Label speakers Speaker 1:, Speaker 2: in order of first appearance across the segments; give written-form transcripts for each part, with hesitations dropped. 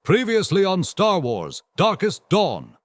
Speaker 1: Previously on Star Wars: Darkest Dawn.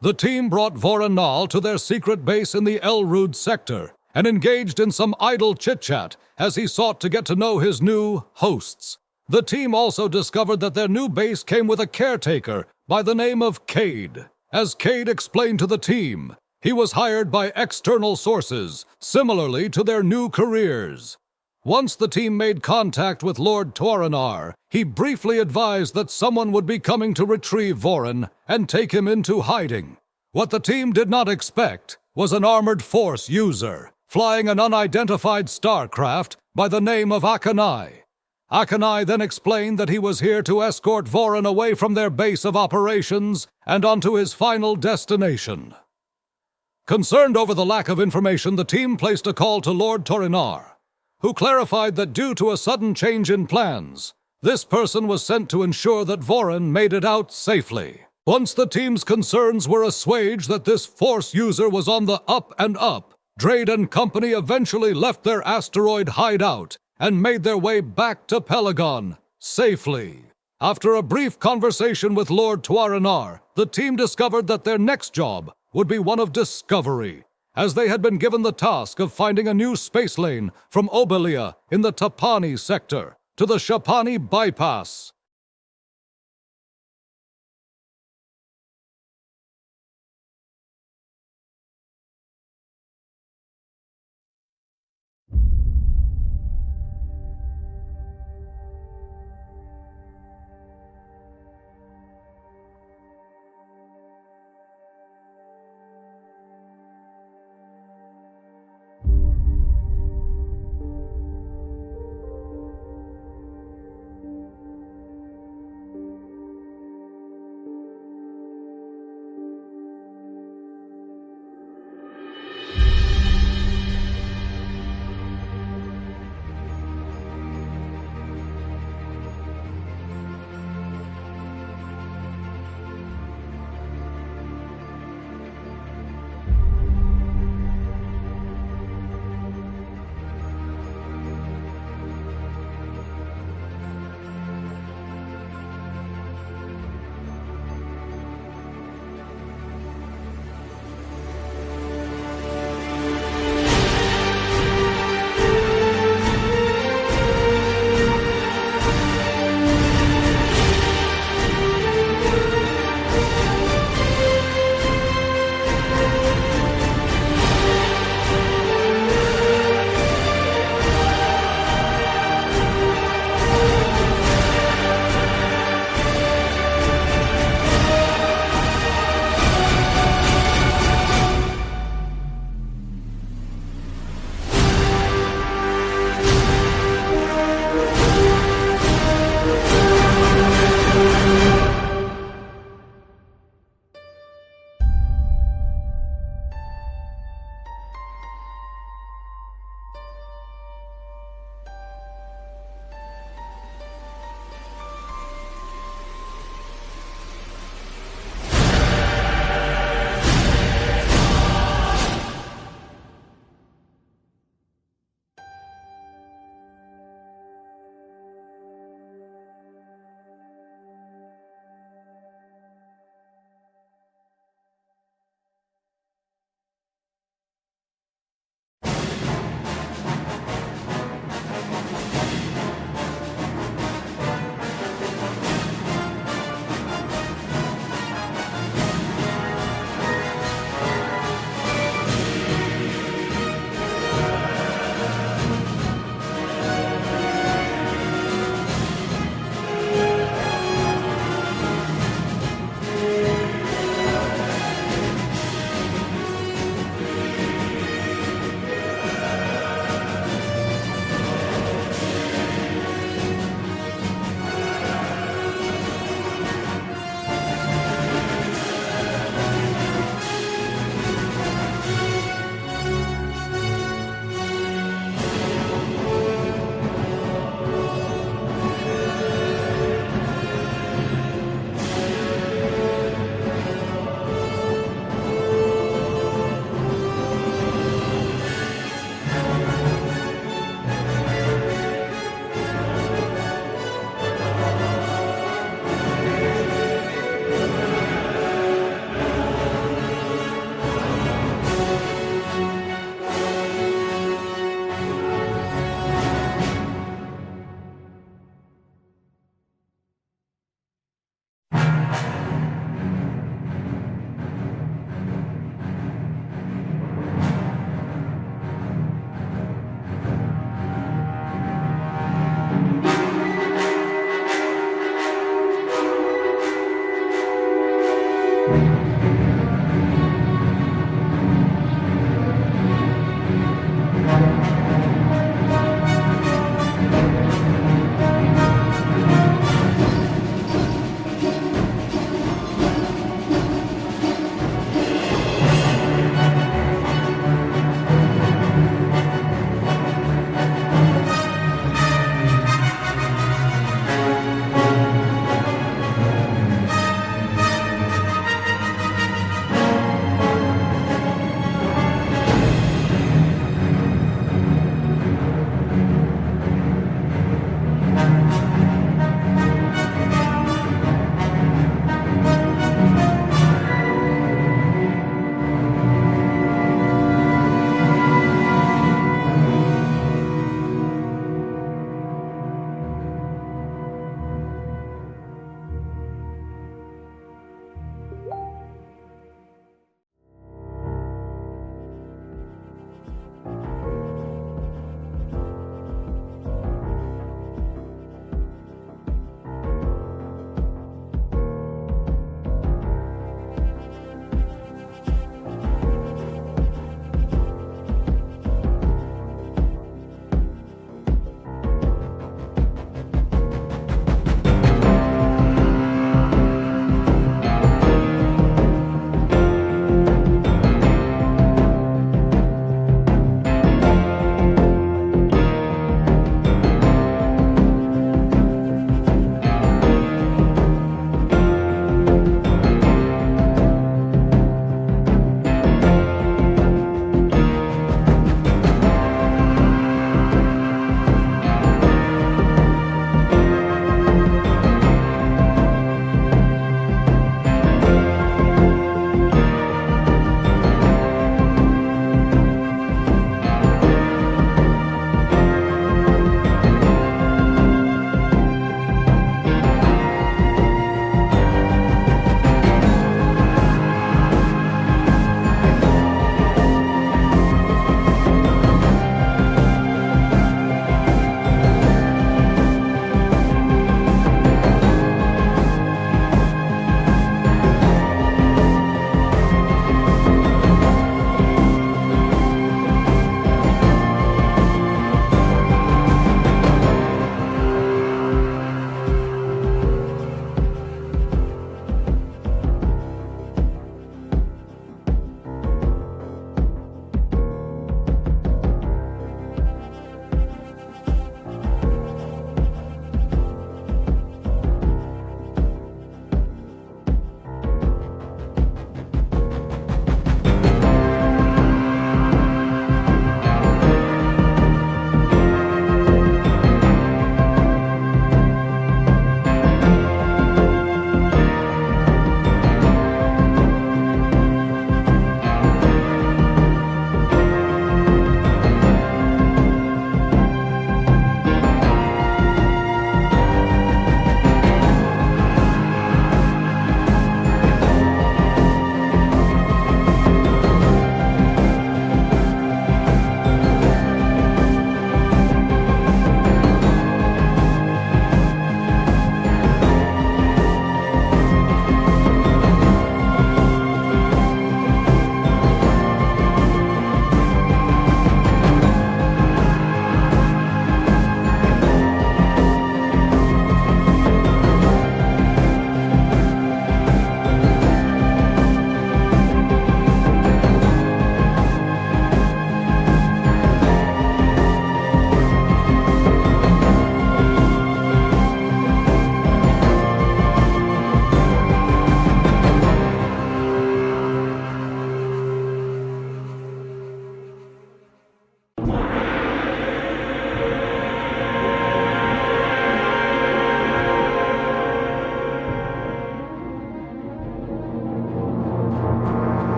Speaker 1: The team brought Voron Nal to their secret base in the Elrud sector and engaged in some idle chit-chat as he sought to get to know his new hosts. The team also discovered that their new base came with a caretaker by the name of Cade. As Cade explained to the team, he was hired by external sources, similarly to their new careers. Once the team made contact with Lord Taurenar, he briefly advised that someone would be coming to retrieve Voron and take him into hiding. What the team did not expect was an armored force user, flying an unidentified starcraft by the name of Akanai. Akanai then explained that he was here to escort Voron away from their base of operations and onto his final destination. Concerned over the lack of information, the team placed a call to Lord Taurenar, who clarified that due to a sudden change in plans, this person was sent to ensure that Voron made it out safely. Once the team's concerns were assuaged that this Force user was on the up and up, Drade and company eventually left their asteroid hideout and made their way back to Pelagon safely. After a brief conversation with Lord Taurenar, the team discovered that their next job would be one of discovery, as they had been given the task of finding a new space lane from Obelia in the Tapani sector to the Shapani bypass.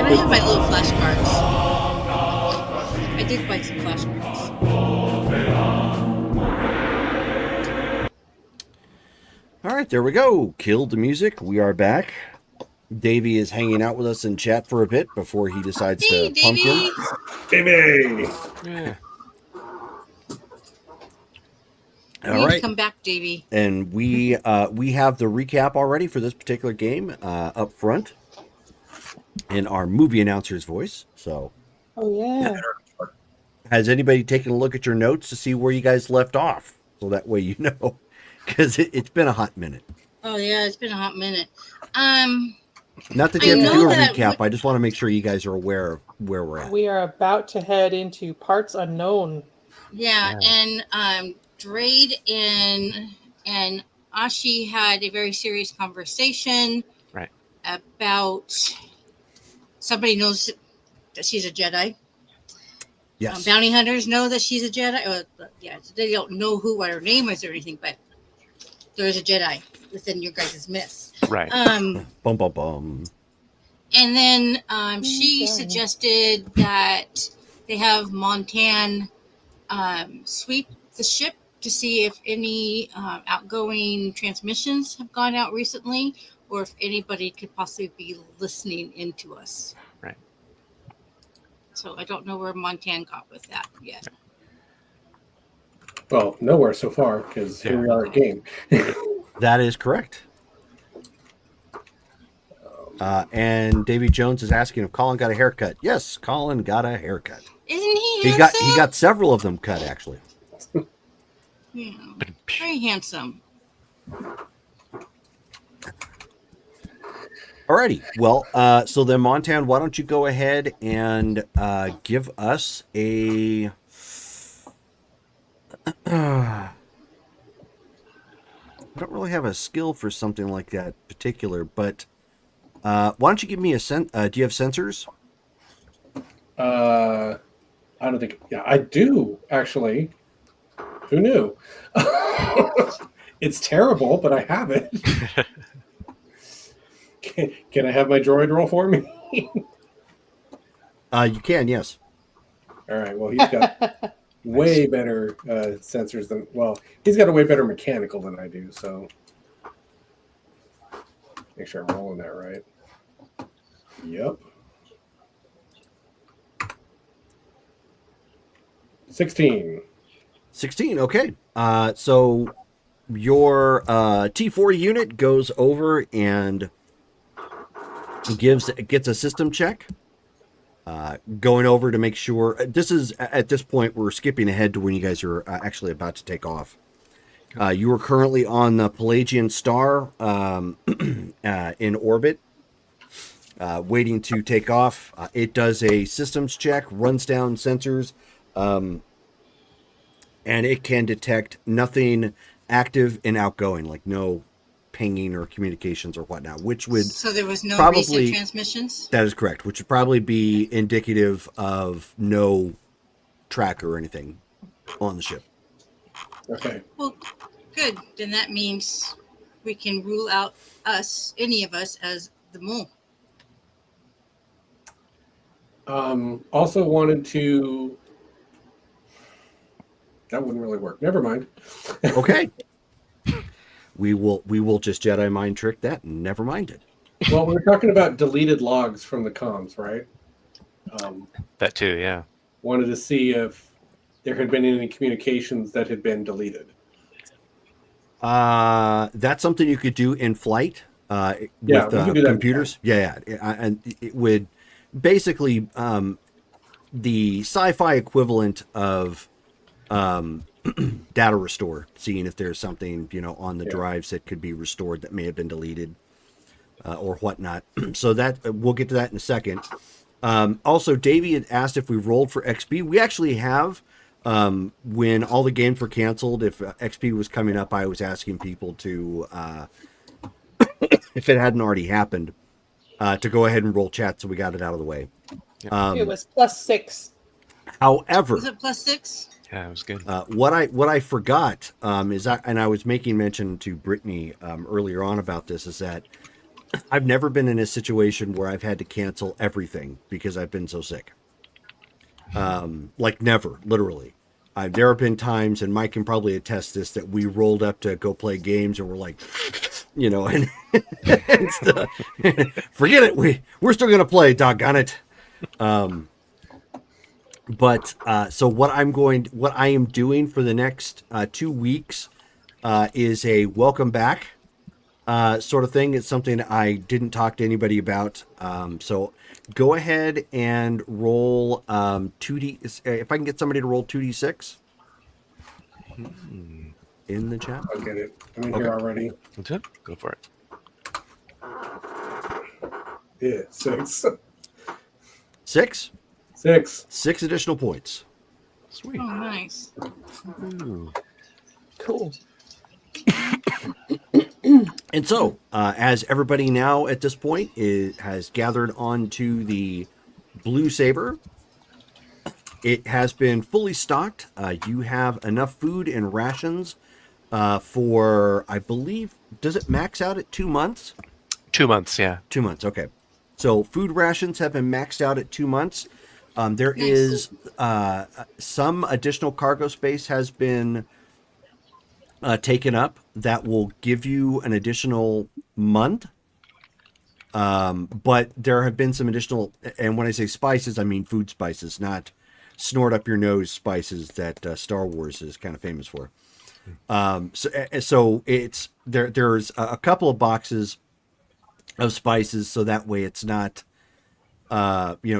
Speaker 2: I have my little flashcards. I did buy some flashcards.
Speaker 3: All right, there we go. Killed the music. We are back. Davey is hanging out with us in chat for a bit before he decides
Speaker 2: Hey,
Speaker 3: to pumpkin.
Speaker 2: Davey!
Speaker 4: Baby!
Speaker 5: Yeah.
Speaker 2: You
Speaker 3: All
Speaker 2: need to
Speaker 3: right,
Speaker 2: come back, Davey.
Speaker 3: and we have the recap already for this particular game up front in our movie announcer's voice. So,
Speaker 6: Oh yeah.
Speaker 3: has anybody taken a look at your notes to see where you guys left off? So that way you know, because it's been a hot minute.
Speaker 2: Oh yeah, it's been a hot minute.
Speaker 3: Not that
Speaker 2: I
Speaker 3: you have to
Speaker 2: know
Speaker 3: do a
Speaker 2: that
Speaker 3: recap. I just want to make sure you guys are aware of where we're at.
Speaker 6: We are about to head into parts unknown.
Speaker 2: Yeah, and Drade and Ashi had a very serious conversation.
Speaker 5: Right.
Speaker 2: About somebody knows that she's a Jedi.
Speaker 3: Yes.
Speaker 2: Bounty hunters know that she's a Jedi. Yeah, they don't know what her name is or anything, but there's a Jedi within your guys' mess.
Speaker 5: Right.
Speaker 3: Bum bum bum.
Speaker 2: And then she suggested that they have Montan sweep the ship to see if any outgoing transmissions have gone out recently, or if anybody could possibly be listening into us.
Speaker 5: Right.
Speaker 2: So I don't know where Montan got with that yet.
Speaker 4: Well, nowhere so far, because here we are at game.
Speaker 3: That is correct. And Davy Jones is asking if Colin got a haircut. Yes, Colin got a haircut.
Speaker 2: Isn't he
Speaker 3: He
Speaker 2: handsome?
Speaker 3: got several of them cut actually.
Speaker 2: Yeah, very handsome.
Speaker 3: Alrighty. Well, so then Montan, why don't you go ahead and give us a I don't really have a skill for something like that particular, but why don't you give me a do you have sensors?
Speaker 4: I don't think. Yeah, I do actually. Who knew? It's terrible, but I have it. Can I have my droid roll for me?
Speaker 3: You can, yes.
Speaker 4: All right. Well, he's got way better sensors than. Well, he's got a way better mechanical than I do. So make sure I'm rolling that right. Yep. 16.
Speaker 3: 16, okay. So your T4 unit goes over and gets a system check. Going over to make sure this is at this point we're skipping ahead to when you guys are actually about to take off. You are currently on the Pelagian star in orbit, waiting to take off. It does a systems check, runs down sensors, and it can detect nothing active and outgoing, like no pinging or communications or whatnot, which would
Speaker 2: So there was no
Speaker 3: probably
Speaker 2: recent transmissions?
Speaker 3: that is correct, which would probably be indicative of no tracker or anything on the ship.
Speaker 4: Okay.
Speaker 2: Well, good. Then that means we can rule out any of us, as the mole.
Speaker 4: Also wanted to. That wouldn't really work. Never mind.
Speaker 3: Okay. We will just Jedi mind trick that and never mind it.
Speaker 4: Well, we were talking about deleted logs from the comms, right?
Speaker 5: That too, yeah.
Speaker 4: Wanted to see if there had been any communications that had been deleted.
Speaker 3: That's something you could do in flight with
Speaker 4: we can do that in
Speaker 3: computers. Yeah, and it would basically the sci-fi equivalent of data restore, seeing if there's something on the drives that could be restored that may have been deleted or whatnot. So that we'll get to that in a second. Also, Davey had asked if we rolled for XP. We actually have. When all the games were canceled, if XP was coming up, I was asking people to, if it hadn't already happened, to go ahead and roll chat so we got it out of the way.
Speaker 6: It was +6.
Speaker 3: However,
Speaker 2: Was it +6?
Speaker 5: Yeah, it was good.
Speaker 3: what I forgot is and I was making mention to Brittany earlier on about this, is that I've never been in a situation where I've had to cancel everything because I've been so sick. Like never, literally. There have been times, and Mike can probably attest this, that we rolled up to go play games and we're like, and, and stuff. Forget it. We're still going to play, doggone it. But so what I am doing for the next 2 weeks is a welcome back sort of thing. It's something I didn't talk to anybody about. So go ahead and roll 2D. If I can get somebody to roll 2D6 in the chat.
Speaker 4: I'll get it. I'm in here already.
Speaker 5: That's it. Go for it.
Speaker 4: Yeah, 6.
Speaker 3: 6?
Speaker 4: 6.
Speaker 3: 6 additional points.
Speaker 5: Sweet.
Speaker 2: Oh, nice.
Speaker 5: Ooh.
Speaker 6: Cool.
Speaker 3: And so, as everybody now at this point has gathered onto the Blue Saber, it has been fully stocked. You have enough food and rations for, I believe, does it max out at 2 months?
Speaker 5: 2 months, yeah.
Speaker 3: 2 months, okay. So food rations have been maxed out at 2 months. There
Speaker 2: Nice.
Speaker 3: is some additional cargo space has been taken up that will give you an additional month. But there have been some additional, and when I say spices, I mean food spices, not snort up your nose spices that Star Wars is kind of famous for. So it's there's a couple of boxes of spices, so that way it's not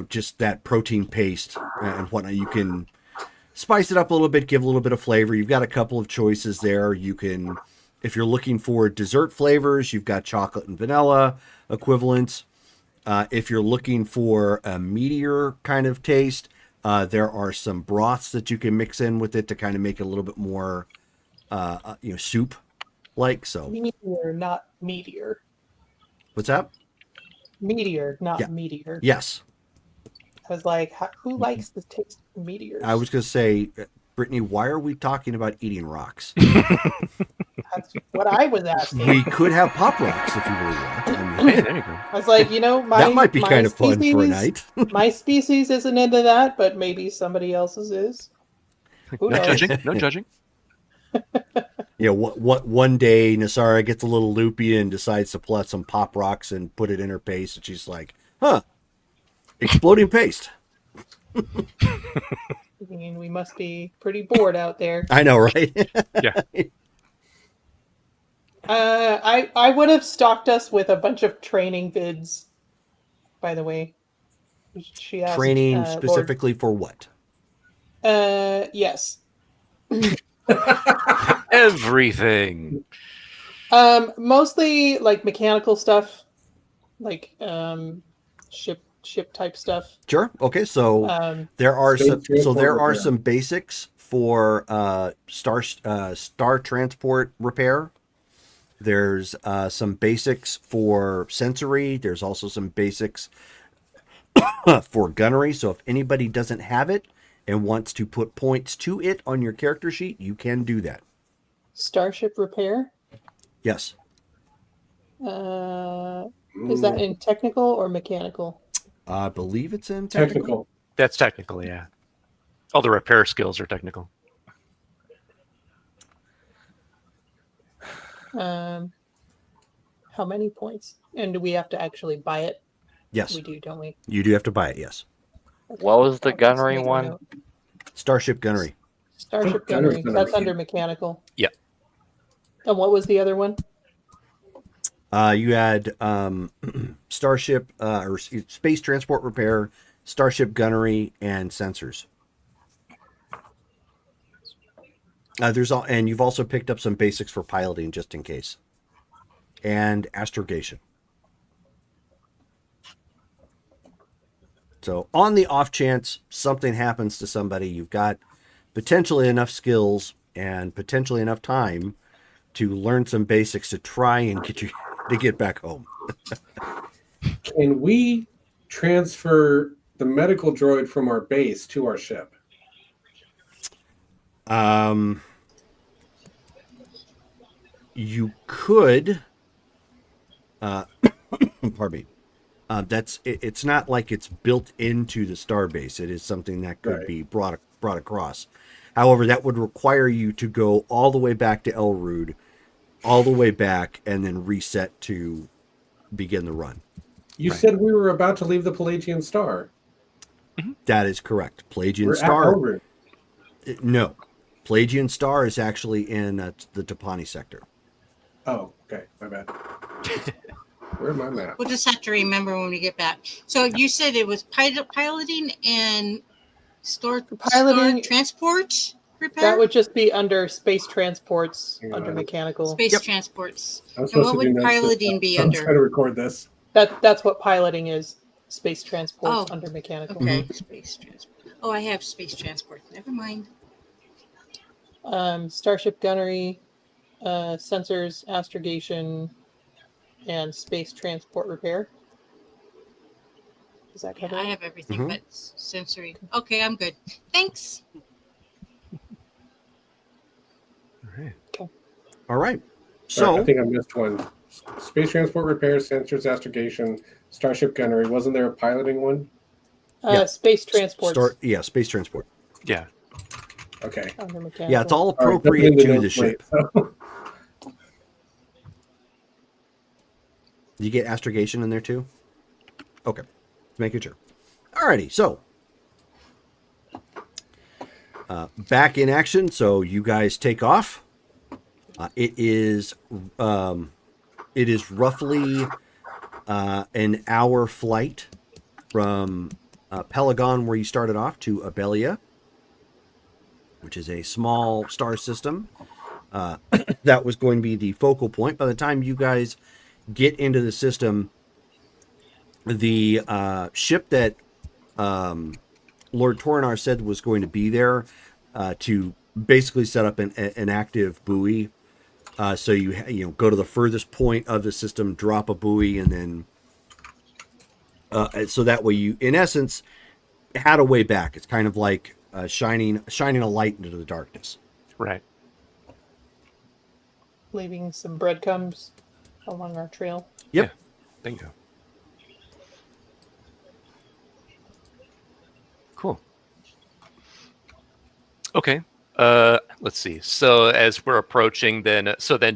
Speaker 3: just that protein paste and whatnot. You can spice it up a little bit, give a little bit of flavor. You've got a couple of choices there. You can, if you're looking for dessert flavors, you've got chocolate and vanilla equivalents. If you're looking for a meatier kind of taste, there are some broths that you can mix in with it to kind of make it a little bit more, soup like. So
Speaker 6: Meteor, not meteor.
Speaker 3: what's that?
Speaker 6: Meteor, not
Speaker 3: Yeah.
Speaker 6: meteor.
Speaker 3: Yes.
Speaker 6: I was like, who likes the taste of meteors?
Speaker 3: I was going to say, Brittany, why are we talking about eating rocks?
Speaker 6: That's what I was asking.
Speaker 3: We could have pop rocks if you really want. I mean,
Speaker 5: Hey, there you go.
Speaker 6: I was like,
Speaker 3: that might be kind of fun for a night.
Speaker 6: My species isn't into that, but maybe somebody else's is. Who
Speaker 5: No
Speaker 6: knows?
Speaker 5: judging. No judging.
Speaker 3: What one day Nasara gets a little loopy and decides to pull out some pop rocks and put it in her paste, and she's like, "Huh, exploding paste."
Speaker 6: I mean, we must be pretty bored out there.
Speaker 3: I know, right?
Speaker 5: Yeah.
Speaker 6: I would have stocked us with a bunch of training vids. By the way, she asked,
Speaker 3: Training
Speaker 6: Lord.
Speaker 3: specifically for what?
Speaker 6: Yes.
Speaker 5: Everything.
Speaker 6: Mostly like mechanical stuff, like ship type stuff.
Speaker 3: Sure. Okay. So there are some basics for star transport repair. There's some basics for sensory. There's also some basics for gunnery. So if anybody doesn't have it and wants to put points to it on your character sheet, you can do that.
Speaker 6: Starship repair.
Speaker 3: Yes.
Speaker 6: Is that in technical or mechanical?
Speaker 3: I believe it's in
Speaker 4: Technical.
Speaker 5: That's technical, yeah. All the repair skills are technical.
Speaker 6: How many points? And do we have to actually buy it?
Speaker 3: Yes.
Speaker 6: We do, don't we?
Speaker 3: You do have to buy it, yes.
Speaker 7: What was the
Speaker 6: I'll just
Speaker 7: gunnery
Speaker 6: make a
Speaker 7: one?
Speaker 6: note.
Speaker 3: Starship Gunnery.
Speaker 6: Starship
Speaker 4: Gunnery's
Speaker 6: gunnery.
Speaker 4: under
Speaker 6: That's under mechanical.
Speaker 5: Yeah.
Speaker 6: And what was the other one?
Speaker 3: You had Starship or Space Transport Repair, Starship Gunnery, and Sensors. And you've also picked up some basics for piloting just in case. And astrogation. So on the off chance something happens to somebody, you've got potentially enough skills and potentially enough time to learn some basics to try and get you to get back home.
Speaker 4: Can we transfer the medical droid from our base to our ship?
Speaker 3: You could Pardon me. It's not like it's built into the starbase. It is something that could
Speaker 4: Right.
Speaker 3: be brought across. However, that would require you to go all the way back to Elrude, all the way back, and then reset to begin the run.
Speaker 4: You
Speaker 5: Right.
Speaker 4: said we were about to leave the Pelagian Star.
Speaker 3: That is correct. Pelagian
Speaker 4: We're
Speaker 3: Star.
Speaker 4: at Elrude.
Speaker 3: No, Pelagian Star is actually in the Tapani sector.
Speaker 4: Oh, okay. My bad. Where's my map?
Speaker 2: We'll just have to remember when we get back. So you said it was piloting and
Speaker 6: Piloting-
Speaker 2: transport repair?
Speaker 6: That would just be under space transports,
Speaker 4: Hang
Speaker 6: under
Speaker 4: on.
Speaker 6: mechanical.
Speaker 2: Space
Speaker 3: Yep.
Speaker 2: transports.
Speaker 4: I'm
Speaker 2: And
Speaker 4: supposed
Speaker 2: what
Speaker 4: to do
Speaker 2: would
Speaker 4: notes
Speaker 2: piloting be
Speaker 4: I'm
Speaker 2: under?
Speaker 4: trying to record this.
Speaker 6: That's what piloting is. Space transports
Speaker 2: Oh,
Speaker 6: under mechanical.
Speaker 2: Okay, space transport. Oh, I have space transport. Never mind.
Speaker 6: Starship gunnery, sensors, astrogation, and space transport repair. Does that
Speaker 2: Yeah,
Speaker 6: cover
Speaker 2: I
Speaker 6: it?
Speaker 2: have everything
Speaker 3: Mhm.
Speaker 2: but sensory. Okay, I'm good. Thanks.
Speaker 3: All right.
Speaker 4: I
Speaker 3: So
Speaker 4: think I missed one. Space transport repair, sensors, astrogation, starship gunnery. Wasn't there a piloting one?
Speaker 3: Yeah.
Speaker 6: Space transports
Speaker 3: space transport.
Speaker 5: Yeah.
Speaker 4: Okay.
Speaker 6: under mechanical.
Speaker 3: Yeah, it's all
Speaker 4: All right, that's
Speaker 3: appropriate
Speaker 4: in the
Speaker 3: to the
Speaker 4: notes
Speaker 3: ship.
Speaker 4: late, so-
Speaker 3: You get astrogation in there too? Okay. Making sure. Alrighty, so back in action. So you guys take off. It is roughly an hour flight from Pelagon, where you started off, to Abelia, which is a small star system. That was going to be the focal point. By the time you guys get into the system, the ship that Lord Toronar said was going to be there to basically set up an active buoy. So you go to the furthest point of the system, drop a buoy, and then so that way you, in essence, had a way back. It's kind of like shining a light into the darkness.
Speaker 5: Right.
Speaker 6: leaving some breadcrumbs along our trail.
Speaker 3: Yep.
Speaker 5: Bingo. Cool. Okay. Let's see. So as we're approaching, then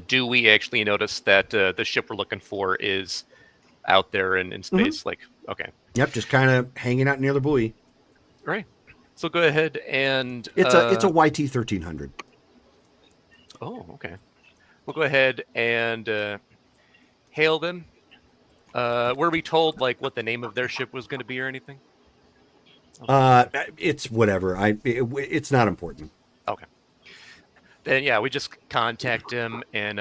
Speaker 5: do we actually notice that the ship we're looking for is out there in space? Like, okay,
Speaker 3: Yep. Just kind of hanging out near the buoy.
Speaker 5: all right. So go ahead and
Speaker 3: It's a YT 1300.
Speaker 5: Oh, okay. We'll go ahead and hail them. Were we told like what the name of their ship was going to be or anything?
Speaker 3: It's whatever. It's not important.
Speaker 5: Okay. Then yeah, we just contact him and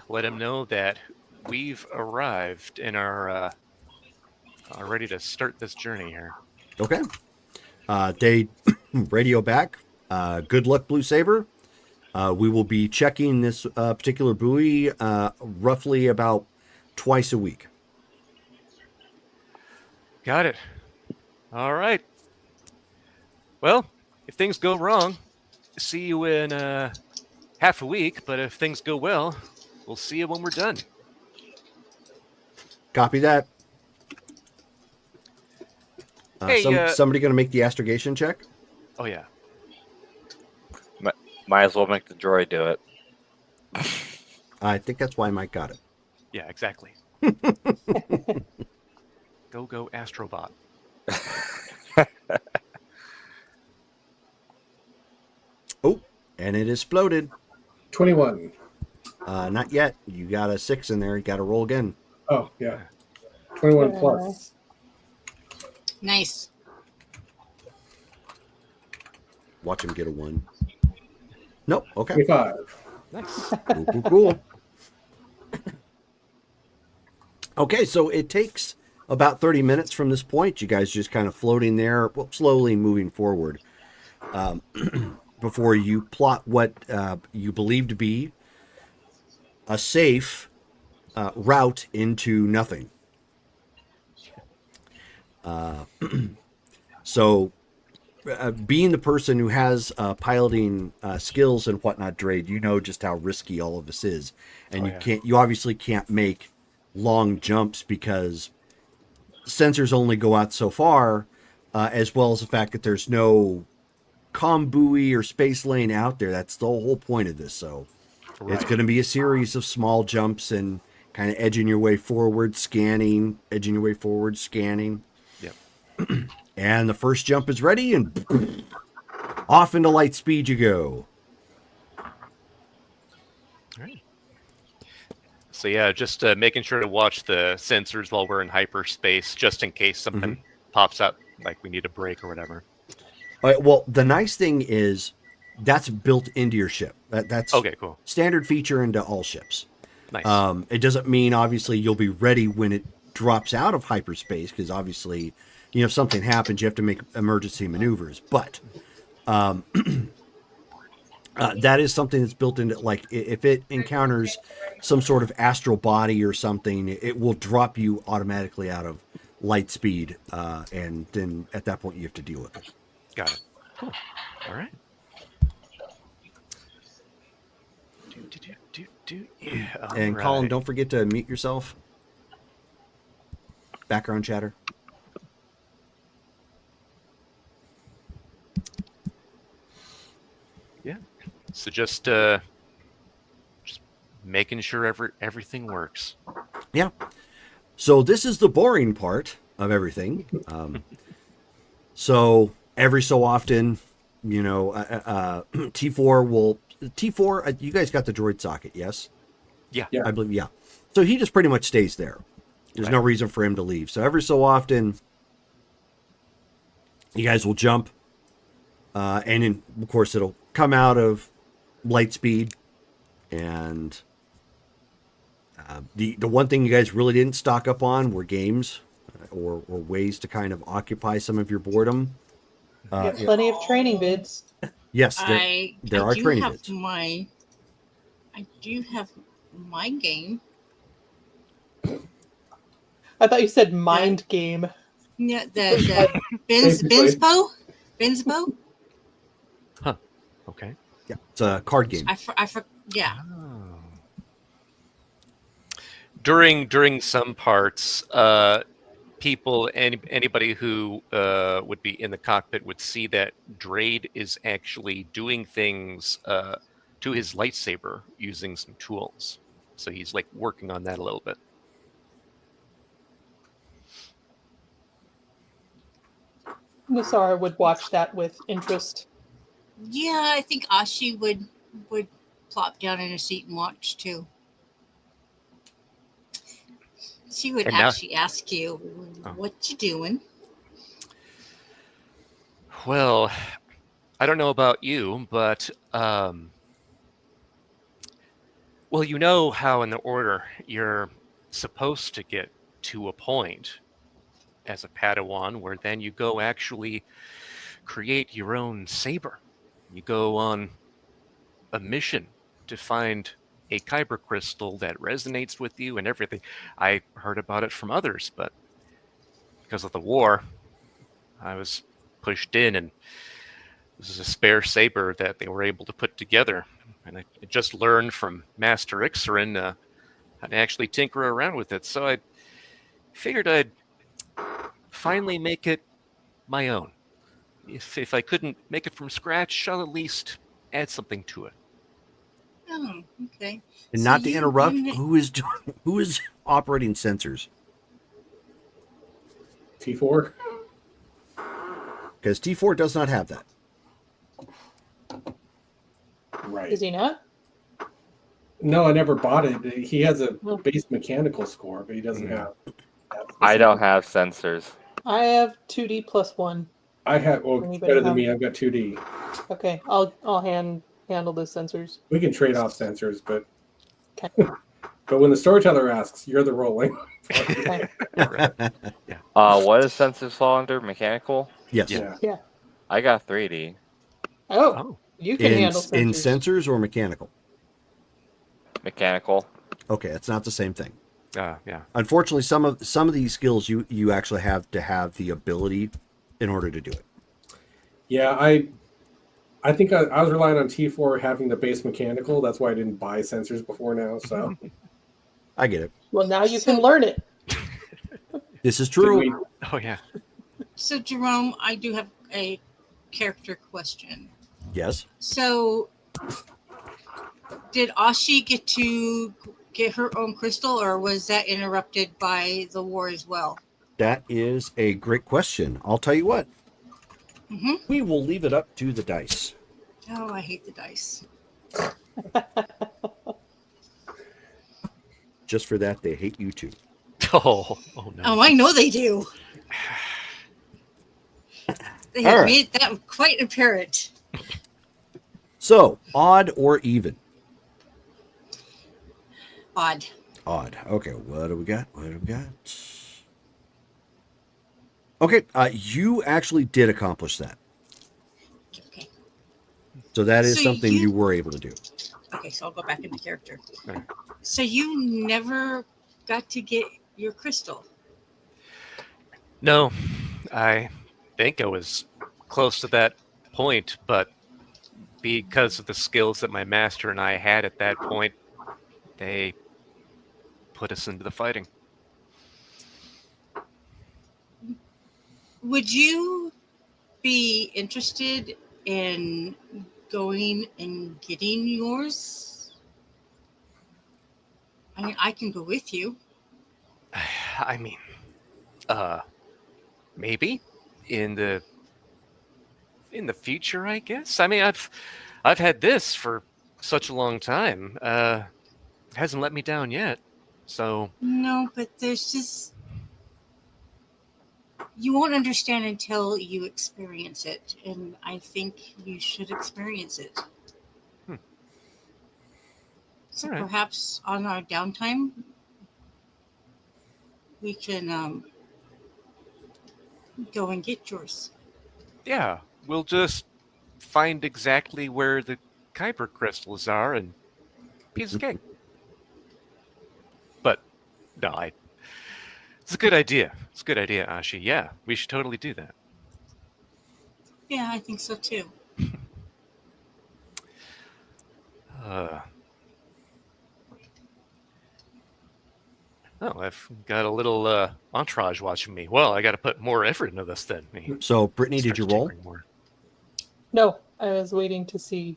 Speaker 5: let him know that we've arrived and are ready to start this journey here.
Speaker 3: Okay. They radio back. Good luck, Blue Saber. We will be checking this particular buoy roughly about twice a week.
Speaker 5: Got it. All right. Well, if things go wrong, see you in half a week. But if things go well, we'll see you when we're done.
Speaker 3: Copy that.
Speaker 5: Hey,
Speaker 3: somebody going to make the astrogation check?
Speaker 5: Oh yeah.
Speaker 7: Might as well make the droid do it.
Speaker 3: I think that's why Mike got it.
Speaker 5: Yeah, exactly. Go Astrobot.
Speaker 3: Oh, and it exploded.
Speaker 4: 21.
Speaker 3: Not yet. You got a 6 in there. You got to roll again.
Speaker 4: Oh, yeah. 21 plus.
Speaker 2: Nice.
Speaker 3: Watch him get a 1. Nope. Okay.
Speaker 4: 25.
Speaker 5: Nice.
Speaker 3: Cool. Okay, so it takes about 30 minutes from this point. You guys just kind of floating there, well, slowly moving forward, before you plot what you believe to be a safe route into nothing. So, being the person who has piloting skills and whatnot, Drade, you know just how risky all of this is, and you obviously can't make long jumps because sensors only go out so far, as well as the fact that there's no comm buoy or space lane out there. That's the whole point of this. So it's going to be a series of small jumps and kind of edging your way forward, scanning, edging your way forward, scanning.
Speaker 5: Yep.
Speaker 3: And the first jump is ready, and off into light speed you go.
Speaker 5: All right. So yeah, just making sure to watch the sensors while we're in hyperspace, just in case something pops up, like we need a break or whatever.
Speaker 3: All right, well, the nice thing is that's built into your ship. That's
Speaker 5: Okay, cool.
Speaker 3: standard feature into all ships.
Speaker 5: Nice.
Speaker 3: It doesn't mean obviously you'll be ready when it drops out of hyperspace, because obviously, if something happens, you have to make emergency maneuvers. But that is something that's built into, like, if it encounters some sort of astral body or something, it will drop you automatically out of light speed, and then at that point you have to deal with it.
Speaker 5: Got it. Cool. All right. Yeah,
Speaker 3: And
Speaker 5: all
Speaker 3: Colin,
Speaker 5: right.
Speaker 3: don't forget to mute yourself. Background chatter.
Speaker 5: Yeah. So just making sure everything works.
Speaker 3: Yeah. So this is the boring part of everything. So every so often, T4 will... T4, you guys got the droid socket, yes?
Speaker 5: Yeah.
Speaker 4: Yeah.
Speaker 3: I believe, yeah. So he just pretty much stays there. There's no reason for him to leave. So every so often, you guys will jump. And then, of course, it'll come out of light speed. And the one thing you guys really didn't stock up on were games or ways to kind of occupy some of your boredom.
Speaker 6: We have plenty of training vids.
Speaker 3: Yes,
Speaker 2: I
Speaker 3: are
Speaker 2: do
Speaker 3: training
Speaker 2: have
Speaker 3: vids.
Speaker 2: I do have my game.
Speaker 6: I thought you said mind game.
Speaker 2: Yeah, the Benspo.
Speaker 5: Okay.
Speaker 3: Yeah, it's a card game.
Speaker 2: Yeah.
Speaker 5: During some parts, anybody who would be in the cockpit would see that Drade is actually doing things to his lightsaber using some tools. So he's like working on that a little bit.
Speaker 6: Nasara would watch that with interest.
Speaker 2: Yeah, I think Ashi would plop down in a seat and watch too. She would
Speaker 5: And now-
Speaker 2: actually ask you, "What you doing?"
Speaker 5: Well, I don't know about you, but well, you know how in the Order you're supposed to get to a point as a Padawan where then you go actually create your own saber. You go on a mission to find a kyber crystal that resonates with you and everything. I heard about it from others, but because of the war, I was pushed in, and this is a spare saber that they were able to put together. And I just learned from Master Ixarin how to actually tinker around with it. So I figured I'd finally make it my own. If I couldn't make it from scratch, I'll at least add something to it.
Speaker 2: Oh, okay.
Speaker 3: And
Speaker 2: So
Speaker 3: not to
Speaker 2: you-
Speaker 3: interrupt,
Speaker 2: you-
Speaker 3: who is operating sensors?
Speaker 4: T4.
Speaker 3: Because T4 does not have that.
Speaker 4: Right.
Speaker 6: Is he not?
Speaker 4: No, I never bought it. He has a base mechanical score, but he doesn't have.
Speaker 7: I don't have sensors.
Speaker 6: I have 2D plus 1.
Speaker 4: I have. Well,
Speaker 6: Anybody
Speaker 4: better than
Speaker 6: have-
Speaker 4: me. I've got 2D.
Speaker 6: Okay, I'll handle the sensors.
Speaker 4: We can trade off sensors, but
Speaker 6: Okay.
Speaker 4: but when the storyteller asks, you're the rolling.
Speaker 6: Okay.
Speaker 7: What does sensors fall under? Mechanical?
Speaker 3: Yes.
Speaker 4: Yeah.
Speaker 7: I got 3D.
Speaker 6: Oh,
Speaker 5: Oh,
Speaker 6: you can handle sensors.
Speaker 3: In sensors or mechanical?
Speaker 7: Mechanical.
Speaker 3: Okay, that's not the same thing.
Speaker 5: yeah.
Speaker 3: Unfortunately, some of these skills you actually have to have the ability in order to do it.
Speaker 4: Yeah, I think I was relying on T4 having the base mechanical. That's why I didn't buy sensors before now. So
Speaker 3: I get it.
Speaker 6: Well, now you can learn it.
Speaker 3: This is
Speaker 4: Did
Speaker 3: true.
Speaker 4: we-
Speaker 5: Oh yeah.
Speaker 2: So, Jerome, I do have a character question.
Speaker 3: Yes.
Speaker 2: So, did Ashi get to get her own crystal, or was that interrupted by the war as well?
Speaker 3: That is a great question. I'll tell you what.
Speaker 2: Mm-hmm.
Speaker 3: We will leave it up to the dice.
Speaker 2: Oh, I hate the dice.
Speaker 3: Just for that, they hate you too.
Speaker 5: Oh no.
Speaker 2: Oh, I know they do. They
Speaker 3: All
Speaker 2: have
Speaker 3: right.
Speaker 2: made that quite apparent.
Speaker 3: So, odd or even?
Speaker 2: Odd.
Speaker 3: Odd. Okay, what do we got? What do we got? Okay, you actually did accomplish that.
Speaker 2: Okay.
Speaker 3: So that is
Speaker 2: So
Speaker 3: something
Speaker 2: you-
Speaker 3: you were able to do.
Speaker 2: Okay, so I'll go back into character.
Speaker 5: Okay.
Speaker 2: So you never got to get your crystal.
Speaker 5: No, I think I was close to that point, but because of the skills that my master and I had at that point, they put us into the fighting.
Speaker 2: Would you be interested in going and getting yours? I mean, I can go with you.
Speaker 5: I mean, maybe in the future, I guess. I mean, I've had this for such a long time. It hasn't let me down yet. So
Speaker 2: No, but there's just. You won't understand until you experience it, and I think you should experience it. So
Speaker 5: All right.
Speaker 2: perhaps on our downtime, we can go and get yours.
Speaker 5: yeah, we'll just find exactly where the Kuiper crystals are and piece of cake. But no, it's a good idea. It's a good idea, Ashi. Yeah, we should totally do that.
Speaker 2: Yeah, I think so too.
Speaker 5: Oh, I've got a little entourage watching me. Well, I got to put more effort into this then.
Speaker 3: So, Brittany, did you roll?
Speaker 6: No, I was waiting to see.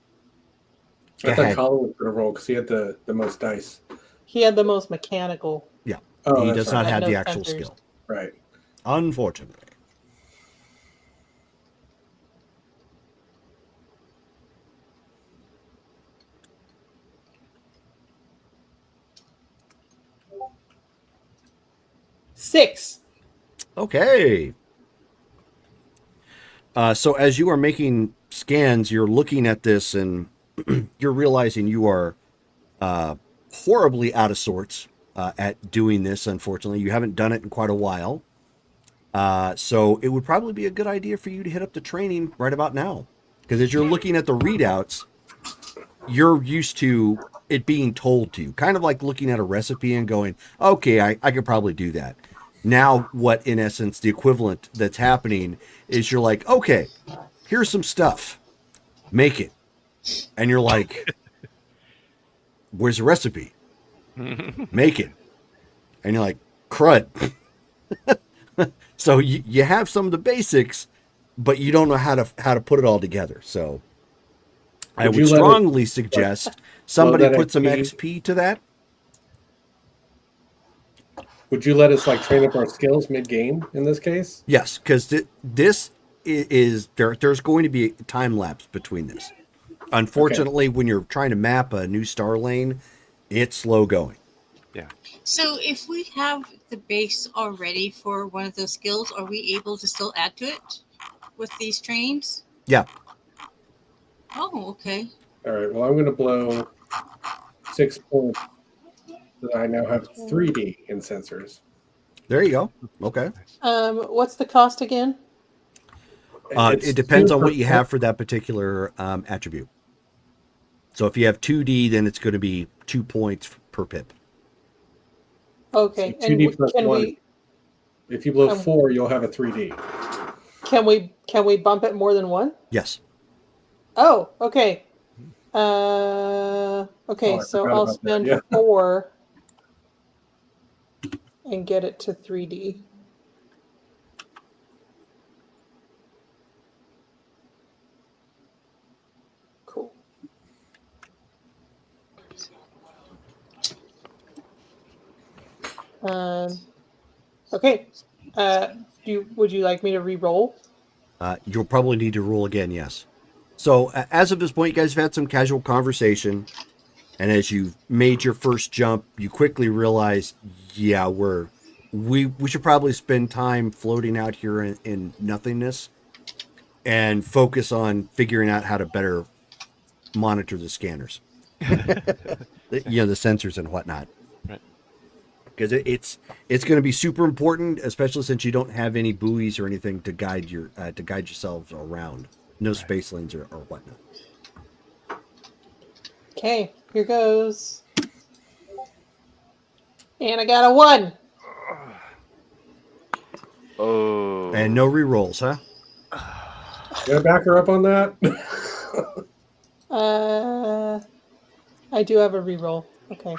Speaker 3: Go
Speaker 4: I thought
Speaker 3: ahead.
Speaker 4: Colin was going to roll because he had the most dice.
Speaker 6: He had the most mechanical.
Speaker 4: Oh,
Speaker 3: He
Speaker 4: that's
Speaker 3: does not
Speaker 4: right.
Speaker 3: have
Speaker 6: No
Speaker 3: the actual
Speaker 6: sensors.
Speaker 3: skill.
Speaker 4: Right.
Speaker 3: Unfortunately.
Speaker 6: Six.
Speaker 3: Okay. So as you are making scans, you're looking at this and you're realizing you are horribly out of sorts at doing this, unfortunately. You haven't done it in quite a while. So it would probably be a good idea for you to hit up the training right about now. Because as you're looking at the readouts, you're used to it being told to you. Kind of like looking at a recipe and going, okay, I could probably do that. Now, what in essence the equivalent that's happening is you're like, okay, here's some stuff. Make it. And you're like, where's the recipe? Make it. And you're like, crud. So you have some of the basics, but you don't know how to put it all together. So I
Speaker 4: Would
Speaker 3: would
Speaker 4: you let
Speaker 3: strongly suggest somebody
Speaker 4: that
Speaker 3: put some
Speaker 4: XP?
Speaker 3: XP to that.
Speaker 4: Would you let us like train up our skills mid-game in this case?
Speaker 3: Yes, because this is there's going to be a time lapse between this. Unfortunately, when you're trying to map a new star lane, it's slow going.
Speaker 2: So if we have the base already for one of those skills, are we able to still add to it with these trains?
Speaker 3: Yeah.
Speaker 2: Oh, okay.
Speaker 4: All right. Well, I'm going to blow 6 points. So I now have 3D in sensors.
Speaker 3: There you go. Okay.
Speaker 6: What's the cost again?
Speaker 4: It's
Speaker 3: It depends on
Speaker 4: 2
Speaker 3: what you
Speaker 4: per-
Speaker 3: have for that particular attribute. So if you have 2D, then it's going to be 2 points per pip.
Speaker 6: Okay,
Speaker 4: So 2D plus
Speaker 6: can
Speaker 4: 1.
Speaker 6: we
Speaker 4: If you blow 4, you'll have a 3D.
Speaker 6: can we bump it more than one?
Speaker 3: Yes.
Speaker 6: Oh, okay. Okay,
Speaker 4: Oh, I
Speaker 6: so
Speaker 4: forgot
Speaker 6: I'll
Speaker 4: about that,
Speaker 6: spend
Speaker 4: yeah.
Speaker 6: 4 and get it to 3D. Okay. Would you like me to re-roll?
Speaker 3: You'll probably need to roll again, yes. So as of this point, you guys have had some casual conversation, and as you've made your first jump, you quickly realize, yeah, we should probably spend time floating out here in nothingness and focus on figuring out how to better monitor the scanners, the sensors and whatnot.
Speaker 5: Right.
Speaker 3: Because it's going to be super important, especially since you don't have any buoys or anything to guide yourselves around. No space lanes or whatnot.
Speaker 6: Okay, here goes. And I got a 1.
Speaker 7: Oh.
Speaker 3: And no re-rolls, huh?
Speaker 4: Gonna back her up on that?
Speaker 6: I do have a re-roll. Okay.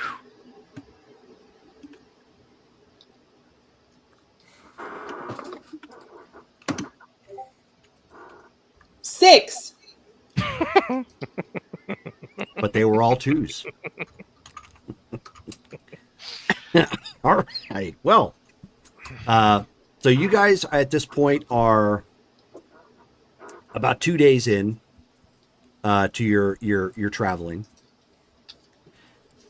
Speaker 6: Six.
Speaker 3: But they were all 2s. All right. Well, so you guys at this point are about 2 days in to your traveling,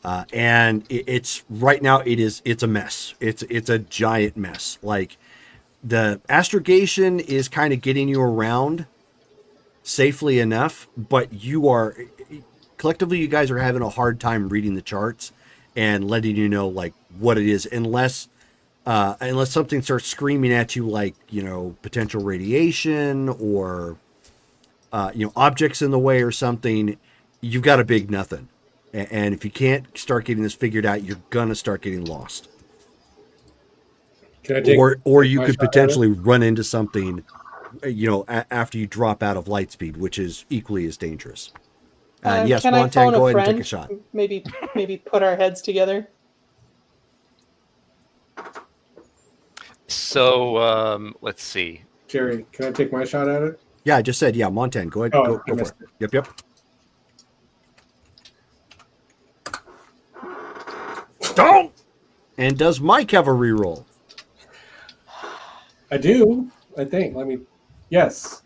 Speaker 3: and it's right now it's a mess. It's a giant mess. Like the astrogation is kind of getting you around safely enough, but you are collectively, you guys are having a hard time reading the charts and letting you know like what it is, unless something starts screaming at you like, potential radiation or objects in the way or something. You've got a big nothing, and if you can't start getting this figured out, you're gonna start getting lost.
Speaker 4: Can I take
Speaker 3: Or you
Speaker 4: my
Speaker 3: could
Speaker 4: shot at it?
Speaker 3: potentially run into something, after you drop out of light speed, which is equally as dangerous. And yes,
Speaker 6: can I
Speaker 3: Montan,
Speaker 6: phone
Speaker 3: go
Speaker 6: a
Speaker 3: ahead and
Speaker 6: friend?
Speaker 3: take a shot.
Speaker 6: Maybe put our heads together.
Speaker 5: So let's see.
Speaker 4: Jerry, can I take my shot at it?
Speaker 3: Yeah, I just said, yeah, Montan, go ahead,
Speaker 4: Oh,
Speaker 3: go
Speaker 4: I
Speaker 3: for
Speaker 4: missed
Speaker 3: it. Yep. Don't! And does Mike have a reroll?
Speaker 4: I do, I think. Yes.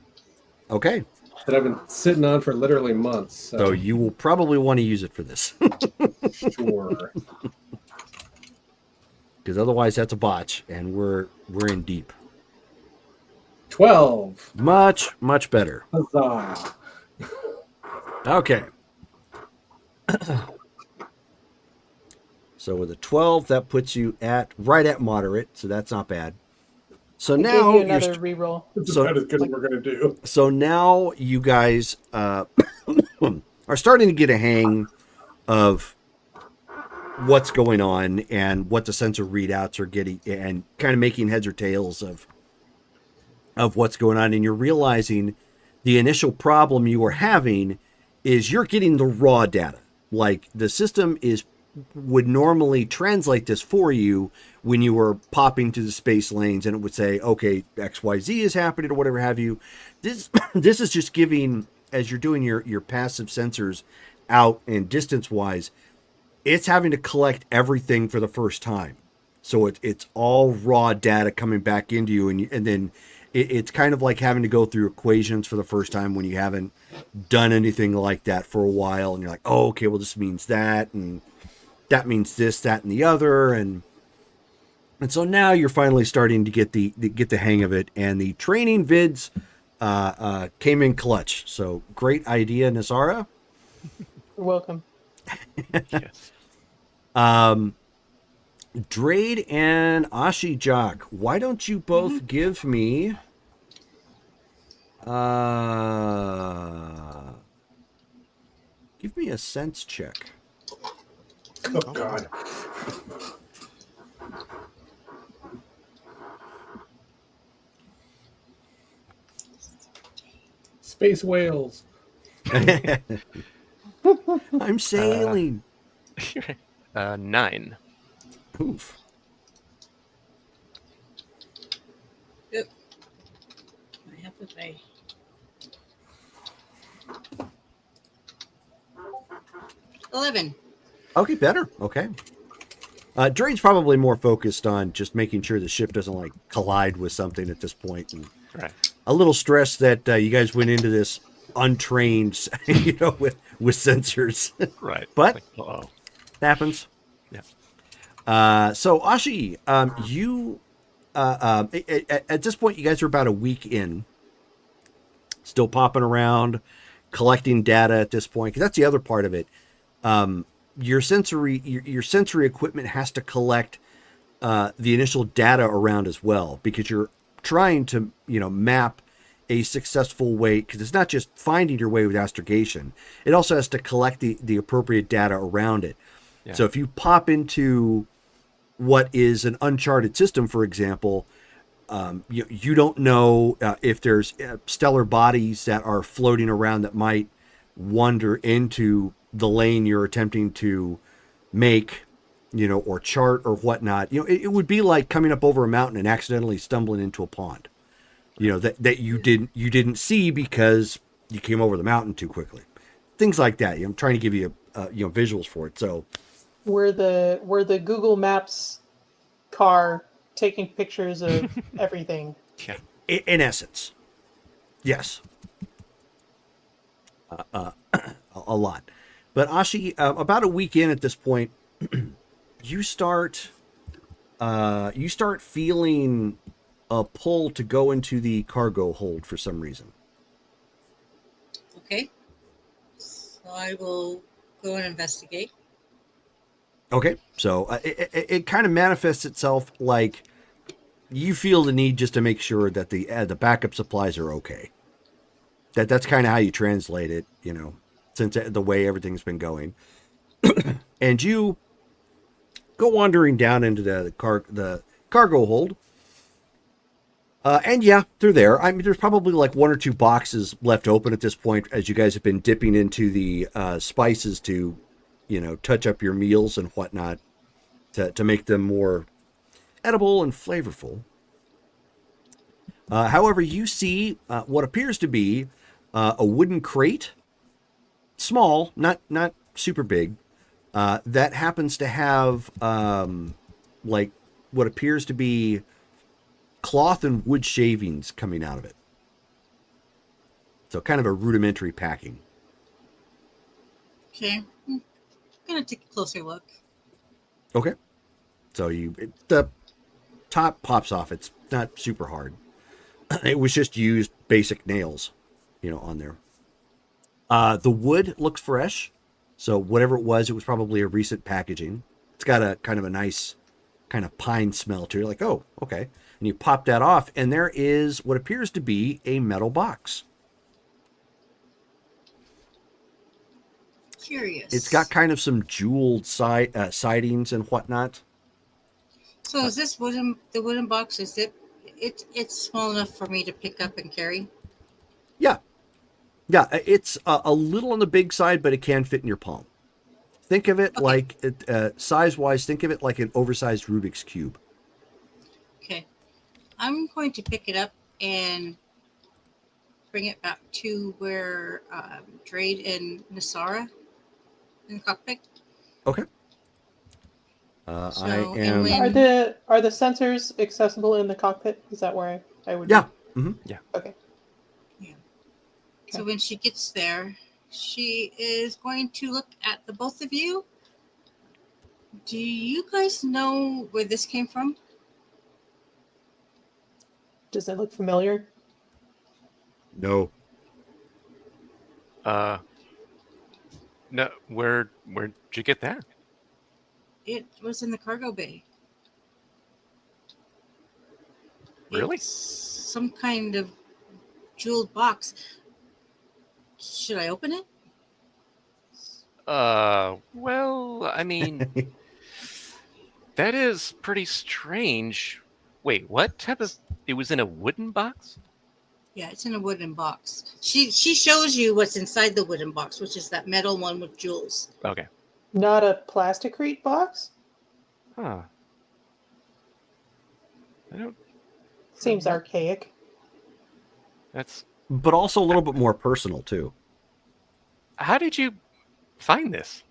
Speaker 3: Okay,
Speaker 4: That I've been sitting on for literally months.
Speaker 3: so you will probably want to use it for this,
Speaker 4: Sure.
Speaker 3: because otherwise that's a botch, and we're in deep.
Speaker 4: 12.
Speaker 3: Much better.
Speaker 4: Huzzah.
Speaker 3: Okay. So with a 12, that puts you right at moderate, so that's not bad. So
Speaker 6: I
Speaker 3: now
Speaker 6: gave you
Speaker 3: you're
Speaker 6: another re-roll.
Speaker 4: It's
Speaker 3: So-
Speaker 4: about as good as we're going to do.
Speaker 3: So now you guys are starting to get a hang of what's going on and what the sensor readouts are getting, and kind of making heads or tails of what's going on. And you're realizing the initial problem you were having is you're getting the raw data. Like the system would normally translate this for you when you were popping to the space lanes, and it would say, okay, XYZ is happening or whatever have you. This is just giving, as you're doing your passive sensors out and distance wise, it's having to collect everything for the first time. So it's all raw data coming back into you, and then it's kind of like having to go through equations for the first time when you haven't done anything like that for a while, and you're like, oh, okay, well, this means that, and that means this, that, and the other, and so now you're finally starting to get the hang of it, and the training vids came in clutch. So great idea, Nasara.
Speaker 6: You're welcome.
Speaker 5: Yes.
Speaker 3: Drade and Ashijak, why don't you both give me a sense check?
Speaker 4: Oh, God. Space whales.
Speaker 3: I'm sailing.
Speaker 5: 9.
Speaker 3: Oof.
Speaker 2: What happened if I... $11.
Speaker 3: Okay, better. Okay. Drade's probably more focused on just making sure the ship doesn't like collide with something at this point, and
Speaker 5: Right.
Speaker 3: a little stressed that you guys went into this untrained, with sensors.
Speaker 5: Right.
Speaker 3: But
Speaker 5: Like, uh-oh.
Speaker 3: it happens.
Speaker 5: Yeah.
Speaker 3: So Ashi, you at this point, you guys are about a week in, still popping around, collecting data at this point. Because that's the other part of it. Your sensory equipment has to collect the initial data around as well, because you're trying to map a successful way, because it's not just finding your way with astrogation, it also has to collect the appropriate data around it.
Speaker 5: Yeah.
Speaker 3: So if you pop into what is an uncharted system, for example, you don't know if there's stellar bodies that are floating around that might wander into the lane you're attempting to make, or chart or whatnot. It would be like coming up over a mountain and accidentally stumbling into a pond, that you didn't see because you came over the mountain too quickly. Things like that. I'm trying to give you visuals for it. So
Speaker 6: Were the Google Maps car taking pictures of everything?
Speaker 5: Yeah.
Speaker 3: in essence, yes, a lot. But Ashi, about a week in at this point, you start feeling a pull to go into the cargo hold for some reason.
Speaker 2: Okay. So I will go and investigate.
Speaker 3: Okay, so it kind of manifests itself like you feel the need just to make sure that the backup supplies are okay. That's kind of how you translate it, since the way everything's been going. And you go wandering down into the cargo hold. And yeah, they're there. I mean, there's probably like one or two boxes left open at this point, as you guys have been dipping into the spices to, touch up your meals and whatnot to make them more edible and flavorful. However, you see what appears to be a wooden crate, small, not super big, that happens to have like what appears to be cloth and wood shavings coming out of it. So kind of a rudimentary packing.
Speaker 2: Okay. I'm gonna take a closer look.
Speaker 3: Okay. So the top pops off. It's not super hard. It was just used basic nails, on there. The wood looks fresh. So whatever it was probably a recent packaging. It's got a kind of a nice kind of pine smell to it. You're like, oh, okay. And you pop that off, and there is what appears to be a metal box.
Speaker 2: Curious.
Speaker 3: It's got kind of some jeweled sidings and whatnot.
Speaker 2: So is this the wooden box? Is it's small enough for me to pick up and carry?
Speaker 3: Yeah, it's a little on the big side, but it can fit in your palm. Think of it like, size-wise, think of it like an oversized Rubik's Cube.
Speaker 2: Okay. I'm going to pick it up and bring it back to where Drade and Nasara in the cockpit.
Speaker 3: Okay.
Speaker 2: So,
Speaker 3: I
Speaker 2: and
Speaker 3: am...
Speaker 2: when-
Speaker 6: Are the sensors accessible in the cockpit? Is that where I would?
Speaker 3: Yeah.
Speaker 6: Be?
Speaker 3: Mm-hmm.
Speaker 5: Yeah.
Speaker 6: Okay.
Speaker 2: So when she gets there, she is going to look at the both of you. Do you guys know where this came from?
Speaker 6: Does it look familiar?
Speaker 3: No.
Speaker 5: No, where'd you get that?
Speaker 2: It was in the cargo bay.
Speaker 5: Really?
Speaker 2: It's some kind of jeweled box. Should I open it?
Speaker 5: Well, I mean, that is pretty strange. Wait, what type of... It was in a wooden box?
Speaker 2: Yeah, it's in a wooden box. She shows you what's inside the wooden box, which is that metal one with jewels.
Speaker 5: Okay.
Speaker 6: Not a plasticrete box?
Speaker 5: Huh. I don't...
Speaker 6: Seems archaic.
Speaker 5: That's...
Speaker 3: But also a little bit more personal, too.
Speaker 5: How did you find this?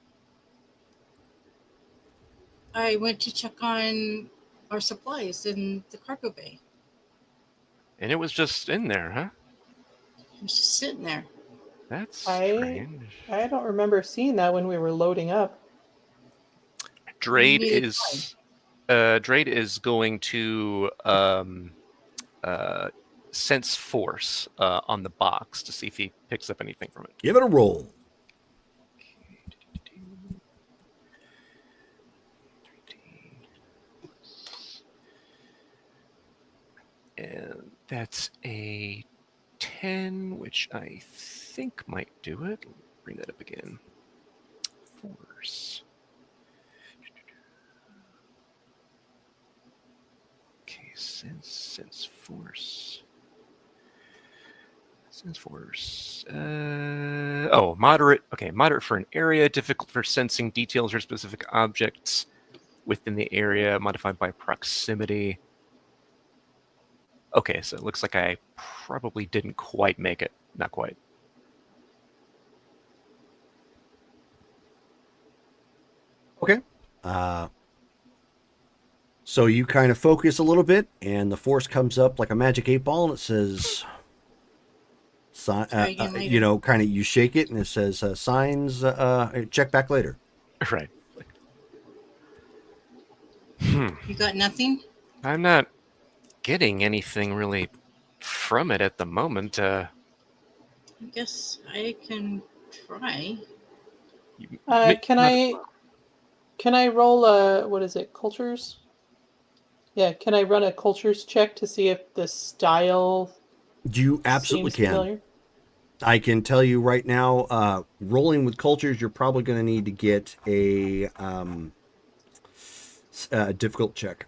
Speaker 2: I went to check on our supplies in the cargo bay.
Speaker 5: And it was just in there, huh?
Speaker 2: It was just sitting there.
Speaker 5: That's
Speaker 6: I
Speaker 5: strange.
Speaker 6: don't remember seeing that when we were loading up.
Speaker 5: Drade
Speaker 2: Neither did
Speaker 5: Drade is going to sense force on the box to see if he picks up anything from it.
Speaker 3: Give it a roll.
Speaker 5: And that's a 10, which I think might do it. Let me bring that up again. Force. Okay, sense force. Sense force. Moderate. Okay, moderate for an area, difficult for sensing details or specific objects within the area, modified by proximity. Okay, so it looks like I probably didn't quite make it. Not quite.
Speaker 3: Okay. So you kind of focus a little bit, and the force comes up like a magic 8-ball, and it says,
Speaker 2: Try again later.
Speaker 3: you know, kind of you shake it, and it says signs. Check back later.
Speaker 5: Right.
Speaker 2: You got nothing?
Speaker 5: I'm not getting anything really from it at the moment.
Speaker 2: I guess I can try.
Speaker 6: Can I roll a, what is it, cultures? Yeah, can I run a cultures check to see if the style
Speaker 3: You absolutely
Speaker 6: seems
Speaker 3: can.
Speaker 6: familiar?
Speaker 3: I can tell you right now, rolling with cultures, you're probably going to need to get a difficult check.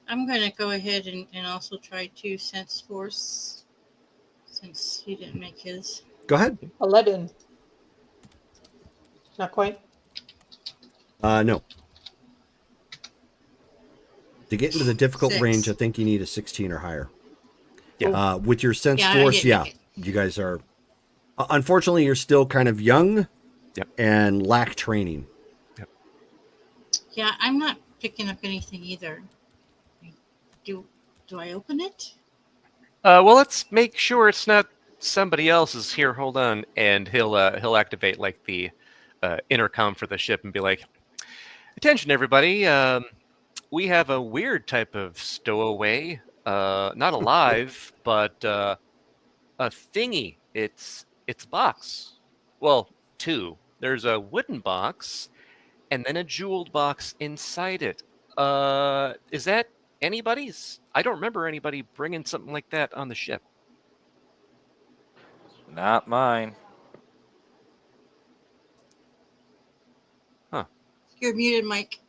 Speaker 2: I'm going to go ahead and also try to sense force since he didn't make his.
Speaker 3: Go ahead.
Speaker 6: 11. Not quite.
Speaker 3: No. To get into the difficult
Speaker 2: 6.
Speaker 3: range, I think you need a 16 or higher.
Speaker 5: Yeah.
Speaker 3: With your sense
Speaker 2: Yeah, I
Speaker 3: force,
Speaker 2: did
Speaker 3: yeah,
Speaker 2: make it.
Speaker 3: you guys are. Unfortunately, you're still kind of young.
Speaker 5: Yep.
Speaker 3: And lack training.
Speaker 2: Yeah, I'm not picking up anything either. Do I open it?
Speaker 5: Well, let's make sure it's not somebody else's. Here, hold on, and he'll activate like the intercom for the ship and be like, "Attention, everybody! We have a weird type of stowaway. Not alive, but a thingy. It's a box. Well, 2. There's a wooden box, and then a jeweled box inside it. Is that anybody's? I don't remember anybody bringing something like that on the ship."
Speaker 7: Not mine.
Speaker 2: You're muted, Mike.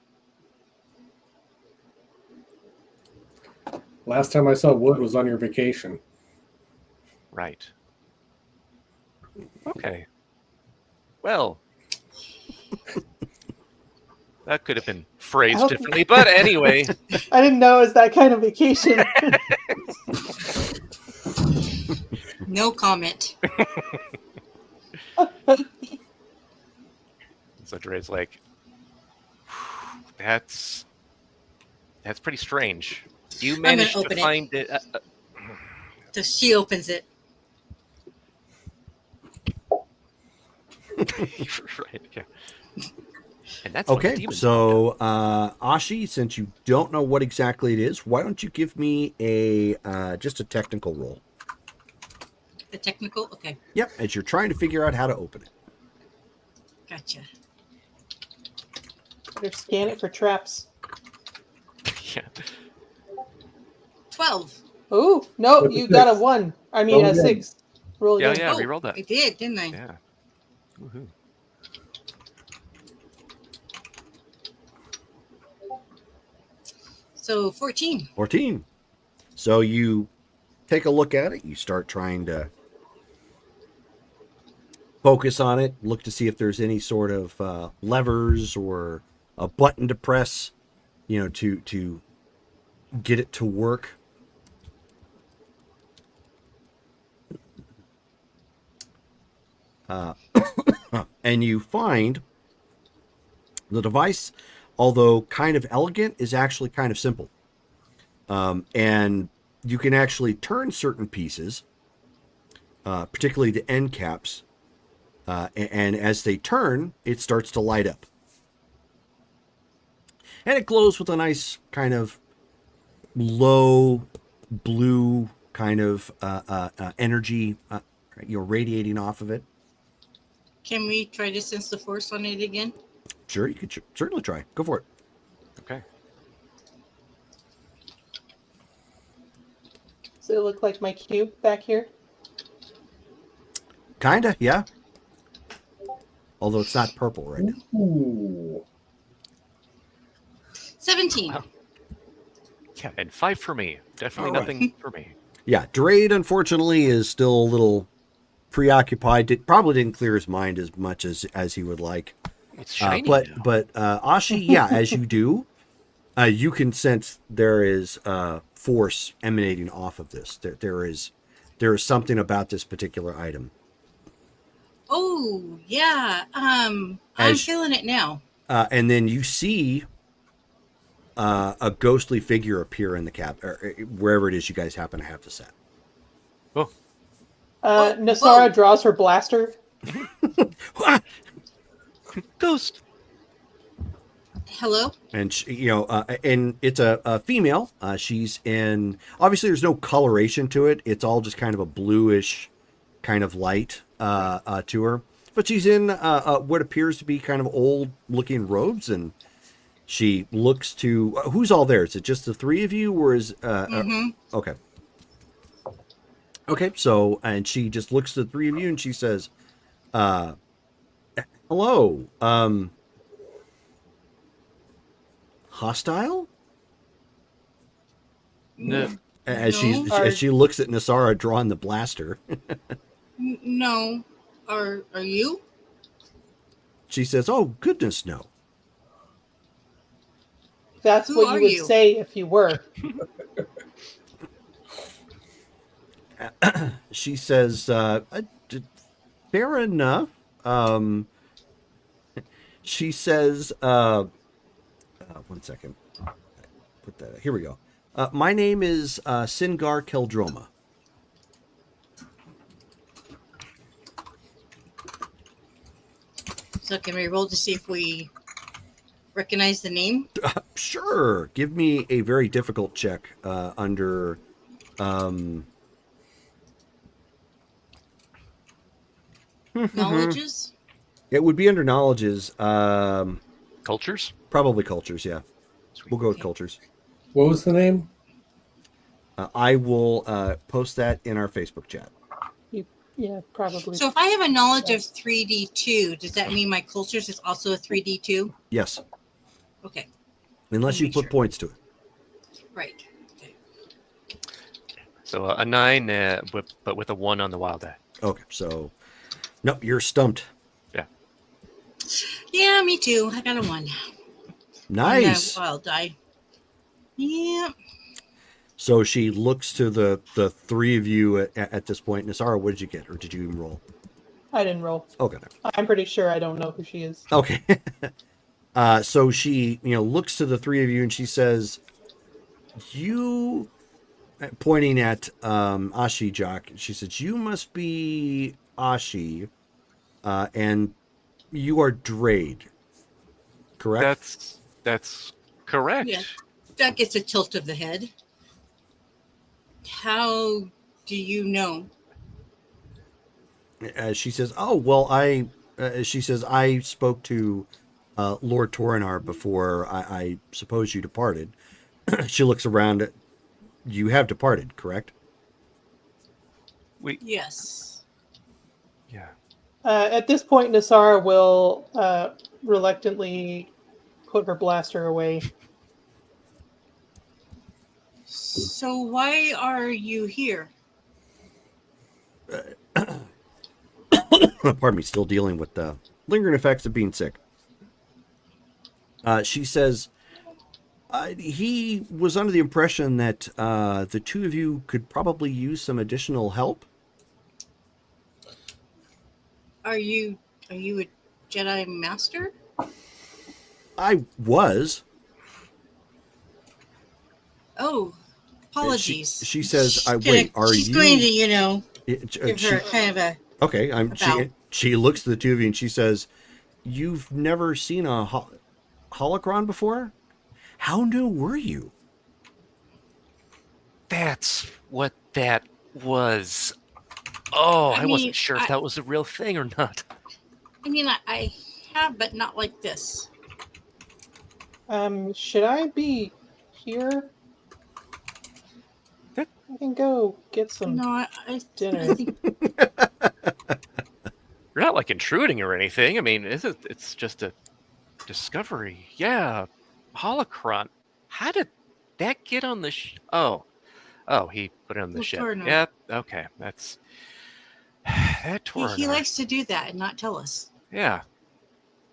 Speaker 4: Last time I saw Wood was on your vacation.
Speaker 5: Right. Okay. Well, that could have been phrased
Speaker 6: How-
Speaker 5: differently, but anyway.
Speaker 6: I didn't know it was that kind of vacation.
Speaker 2: No comment.
Speaker 5: So Dre's like, that's pretty strange. You
Speaker 2: gonna
Speaker 5: managed to
Speaker 2: open it.
Speaker 5: find it.
Speaker 2: So she opens it.
Speaker 5: Right. Yeah. And that's what the
Speaker 3: Okay,
Speaker 5: demons
Speaker 3: so Ashi, since you don't know what exactly it is, why don't you give me a just a technical roll?
Speaker 2: The technical? Okay,
Speaker 3: Yep, as you're trying to figure out how to open it.
Speaker 2: gotcha.
Speaker 6: Better scan it for traps.
Speaker 5: Yeah.
Speaker 2: 12.
Speaker 6: Oh, no,
Speaker 4: With the
Speaker 6: you got a
Speaker 4: 6.
Speaker 6: 1. I mean,
Speaker 4: Roll
Speaker 6: a
Speaker 4: again.
Speaker 6: 6. Roll
Speaker 5: Yeah,
Speaker 6: again.
Speaker 5: yeah,
Speaker 2: Oh,
Speaker 5: reroll that.
Speaker 2: I did, didn't I?
Speaker 5: Yeah. Woohoo.
Speaker 2: So 14.
Speaker 3: 14. So you take a look at it. You start trying to focus on it, look to see if there's any sort of levers or a button to press, you know, to get it to work. And you find The device, although kind of elegant, is actually kind of simple. And you can actually turn certain pieces, particularly the end caps, and as they turn, it starts to light up. And it glows with a nice kind of low blue kind of energy, radiating off of it.
Speaker 2: Can we try to sense the force on it again?
Speaker 3: Sure, you could certainly try. Go for it.
Speaker 5: Okay.
Speaker 6: Does it look like my cube back here?
Speaker 3: Kinda, yeah. Although it's not purple right now.
Speaker 4: Ooh.
Speaker 2: 17.
Speaker 5: Wow. Yeah, and 5 for me. Definitely
Speaker 3: All right.
Speaker 5: nothing for me.
Speaker 3: Yeah, Drade, unfortunately, is still a little preoccupied. It probably didn't clear his mind as much as he would like.
Speaker 5: It's shiny
Speaker 3: But
Speaker 5: now.
Speaker 3: Ashi, yeah, as you do, you can sense there is force emanating off of this. There is something about this particular item.
Speaker 2: Oh, yeah. I'm
Speaker 3: As-
Speaker 2: feeling it now.
Speaker 3: And then you see a ghostly figure appear in the cab, or wherever it is you guys happen to have the set.
Speaker 5: Oh,
Speaker 6: Nasara
Speaker 2: whoa.
Speaker 6: draws her blaster.
Speaker 5: ghost.
Speaker 2: Hello?
Speaker 3: And and it's a female. She's in. Obviously, there's no coloration to it. It's all just kind of a bluish kind of light to her. But she's in what appears to be kind of old-looking robes, and she looks to who's all there. Is it just the three of you, or is okay? Okay, so and she just looks to the three of you, and she says, "Hello, hostile?"
Speaker 5: No.
Speaker 3: As
Speaker 2: No.
Speaker 3: as she looks at Nasara drawing the blaster,
Speaker 2: No. Are you?
Speaker 3: she says, "Oh goodness, no."
Speaker 6: That's
Speaker 2: Who
Speaker 6: what
Speaker 2: are
Speaker 6: you would
Speaker 2: you?
Speaker 6: say if you were.
Speaker 3: She says, "Fair enough." She says, "One second. Put that. Here we go. My name is Singar Keldroma."
Speaker 2: So can we roll to see if we recognize the name?
Speaker 3: Sure. Give me a very difficult check under.
Speaker 2: Knowledges?
Speaker 3: It would be under knowledges.
Speaker 5: Cultures?
Speaker 3: Probably cultures. Yeah,
Speaker 5: Sweet.
Speaker 3: we'll go with
Speaker 2: Okay.
Speaker 3: cultures.
Speaker 4: What was the name?
Speaker 3: I will post that in our Facebook chat.
Speaker 6: Yeah, probably.
Speaker 2: So if I have a knowledge of 3D2, does that mean my cultures is also a 3D2?
Speaker 3: Yes,
Speaker 2: Okay.
Speaker 3: unless you
Speaker 2: Make
Speaker 3: put
Speaker 2: sure.
Speaker 3: points to it.
Speaker 2: Right. Okay.
Speaker 5: So a 9, but with a 1 on the wild die.
Speaker 3: Okay, so no, you're stumped.
Speaker 2: Yeah, me too. I got a 1.
Speaker 3: Nice.
Speaker 2: And, I'll die. Yeah.
Speaker 3: So she looks to the three of you at this point. Nasara, what did you get, or did you even roll?
Speaker 6: I didn't roll.
Speaker 3: Okay.
Speaker 6: I'm pretty sure I don't know who she is.
Speaker 3: Okay. So she, looks to the three of you and she says, "You," pointing at Ashi Jock. She says, "You must be Ashi, and you are Drade, correct?"
Speaker 5: That's correct.
Speaker 2: Yeah. That gets a tilt of the head. How do you know?
Speaker 3: She says, "Oh well, she says, "I spoke to Lord Torinar before I suppose you departed." She looks around. You have departed, correct?
Speaker 2: Yes.
Speaker 5: Yeah.
Speaker 6: At this point, Nasara will reluctantly put her blaster away.
Speaker 2: So why are you here?
Speaker 3: Pardon me, still dealing with the lingering effects of being sick. She says, he was under the impression that the two of you could probably use some additional help.
Speaker 2: Are you a Jedi Master?
Speaker 3: I was.
Speaker 2: Oh, apologies.
Speaker 3: She says,
Speaker 2: She's
Speaker 3: wait, are
Speaker 2: she's
Speaker 3: you...
Speaker 2: going to, you know, give
Speaker 3: she,
Speaker 2: her kind of a
Speaker 3: okay,
Speaker 2: about.
Speaker 3: she looks at the two of you and she says, "You've never seen a holocron before? How new were you?"
Speaker 5: That's what that was. Oh, I
Speaker 2: mean,
Speaker 5: wasn't sure if that was a real thing or not.
Speaker 2: I have, but not like this.
Speaker 6: Should I be here?
Speaker 5: That-
Speaker 6: I can go get some
Speaker 2: No,
Speaker 6: dinner.
Speaker 2: I think
Speaker 5: You're not like intruding or anything. I mean, it's just a discovery. Yeah, holocron. How did that get on the Oh, he put it on the ship.
Speaker 2: Torno.
Speaker 5: Yeah, okay. That's that Torno.
Speaker 2: he likes to do that and not tell us.
Speaker 5: Yeah.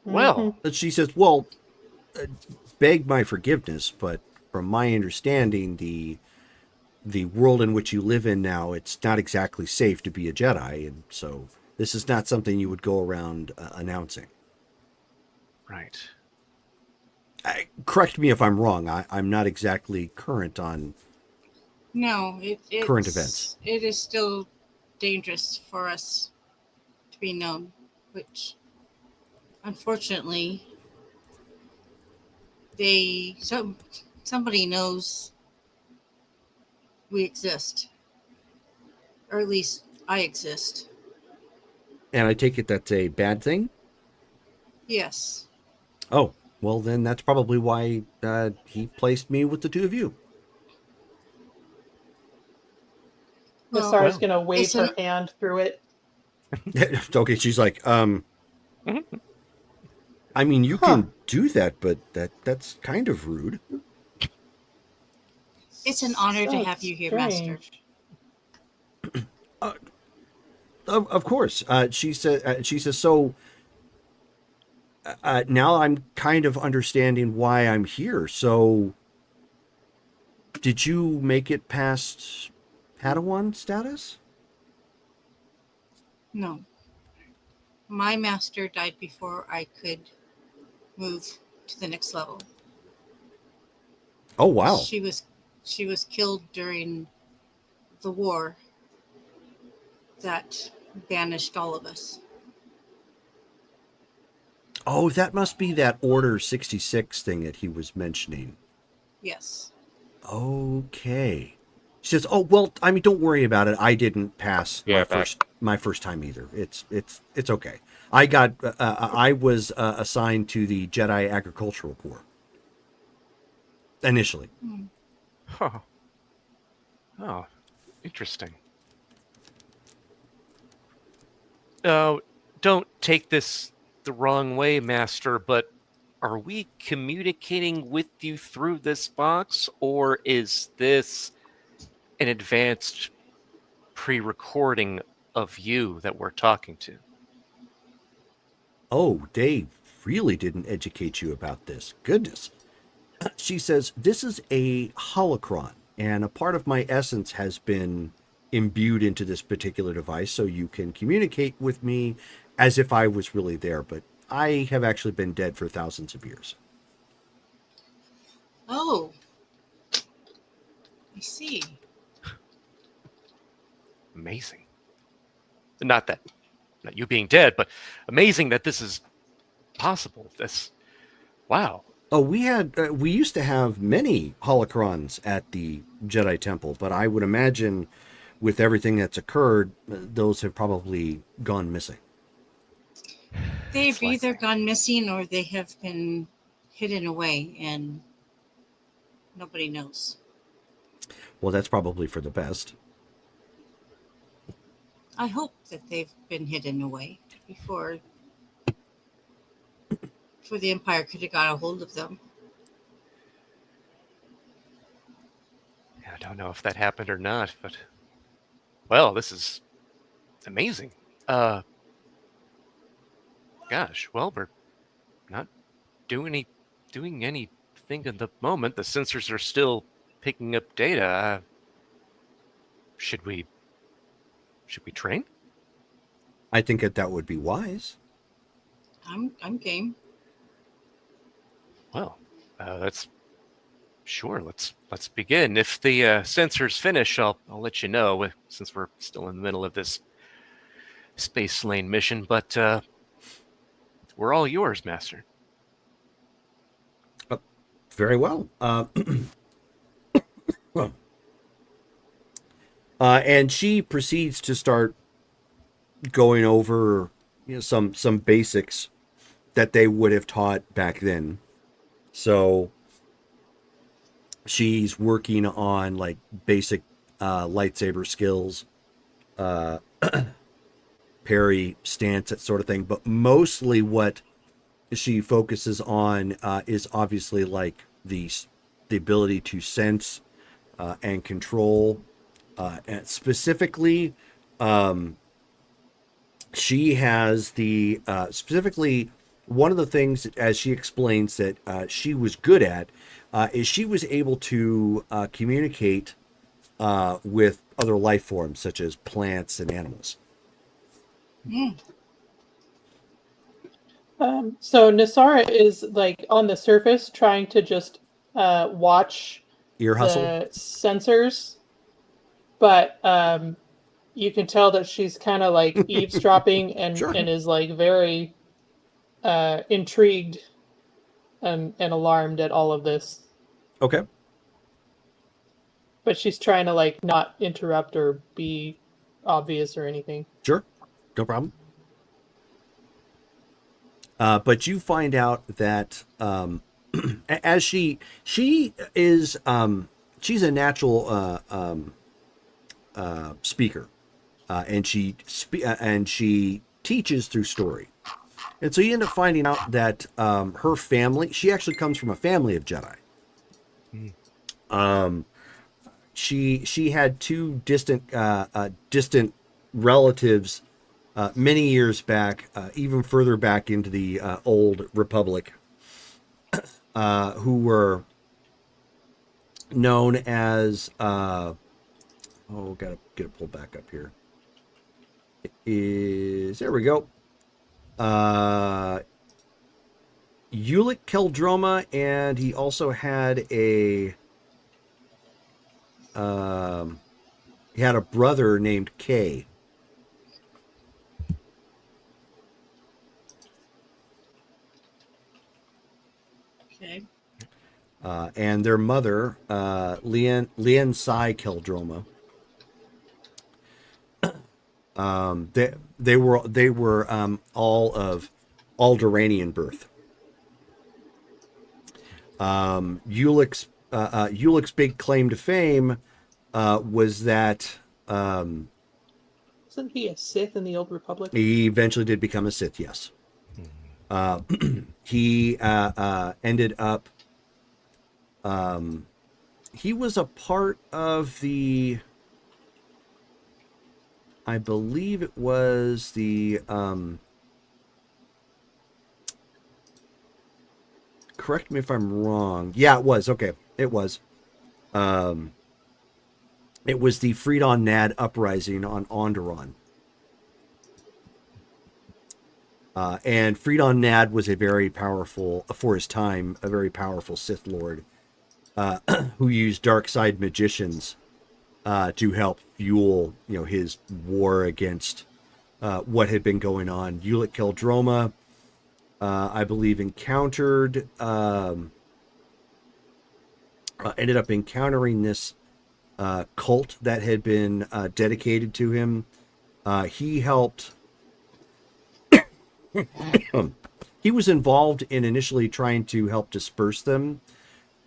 Speaker 5: Well,
Speaker 3: But she says, "Well, beg my forgiveness, but from my understanding, the world in which you live in now, it's not exactly safe to be a Jedi, and so this is not something you would go around announcing."
Speaker 5: right.
Speaker 3: Correct me if I'm wrong. I'm not exactly current on...
Speaker 2: No, it's
Speaker 3: Current events.
Speaker 2: It is still dangerous for us to be known, which unfortunately somebody knows we exist, or at least I exist.
Speaker 3: And I take it that's a bad thing?
Speaker 2: Yes.
Speaker 3: Oh, well then that's probably why he placed me with the two of you.
Speaker 2: Well,
Speaker 6: Nassar's gonna wave
Speaker 2: it's
Speaker 6: her
Speaker 2: an-
Speaker 6: hand through it.
Speaker 3: Okay, she's like, I mean, you can do that, but that's kind of rude.
Speaker 2: It's an honor to
Speaker 6: So
Speaker 2: have you here, Master.
Speaker 6: strange.
Speaker 3: Of course. She says, so now I'm kind of understanding why I'm here. So did you make it past Padawan status?
Speaker 2: No. My master died before I could move to the next level.
Speaker 3: Oh, wow.
Speaker 2: She was killed during the war that banished all of us.
Speaker 3: Oh, that must be that Order 66 thing that he was mentioning.
Speaker 2: Yes.
Speaker 3: Okay. She says, "Oh, well, I mean, don't worry about it. I didn't pass
Speaker 7: Yeah,
Speaker 3: my first time either. It's okay. I was assigned to the Jedi Agricultural Corps initially."
Speaker 5: Huh. Oh, interesting. Don't take this the wrong way, Master, but are we communicating with you through this box, or is this an advanced pre-recording of you that we're talking to?
Speaker 3: Oh, Dave really didn't educate you about this. Goodness. She says, "This is a holocron, and a part of my essence has been imbued into this particular device, so you can communicate with me as if I was really there, but I have actually been dead for thousands of years."
Speaker 2: Oh. I see.
Speaker 5: Amazing. Not you being dead, but amazing that this is possible. Wow.
Speaker 3: Oh, we used to have many holocrons at the Jedi Temple, but I would imagine with everything that's occurred, those have probably gone missing.
Speaker 2: They've either gone missing or they have been hidden away and nobody knows.
Speaker 3: Well, that's probably for the best.
Speaker 2: I hope that they've been hidden away before the Empire could have got a hold of them.
Speaker 5: I don't know if that happened or not, but well, this is amazing. Gosh, well, we're not doing anything at the moment. The sensors are still picking up data. Should we train?
Speaker 3: I think that would be wise.
Speaker 2: I'm game.
Speaker 5: Well, that's sure. Let's begin. If the sensors finish, I'll let you know. Since we're still in the middle of this space lane mission, but we're all yours, Master.
Speaker 3: Very well. And she proceeds to start going over, some basics that they would have taught back then. So she's working on like basic lightsaber skills, parry, stance, that sort of thing. But mostly what she focuses on is obviously like the ability to sense and control. And specifically, she has the specifically one of the things, as she explains, that she was good at is she was able to communicate with other life forms such as plants and animals.
Speaker 6: So Nasara is like on the surface trying to just watch
Speaker 3: Ear hustle.
Speaker 6: the sensors, but you can tell that she's kind of like eavesdropping and
Speaker 3: Sure.
Speaker 6: and is like very intrigued and alarmed at all of this.
Speaker 3: Okay.
Speaker 6: But she's trying to like not interrupt or be obvious or anything.
Speaker 3: Sure. No problem. But you find out that as she is she's a natural speaker, and she teaches through story, and so you end up finding out that her family, she actually comes from a family of Jedi. She had two distant relatives many years back, even further back into the old Republic, who were known as gotta get it pulled back up here. There we go. Ulic Keldroma, and he also had he had a brother named Kay.
Speaker 2: Okay.
Speaker 3: And their mother, Lian Sai Keldroma. They were all of Alderaanian birth. Ulic's big claim to fame was that
Speaker 6: Wasn't he a Sith in the Old Republic?
Speaker 3: he eventually did become a Sith. Yes. He ended up. He was a part of the. I believe it was the. Correct me if I'm wrong. Yeah, it was. Okay, it was. It was the Freedon Nad uprising on Onderon. And Freedon Nad was a very powerful, for his time, a very powerful Sith Lord who used dark side magicians to help fuel, his war against what had been going on. Ulic Keldroma, I believe, ended up encountering this cult that had been dedicated to him. He helped. He was involved in initially trying to help disperse them,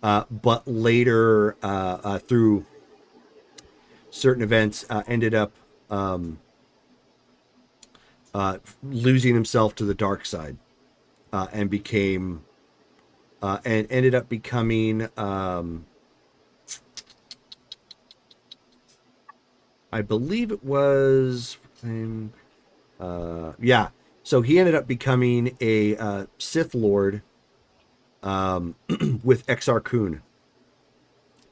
Speaker 3: but later, through certain events, ended up losing himself to the dark side, and became, and ended up becoming, I believe it was, yeah. So he ended up becoming a Sith Lord with Exar Kun.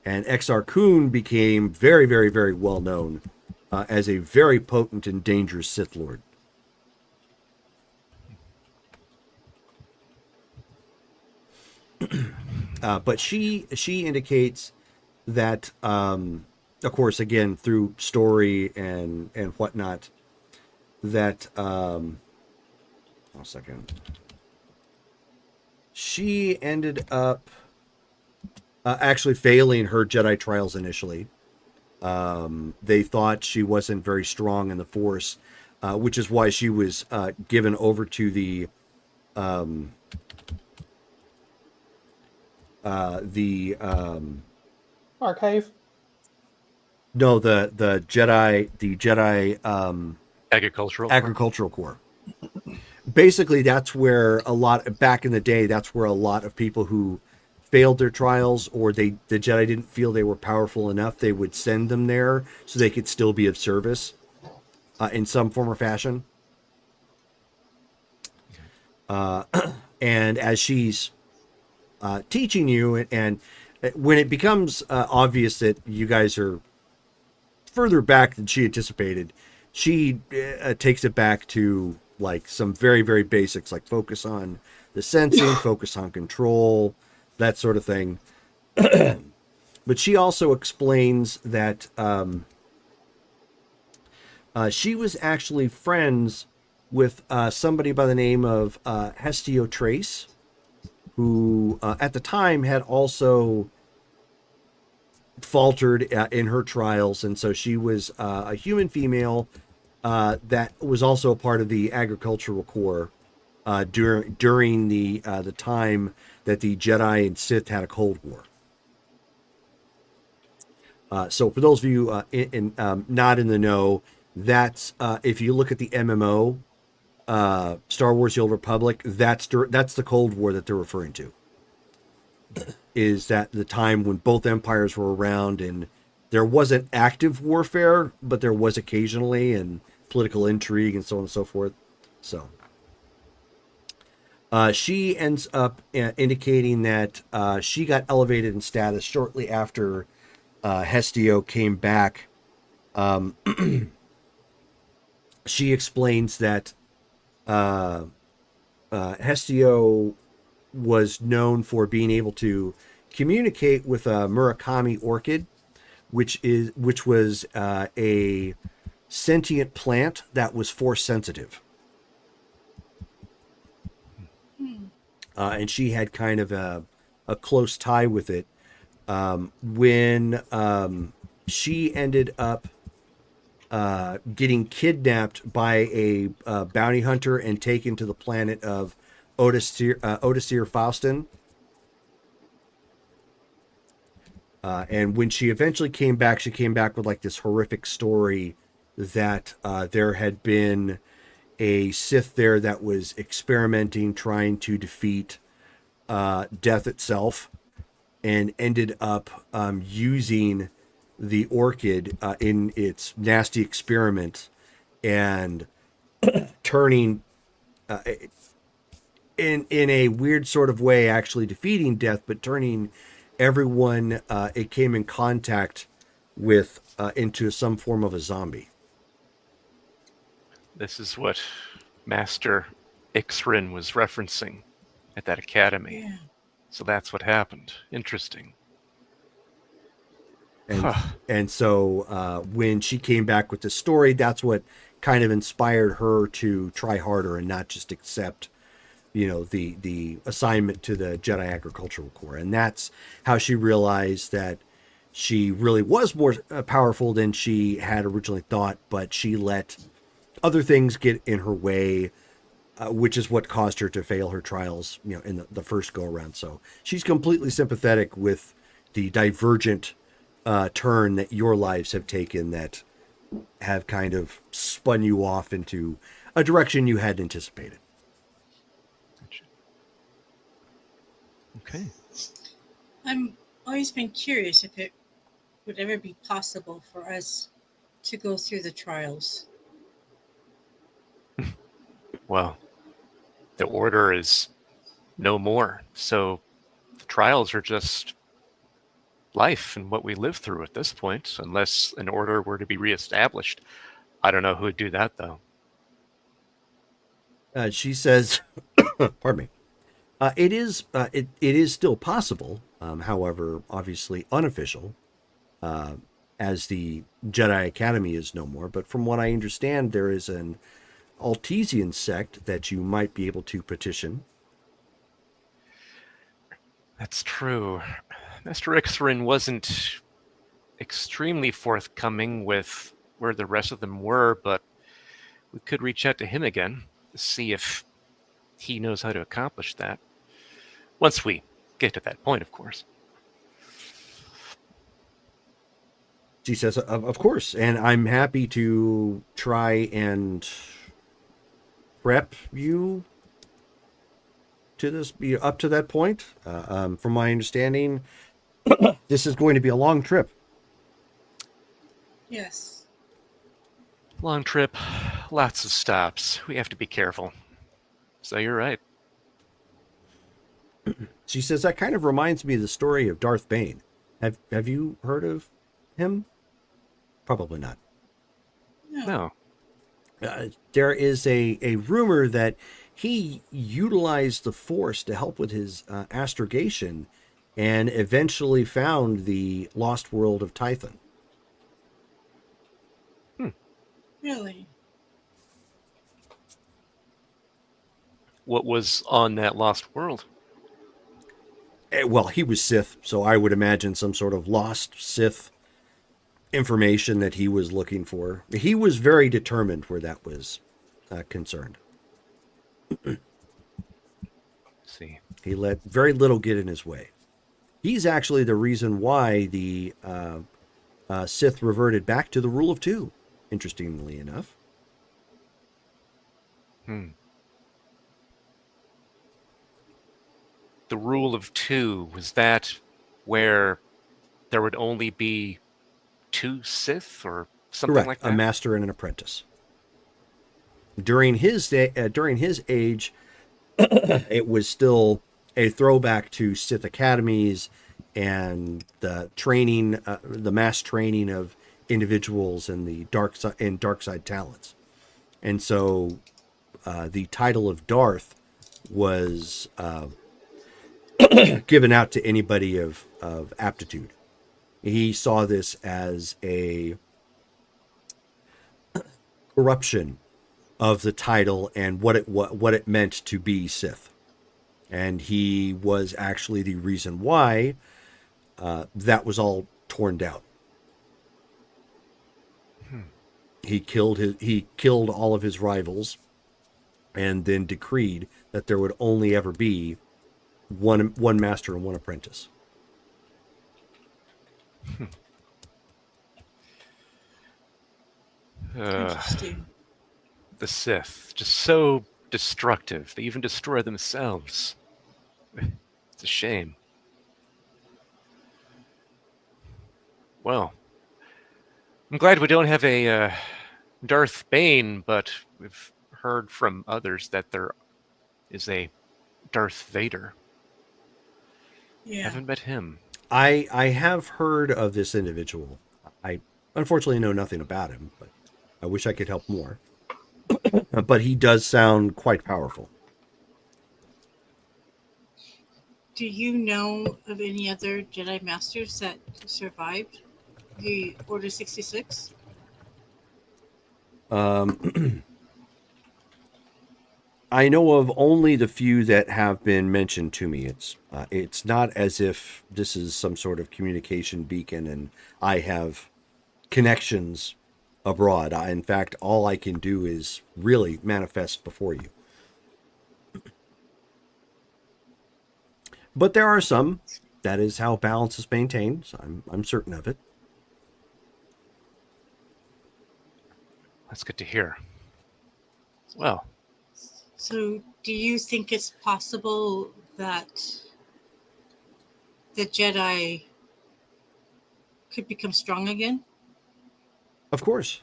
Speaker 3: And Exar Kun became very, very, very well known as a very potent and dangerous Sith Lord. But she indicates that, of course, again through story and whatnot, that one second, she ended up actually failing her Jedi trials initially. They thought she wasn't very strong in the Force, which is why she was given over to the
Speaker 6: Archive.
Speaker 3: no, the Jedi
Speaker 5: Agricultural.
Speaker 3: agricultural corps. Basically, that's where a lot back in the day. That's where a lot of people who failed their trials, or the Jedi didn't feel they were powerful enough, they would send them there so they could still be of service in some form or fashion. And as she's teaching you, and when it becomes obvious that you guys are further back than she anticipated, she takes it back to like some very, very basics, like focus on the sensing, focus on control, that sort of thing. But she also explains that she was actually friends with somebody by the name of Hestio Trace, who at the time had also faltered in her trials, and so she was a human female that was also a part of the agricultural corps during the time that the Jedi and Sith had a Cold War. So for those of you not in the know, that's if you look at the MMO Star Wars: The Old Republic, that's the Cold War that they're referring to. Is that the time when both empires were around, and there wasn't active warfare, but there was occasionally, and political intrigue and so on and so forth. So she ends up indicating that she got elevated in status shortly after Hestio came back. She explains that Hestio was known for being able to communicate with a Murakami orchid, which was a sentient plant that was force sensitive. And she had kind of a close tie with it. When she ended up getting kidnapped by a bounty hunter and taken to the planet of Odysseer Faustin. And when she eventually came back, she came back with like this horrific story that there had been a Sith there that was experimenting, trying to defeat death itself, and ended up using the orchid in its nasty experiment and turning in a weird sort of way, actually defeating death, but turning everyone it came in contact with into some form of a zombie.
Speaker 5: This is what Master Ixrin was referencing at that academy.
Speaker 2: Yeah.
Speaker 5: So that's what happened. Interesting.
Speaker 3: And so when she came back with the story, that's what kind of inspired her to try harder and not just accept, the assignment to the Jedi Agricultural Corps. And that's how she realized that she really was more powerful than she had originally thought, but she let other things get in her way, which is what caused her to fail her trials, in the first go around. So she's completely sympathetic with the divergent turn that your lives have taken that have kind of spun you off into a direction you hadn't anticipated.
Speaker 5: Okay.
Speaker 2: I'm always been curious if it would ever be possible for us to go through the trials.
Speaker 5: Well, the order is no more. So the trials are just life and what we live through at this point, unless an order were to be reestablished. I don't know who would do that, though.
Speaker 3: She says, pardon me. It is it is still possible, however, obviously unofficial, as the Jedi Academy is no more. But from what I understand, there is an Altesian sect that you might be able to petition.
Speaker 5: That's true. Master Ixrin wasn't extremely forthcoming with where the rest of them were, but we could reach out to him again to see if he knows how to accomplish that. Once we get to that point, of course.
Speaker 3: She says, of course, and I'm happy to try and prep you to this, up to that point. From my understanding, this is going to be a long trip.
Speaker 2: Yes.
Speaker 5: Long trip, lots of stops. We have to be careful. So you're right.
Speaker 3: She says, that kind of reminds me of the story of Darth Bane. Have you heard of him? Probably not.
Speaker 5: No.
Speaker 3: There is a rumor that he utilized the Force to help with his astrogation and eventually found the lost world of Tython.
Speaker 2: Really?
Speaker 5: What was on that lost world?
Speaker 3: Well, he was Sith, so I would imagine some sort of lost Sith information that he was looking for. He was very determined where that was concerned.
Speaker 5: See.
Speaker 3: He let very little get in his way. He's actually the reason why the Sith reverted back to the rule of two, interestingly enough.
Speaker 5: The rule of two, was that where there would only be two Sith or something
Speaker 3: Correct,
Speaker 5: like that?
Speaker 3: a master and an apprentice. During his day, during his age, it was still a throwback to Sith academies and the training, the mass training of individuals in the dark side talents. And so the title of Darth was given out to anybody of aptitude. He saw this as a corruption of the title and what it meant to be Sith. And he was actually the reason why that was all torn down. He killed all of his rivals and then decreed that there would only ever be one master and one apprentice.
Speaker 2: Interesting.
Speaker 5: The Sith, just so destructive. They even destroy themselves. It's a shame. Well, I'm glad we don't have a Darth Bane, but we've heard from others that there is a Darth Vader.
Speaker 2: Yeah.
Speaker 5: Haven't met him.
Speaker 3: I have heard of this individual. I unfortunately know nothing about him, but I wish I could help more. But he does sound quite powerful.
Speaker 2: Do you know of any other Jedi Masters that survived the Order 66?
Speaker 3: I know of only the few that have been mentioned to me. It's not as if this is some sort of communication beacon and I have connections abroad. In fact, all I can do is really manifest before you. But there are some. That is how balance is maintained. So I'm certain of it.
Speaker 5: That's good to hear. Well,
Speaker 2: So, do you think it's possible that the Jedi could become strong again?
Speaker 3: Of course.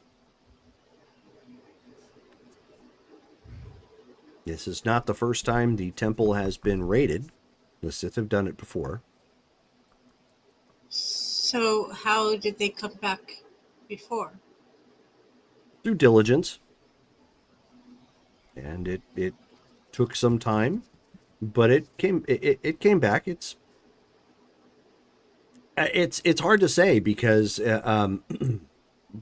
Speaker 3: This is not the first time the temple has been raided. The Sith have done it before.
Speaker 2: So, how did they come back before?
Speaker 3: Through diligence. And it took some time. but it came back. It's hard to say because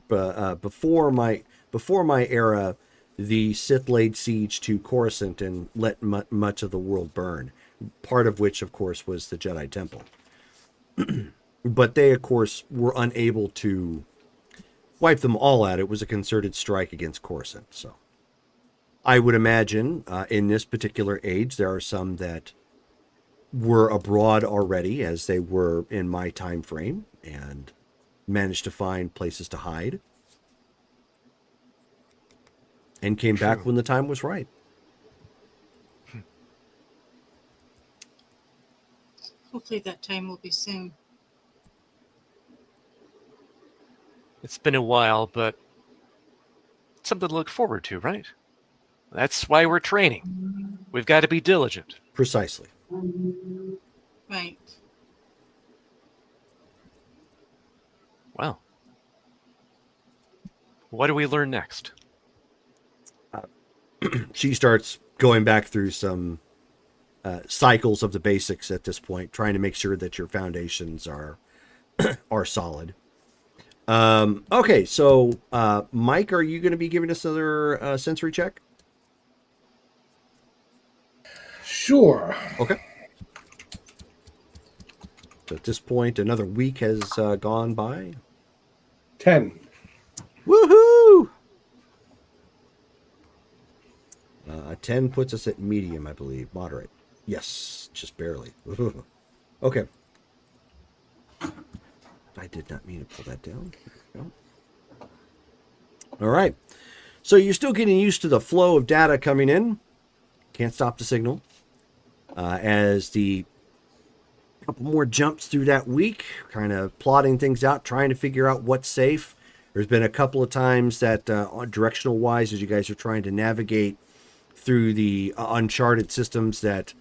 Speaker 3: before my era, the Sith laid siege to Coruscant and let much of the world burn. Part of which, of course, was the Jedi Temple. But they, of course, were unable to wipe them all out. It was a concerted strike against Coruscant. So I would imagine in this particular age, there are some that were abroad already, as they were in my time frame, and managed to find places to hide, and came back when the time was right.
Speaker 2: Hopefully that time will be soon.
Speaker 5: It's been a while, but it's something to look forward to, right? That's why we're training. We've got to be diligent.
Speaker 3: Precisely.
Speaker 2: Right.
Speaker 5: Well, what do we learn next?
Speaker 3: She starts going back through some cycles of the basics at this point, trying to make sure that your foundations are solid. Okay, so Mike, are you going to be giving us another sensory check?
Speaker 4: Sure.
Speaker 3: Okay. So at this point, another week has gone by.
Speaker 4: 10.
Speaker 3: Woohoo! A 10 puts us at medium, I believe. Moderate. Yes, just barely. Okay. I did not mean to pull that down. No. All right. So you're still getting used to the flow of data coming in. Can't stop the signal. As the couple more jumps through that week, kind of plotting things out, trying to figure out what's safe. There's been a couple of times that directional wise, as you guys are trying to navigate through the uncharted systems, that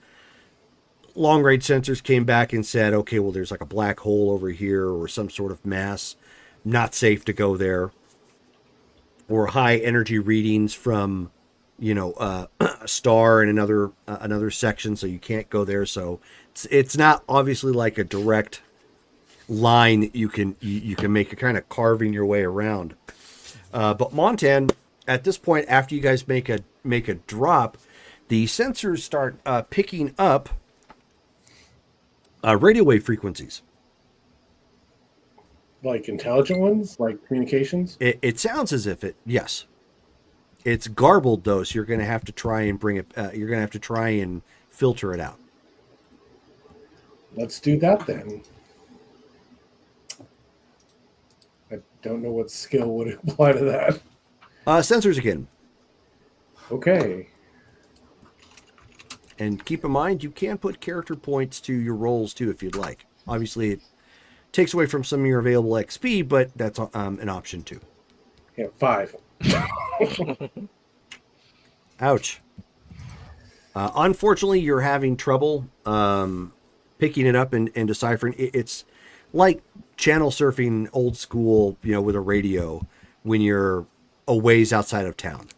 Speaker 3: long range sensors came back and said, okay, well, there's like a black hole over here or some sort of mass, not safe to go there. Or high energy readings from, a star in another section, so you can't go there. So it's not obviously like a direct line that you can make a kind of carving your way around. But Montan, at this point, after you guys make a drop, the sensors start picking up radio wave frequencies.
Speaker 4: Like intelligent ones? Like communications?
Speaker 3: It sounds as if it, yes. It's garbled though, so you're going to have to try and bring it. You're going to have to try and filter it out.
Speaker 4: Let's do that then. I don't know what skill would apply to that.
Speaker 3: Sensors again.
Speaker 4: Okay.
Speaker 3: And keep in mind, you can put character points to your rolls too if you'd like. Obviously, it takes away from some of your available XP, but that's an option too.
Speaker 4: Yeah, 5.
Speaker 3: Ouch. Unfortunately, you're having trouble picking it up and deciphering. It's like channel surfing old school, with a radio when you're a ways outside of town.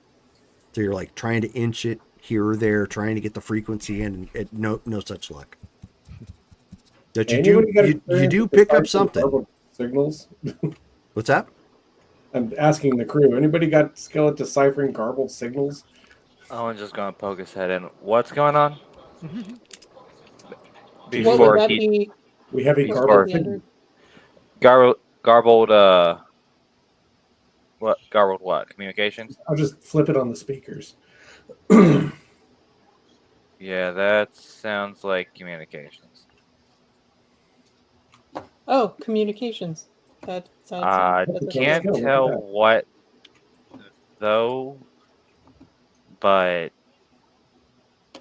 Speaker 3: So you're like trying to inch it here or there, trying to get the frequency in, and no such luck. But you do pick up something.
Speaker 4: Signals?
Speaker 3: What's that?
Speaker 4: I'm asking the crew. Anybody got skill at deciphering garbled signals?
Speaker 7: Owen's just gonna poke his head in. What's going on?
Speaker 6: What
Speaker 7: Before
Speaker 6: would that
Speaker 7: he
Speaker 6: be?
Speaker 4: We have a
Speaker 7: Before-
Speaker 4: garbled signal.
Speaker 7: garbled what? Garbled what? Communications?
Speaker 4: I'll just flip it on the speakers.
Speaker 7: Yeah, that sounds like communications.
Speaker 6: Oh, communications. That sounds. that's a
Speaker 7: Can't
Speaker 4: skill, look at
Speaker 7: tell
Speaker 4: that.
Speaker 7: what though, but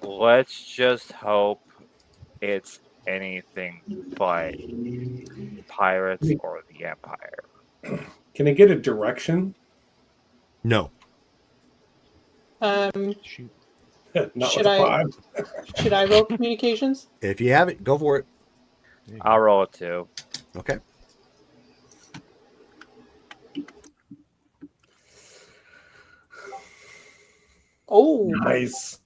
Speaker 7: let's just hope it's anything but pirates or the Empire.
Speaker 4: Can I get a direction?
Speaker 3: No.
Speaker 5: Shoot.
Speaker 4: Not
Speaker 6: Should
Speaker 4: with a
Speaker 6: I-
Speaker 4: 5.
Speaker 6: Should I roll communications?
Speaker 3: If you have it, go for it.
Speaker 7: I'll roll a 2.
Speaker 3: Okay.
Speaker 6: Oh,
Speaker 4: Nice.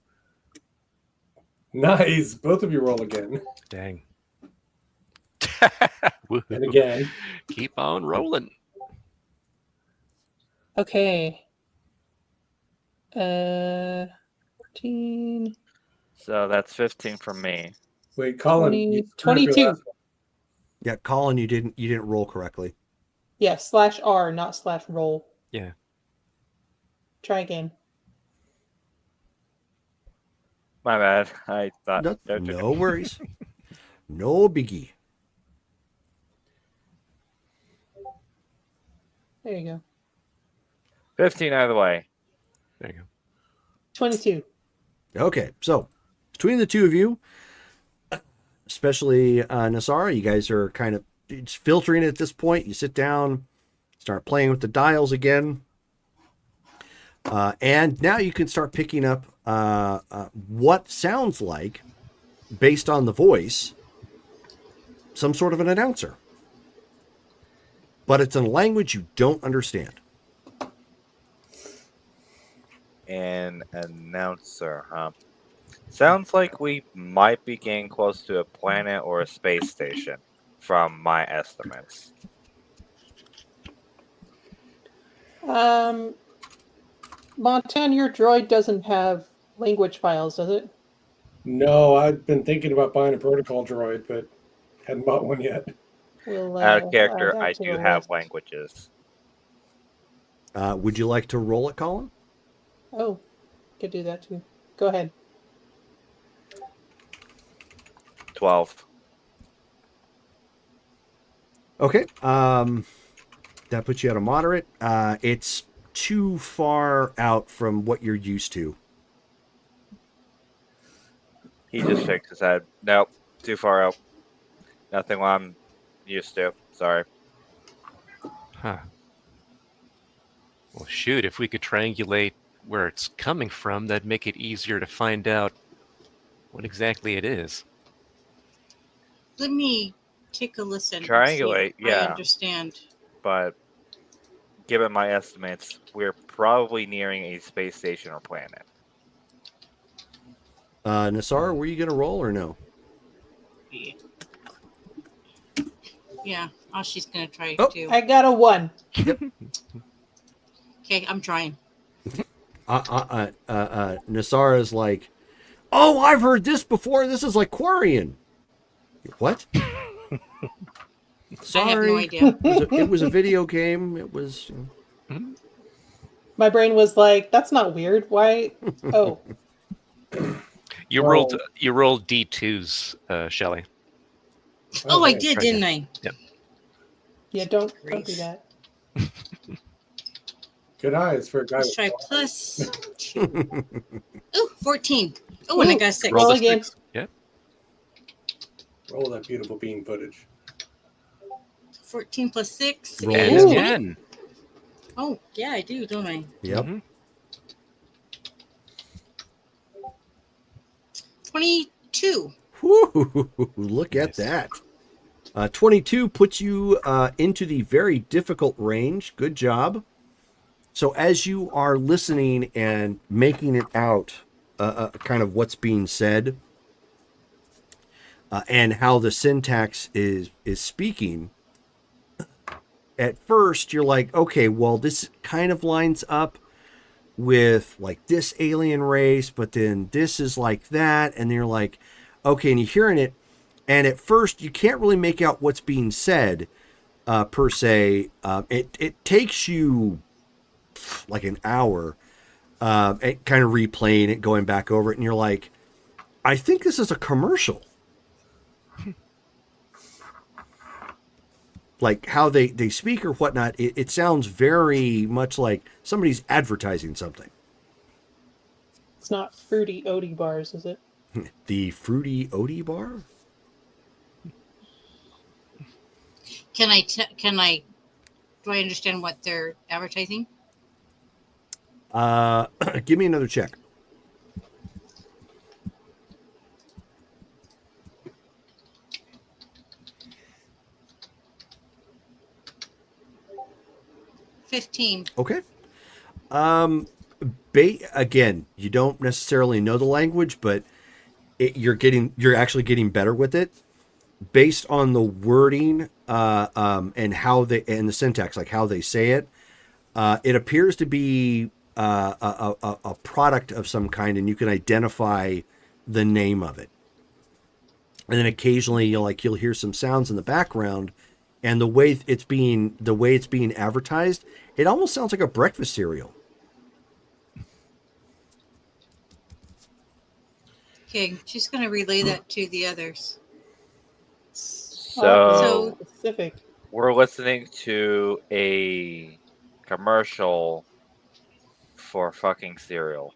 Speaker 4: Nice. Both of you roll again.
Speaker 5: Dang.
Speaker 4: And again.
Speaker 5: Keep on rolling.
Speaker 6: Okay. 14,
Speaker 7: So that's 15 from me.
Speaker 4: Wait, Colin.
Speaker 6: 20,
Speaker 4: you screwed up your
Speaker 6: 22.
Speaker 4: last one.
Speaker 3: Yeah, Colin, you didn't roll correctly.
Speaker 6: Yeah, /R, not /roll.
Speaker 5: Yeah.
Speaker 6: Try again.
Speaker 7: My bad. I thought.
Speaker 3: No worries. No biggie.
Speaker 6: There you go.
Speaker 7: 15 out of the way.
Speaker 5: There you go.
Speaker 6: 22.
Speaker 3: Okay, so between the two of you, especially Nasara, you guys are kind of it's filtering at this point. You sit down, start playing with the dials again, and now you can start picking up what sounds like, based on the voice, some sort of an announcer. But it's in a language you don't understand.
Speaker 7: An announcer, huh? Sounds like we might be getting close to a planet or a space station, from my estimates.
Speaker 6: Montan, your droid doesn't have language files, does it?
Speaker 4: No, I've been thinking about buying a protocol droid, but hadn't bought one yet.
Speaker 6: We'll,
Speaker 7: Out of
Speaker 6: add
Speaker 7: character,
Speaker 6: that
Speaker 7: I
Speaker 6: to
Speaker 7: do
Speaker 6: the
Speaker 7: have
Speaker 6: list.
Speaker 7: languages.
Speaker 3: Would you like to roll it, Colin?
Speaker 6: Oh, could do that too. Go ahead.
Speaker 7: 12.
Speaker 3: Okay. That puts you at a moderate. It's too far out from what you're used to.
Speaker 7: He just shook his head. Nope, too far out. Nothing I'm used to. Sorry.
Speaker 5: Huh. Well, shoot, if we could triangulate where it's coming from, that'd make it easier to find out what exactly it is.
Speaker 2: Let me take a listen. and see
Speaker 7: Triangulate,
Speaker 2: if
Speaker 7: yeah.
Speaker 2: I understand.
Speaker 7: But given my estimates, we're probably nearing a space station or planet.
Speaker 3: Nassar, were you going to roll or no?
Speaker 2: Yeah. Oh, she's gonna try
Speaker 3: Oh.
Speaker 2: too.
Speaker 6: I got a 1.
Speaker 2: Okay, I'm trying.
Speaker 3: Nassar is like, oh, I've heard this before. This is like Quarian. What? Sorry.
Speaker 2: I have no idea.
Speaker 3: It was a video game. It was.
Speaker 6: My brain was like, that's not weird. Why? Oh,
Speaker 5: You
Speaker 4: Well-
Speaker 5: rolled D2s, Shelley.
Speaker 2: Oh, I
Speaker 4: Okay.
Speaker 2: did, didn't I?
Speaker 6: yeah, don't do
Speaker 2: Grace.
Speaker 6: that.
Speaker 4: Good eyes for a guy.
Speaker 2: Let's
Speaker 4: with
Speaker 2: try
Speaker 4: blonde.
Speaker 2: +2. Ooh, 14. Oh, and I got a 6.
Speaker 6: Roll
Speaker 5: the
Speaker 6: again.
Speaker 5: 6. Yeah.
Speaker 4: Roll that beautiful bean footage.
Speaker 2: 14 plus 6.
Speaker 3: Roll
Speaker 5: And
Speaker 3: Ooh.
Speaker 5: again.
Speaker 2: Oh, yeah, I do, don't I?
Speaker 3: Yep.
Speaker 5: Mhm.
Speaker 2: 22.
Speaker 3: Whew, look at
Speaker 5: Nice.
Speaker 3: that. 22 puts you into the very difficult range. Good job. So as you are listening and making it out, kind of what's being said, and how the syntax is speaking, at first you're like, okay, well, this kind of lines up with like this alien race, but then this is like that, and you're like, okay, and you're hearing it, and at first you can't really make out what's being said, per se. It takes you like an hour, kind of replaying it, going back over it, and you're like, I think this is a commercial. Like how they speak or whatnot, it sounds very much like somebody's advertising something.
Speaker 6: It's not fruity Odie bars, is it?
Speaker 3: The Fruity Odie bar?
Speaker 2: Can I do I understand what they're advertising?
Speaker 3: Give me another check.
Speaker 2: $15.
Speaker 3: Okay. Again, you don't necessarily know the language, but you're actually getting better with it based on the wording and how they and the syntax, like how they say it. It appears to be a product of some kind, and you can identify the name of it. And then occasionally you'll hear some sounds in the background, and the way it's being advertised, it almost sounds like a breakfast cereal.
Speaker 2: Okay, she's going to relay that to the others.
Speaker 7: So
Speaker 6: Specific.
Speaker 7: we're listening to a commercial for fucking cereal.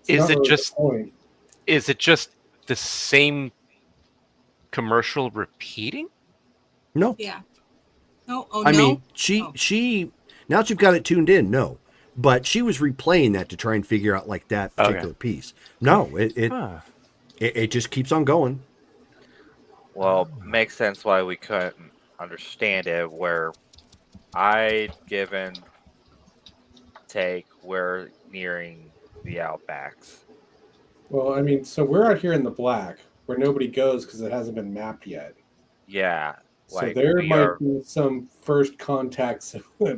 Speaker 4: It's
Speaker 5: Is
Speaker 4: not
Speaker 5: it
Speaker 4: really the
Speaker 5: just-
Speaker 4: point.
Speaker 5: Is it just the same commercial repeating?
Speaker 3: No,
Speaker 2: Yeah. No. Oh
Speaker 3: I
Speaker 2: no.
Speaker 3: mean
Speaker 2: Oh.
Speaker 3: she now that you've got it tuned in, no, but she was replaying that to try and figure out like that
Speaker 5: Okay.
Speaker 3: particular piece. No,
Speaker 5: Huh.
Speaker 3: it just keeps on going.
Speaker 7: Well, makes sense why we couldn't understand it. Where I'd given take, we're nearing the Outbacks.
Speaker 4: Well, I mean, so we're out here in the black where nobody goes because it hasn't been mapped yet.
Speaker 7: Yeah,
Speaker 4: So there
Speaker 7: we
Speaker 4: might
Speaker 7: are.
Speaker 4: be some first contacts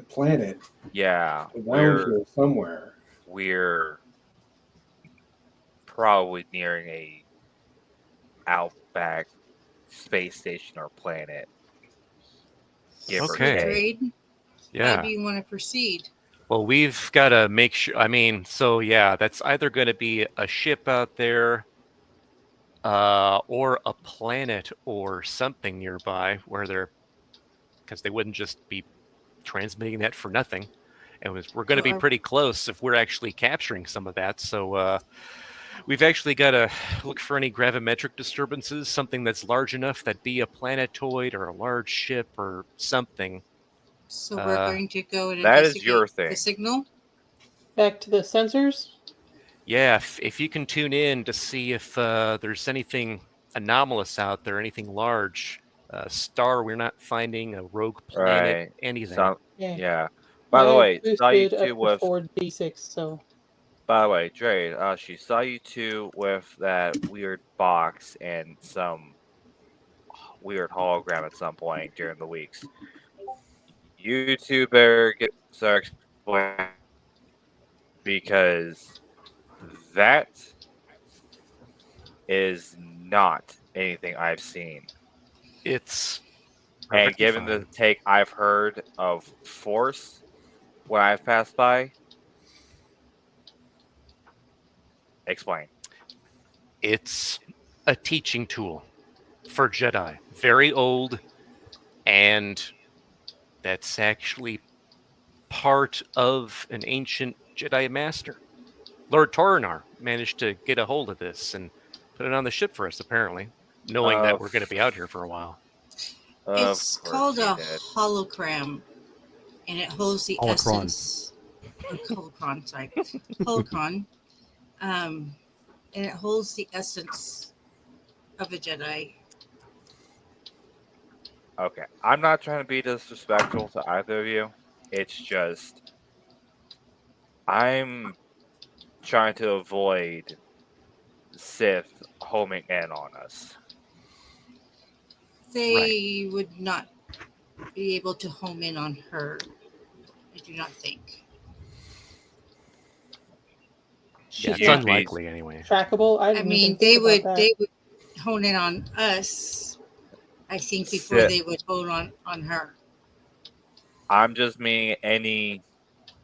Speaker 4: planet
Speaker 7: Yeah,
Speaker 4: around here somewhere.
Speaker 7: we're probably nearing a Outback space station or planet. Give or
Speaker 5: Okay.
Speaker 7: take.
Speaker 2: Trade. How
Speaker 5: Yeah.
Speaker 2: do you want to proceed?
Speaker 5: Well, we've got to make sure. I mean, so yeah, that's either going to be a ship out there, or a planet or something nearby where because they wouldn't just be transmitting that for nothing. And we're going to be
Speaker 2: So are-
Speaker 5: pretty close if we're actually capturing some of that. So we've actually got to look for any gravimetric disturbances, something that's large enough that be a planetoid or a large ship or something.
Speaker 2: So we're going to go and
Speaker 7: that is
Speaker 2: investigate
Speaker 7: your thing.
Speaker 2: the signal.
Speaker 6: Back to the sensors.
Speaker 5: Yeah, if you can tune in to see if there's anything anomalous out there, anything large, star we're not finding, a rogue planet,
Speaker 7: Right.
Speaker 5: anything.
Speaker 7: So,
Speaker 6: Yeah.
Speaker 7: yeah. By the
Speaker 6: I
Speaker 7: way, saw you
Speaker 6: boosted
Speaker 7: two
Speaker 6: up
Speaker 7: with.
Speaker 6: to 4d6, so
Speaker 7: By the way, Dre, she saw you two with that weird box and some weird hologram at some point during the weeks. You two better get start explaining because that is not anything I've seen.
Speaker 5: It's
Speaker 7: And
Speaker 5: perfectly
Speaker 7: given the
Speaker 5: fine.
Speaker 7: take I've heard of Force when I've passed by, explain.
Speaker 5: It's a teaching tool for Jedi. Very old, and that's actually part of an ancient Jedi master. Lord Toronar managed to get a hold of this and put it on the ship for us, apparently, knowing that we're going to be out here for a while.
Speaker 7: Of
Speaker 2: It's
Speaker 7: course
Speaker 2: called
Speaker 7: he
Speaker 2: a
Speaker 7: did.
Speaker 2: hologram, and it holds the
Speaker 3: Holocron.
Speaker 2: essence. Holocron, sorry, holocron. And it holds the essence of a Jedi.
Speaker 7: Okay, I'm not trying to be disrespectful to either of you. It's just I'm trying to avoid Sith homing in on us.
Speaker 2: They would not be able to home in on her. I do not think.
Speaker 5: Yeah,
Speaker 6: she's
Speaker 5: it's
Speaker 7: Yeah.
Speaker 6: not
Speaker 5: unlikely anyway.
Speaker 6: trackable. I
Speaker 2: I
Speaker 6: didn't
Speaker 2: mean,
Speaker 6: even think about that.
Speaker 2: they would hone in on us. I think before
Speaker 7: Sit.
Speaker 2: they would hone on her.
Speaker 7: I'm just meaning any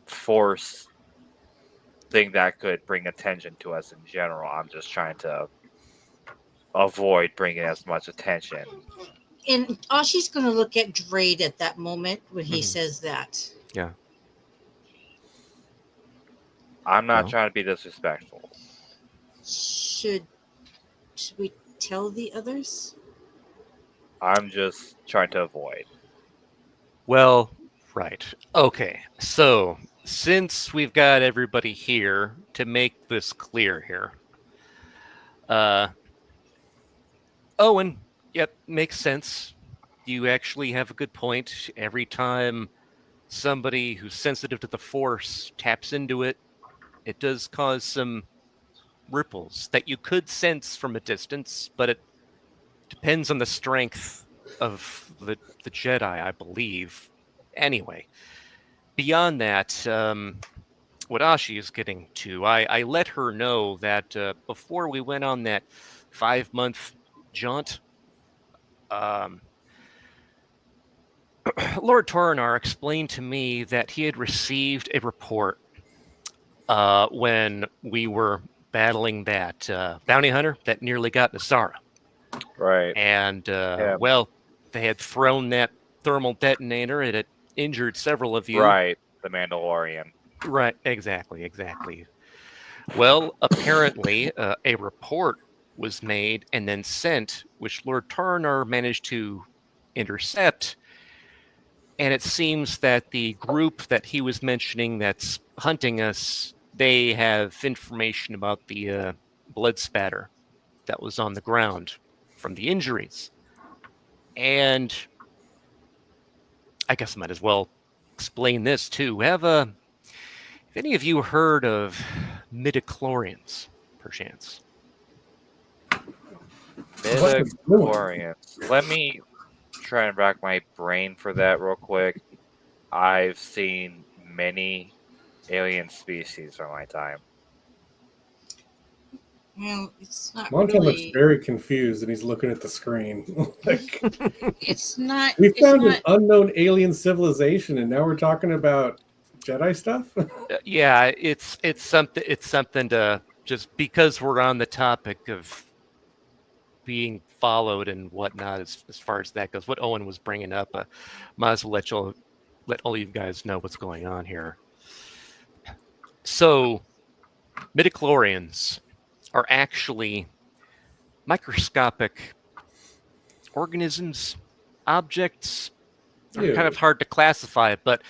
Speaker 7: Force thing that could bring attention to us in general. I'm just trying to avoid bringing as much attention.
Speaker 2: And Ashi's going to look at Drade at that moment when he
Speaker 5: Mhm.
Speaker 2: says that.
Speaker 5: Yeah.
Speaker 7: I'm not
Speaker 5: Well.
Speaker 7: trying to be disrespectful.
Speaker 2: Should we tell the others?
Speaker 7: I'm just trying to avoid.
Speaker 5: Well, right. Okay. So, since we've got everybody here to make this clear here, Owen, yep, makes sense. You actually have a good point. Every time somebody who's sensitive to the Force taps into it, it does cause some ripples that you could sense from a distance, but it depends on the strength of the Jedi, I believe. Anyway, beyond that, what Ashi is getting to, I let her know that before we went on that 5-month jaunt, Lord Toronar explained to me that he had received a report when we were battling that bounty hunter that nearly got Nasara.
Speaker 7: Right.
Speaker 5: And,
Speaker 7: Yeah.
Speaker 5: well, they had thrown that thermal detonator. It had injured several of you.
Speaker 7: Right. The Mandalorian.
Speaker 5: Right. Exactly. Well, apparently, a report was made and then sent, which Lord Turner managed to intercept. And it seems that the group that he was mentioning that's hunting us, they have information about the blood spatter that was on the ground from the injuries. And I guess I might as well explain this too. Have any of you heard of midichlorians, perchance?
Speaker 7: Midichlorians. Let me try and rack my brain for that real quick. I've seen many alien species from my time.
Speaker 2: Well, it's not
Speaker 4: Montan looks
Speaker 2: really.
Speaker 4: very confused and he's looking at the screen. Like,
Speaker 2: It's not.
Speaker 4: we
Speaker 2: It's
Speaker 4: found
Speaker 2: not.
Speaker 4: an unknown alien civilization and now we're talking about Jedi stuff?
Speaker 5: Yeah, it's something. It's something to just because we're on the topic of being followed and whatnot as far as that goes. What Owen was bringing up, might as well let all you guys know what's going on here. So, midichlorians are actually microscopic organisms, objects. They're kind of hard to classify, but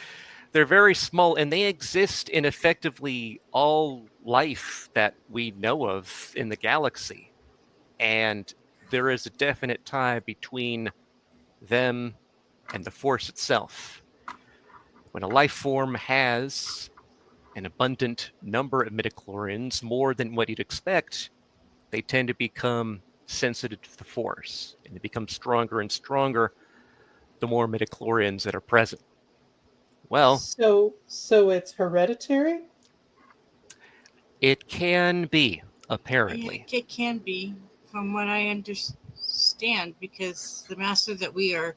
Speaker 5: they're very small and they exist in effectively all life that we know of in the galaxy. And there is a definite tie between them and the Force itself. When a life form has an abundant number of midichlorians, more than what you'd expect, they tend to become sensitive to the Force, and they become stronger and stronger the more midichlorians that are present. Well,
Speaker 6: So it's hereditary?
Speaker 5: it can be, apparently.
Speaker 2: It can be, from what I understand, because the master that we are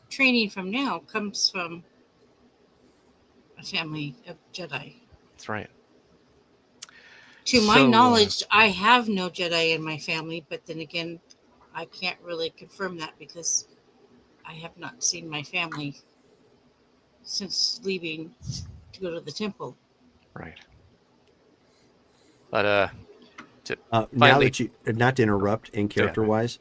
Speaker 2: training from now comes from a family of Jedi.
Speaker 5: That's right.
Speaker 2: To my
Speaker 5: So,
Speaker 2: knowledge, I have no Jedi in my family, but then again, I can't really confirm that because I have not seen my family since leaving to go to the temple.
Speaker 5: Right. But
Speaker 3: Now
Speaker 5: Finally-
Speaker 3: that you, not to interrupt in character wise,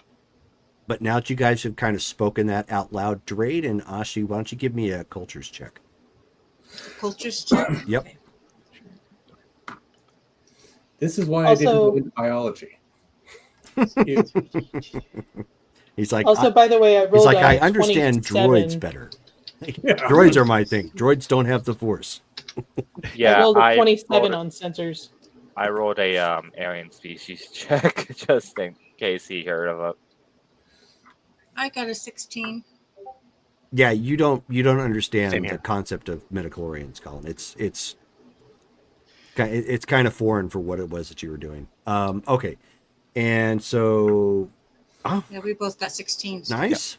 Speaker 3: but now that you guys have kind of spoken that out loud, Drade and Ashi, why don't you give me a cultures check?
Speaker 2: Cultures check.
Speaker 3: Yep.
Speaker 4: This is why I
Speaker 6: Also-
Speaker 4: didn't go into biology.
Speaker 3: He's like,
Speaker 6: Also, by the way, I
Speaker 3: he's
Speaker 6: rolled
Speaker 3: like,
Speaker 6: a
Speaker 3: I understand
Speaker 6: 27.
Speaker 3: droids better.
Speaker 4: Yeah.
Speaker 3: Droids are my thing. Droids don't have the Force.
Speaker 7: Yeah,
Speaker 6: I rolled a
Speaker 7: I
Speaker 6: 27
Speaker 7: rolled,
Speaker 6: on sensors.
Speaker 7: I rolled a alien species check just in case he heard of it.
Speaker 2: I got a 16.
Speaker 3: Yeah, you don't
Speaker 5: Same
Speaker 3: understand
Speaker 5: here.
Speaker 3: the concept of midichlorians, Colin. It's kind of foreign for what it was that you were doing. Okay, and so
Speaker 2: Yeah, we both got 16s.
Speaker 3: nice.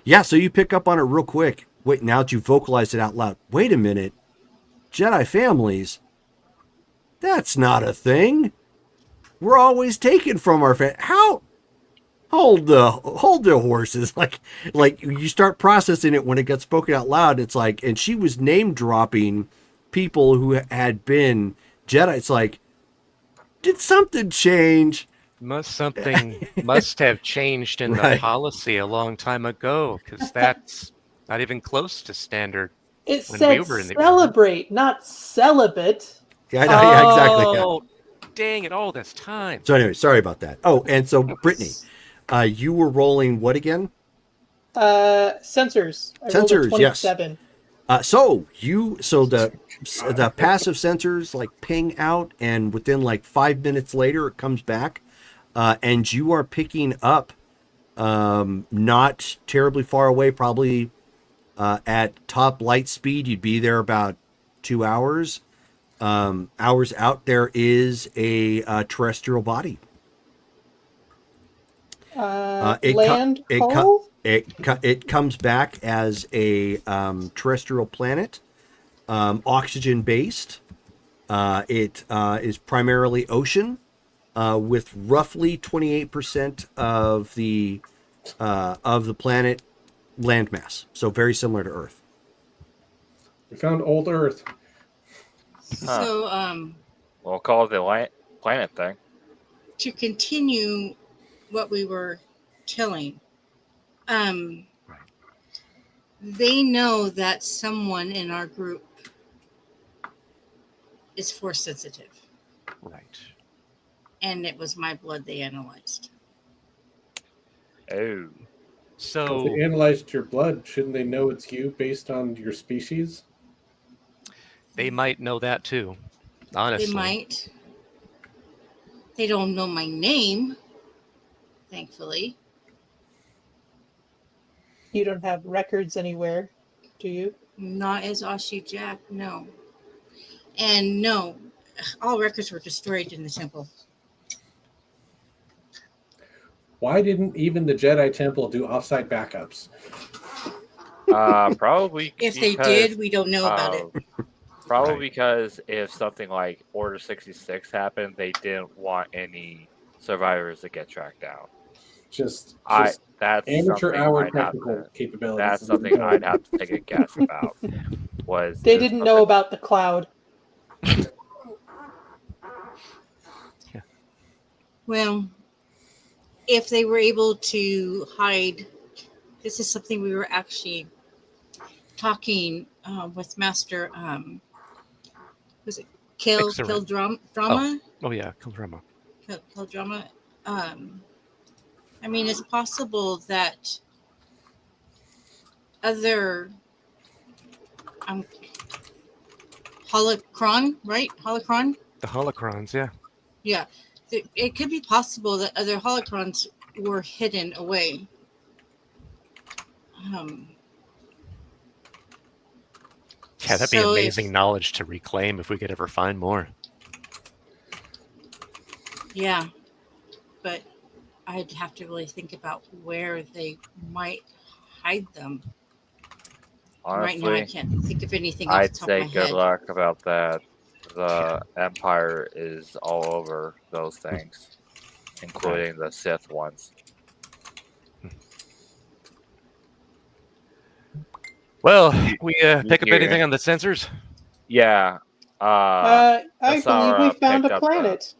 Speaker 3: Yeah, so you pick up on it real quick. Wait, now that you vocalized it out loud. Wait a minute, Jedi families. That's not a thing. We're always taken from our How? Hold the horses. Like you start processing it when it gets spoken out loud. It's like, and she was name dropping people who had been Jedi. It's like, did something change?
Speaker 5: something must have changed in
Speaker 3: Right.
Speaker 5: the policy a long time ago, because that's not even close to standard.
Speaker 6: It
Speaker 5: When
Speaker 6: said
Speaker 5: we were in the-
Speaker 6: celebrate, not celibate.
Speaker 3: Yeah, I know, yeah, exactly. Yeah.
Speaker 5: Oh, dang it! All this time.
Speaker 3: So anyway, sorry about that. Oh, and so Brittany, you were rolling what again?
Speaker 6: Sensors. I rolled a
Speaker 3: Sensors, yes.
Speaker 6: 27.
Speaker 3: So the passive sensors like ping out, and within like 5 minutes later, it comes back, and you are picking up, not terribly far away, probably at top light speed. You'd be there about 2 hours. Hours out, there is a terrestrial body.
Speaker 6: Land hull?
Speaker 3: It comes back as a terrestrial planet, oxygen based. It is primarily ocean, with roughly 28% of the planet landmass. So very similar to Earth.
Speaker 4: We found old Earth.
Speaker 2: So,
Speaker 7: We'll call it the planet thing.
Speaker 2: to continue what we were telling, they know that someone in our group is force sensitive,
Speaker 5: Right.
Speaker 2: and it was my blood they analyzed.
Speaker 7: Oh,
Speaker 4: If
Speaker 5: So
Speaker 4: they analyzed your blood, shouldn't they know it's you based on your species?
Speaker 5: they might know that too. Honestly.
Speaker 2: They might. They don't know my name, thankfully.
Speaker 6: You don't have records anywhere, do you?
Speaker 2: Not as Ashi Jack, no. And no, all records were destroyed in the temple.
Speaker 4: Why didn't even the Jedi Temple do offsite backups?
Speaker 7: probably
Speaker 2: If they
Speaker 7: because,
Speaker 2: did, we don't know about it.
Speaker 7: Probably
Speaker 5: Right.
Speaker 7: because if something like Order 66 happened, they didn't want any survivors to get tracked down.
Speaker 4: Just
Speaker 7: That's
Speaker 4: amateur
Speaker 7: something
Speaker 4: hour
Speaker 7: I'd have
Speaker 4: technical
Speaker 7: to,
Speaker 4: capabilities.
Speaker 7: that's something I'd have to take a guess about. Was
Speaker 6: They
Speaker 7: is
Speaker 6: didn't know
Speaker 7: something-
Speaker 6: about the cloud.
Speaker 2: Well, if they were able to hide, this is something we were actually talking with Master. Was it Kill
Speaker 5: Ixalan.
Speaker 2: Drama?
Speaker 5: Oh yeah, Kildrama.
Speaker 2: Kill Drama. I mean, it's possible that other holocron, right? Holocron.
Speaker 5: The holocrons, yeah.
Speaker 2: Yeah, it could be possible that other holocrons were hidden away.
Speaker 5: Yeah, that'd be
Speaker 2: So
Speaker 5: amazing knowledge to reclaim if we could ever find more.
Speaker 2: Yeah, but I'd have to really think about where they might hide them. Right now, I
Speaker 7: Honestly,
Speaker 2: can't think of anything off the
Speaker 7: I'd
Speaker 2: top
Speaker 7: say
Speaker 2: of my
Speaker 7: good
Speaker 2: head.
Speaker 7: luck about that. The Empire is all over those things, including the Sith ones.
Speaker 5: Well, we pick up
Speaker 7: hear
Speaker 5: anything
Speaker 7: it.
Speaker 5: on the sensors?
Speaker 7: Yeah.
Speaker 6: I believe
Speaker 7: Nasara
Speaker 6: we found
Speaker 7: picked
Speaker 6: a
Speaker 7: up the-
Speaker 6: planet.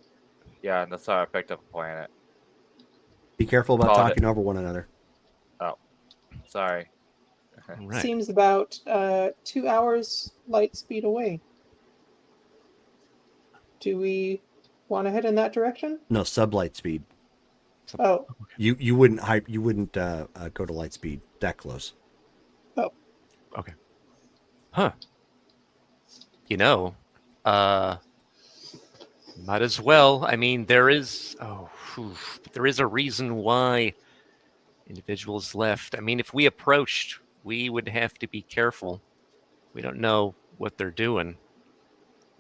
Speaker 7: Yeah, Nasara picked up a planet.
Speaker 3: Be careful about
Speaker 7: Called it.
Speaker 3: talking over one another.
Speaker 7: Sorry.
Speaker 5: Right.
Speaker 6: Seems about 2 hours light speed away. Do we want to head in that direction?
Speaker 3: No, sublight speed.
Speaker 6: Oh,
Speaker 3: You wouldn't go to light speed that close.
Speaker 5: Huh. You know, might as well. I mean, there is a reason why individuals left. I mean, if we approached, we would have to be careful. We don't know what they're doing.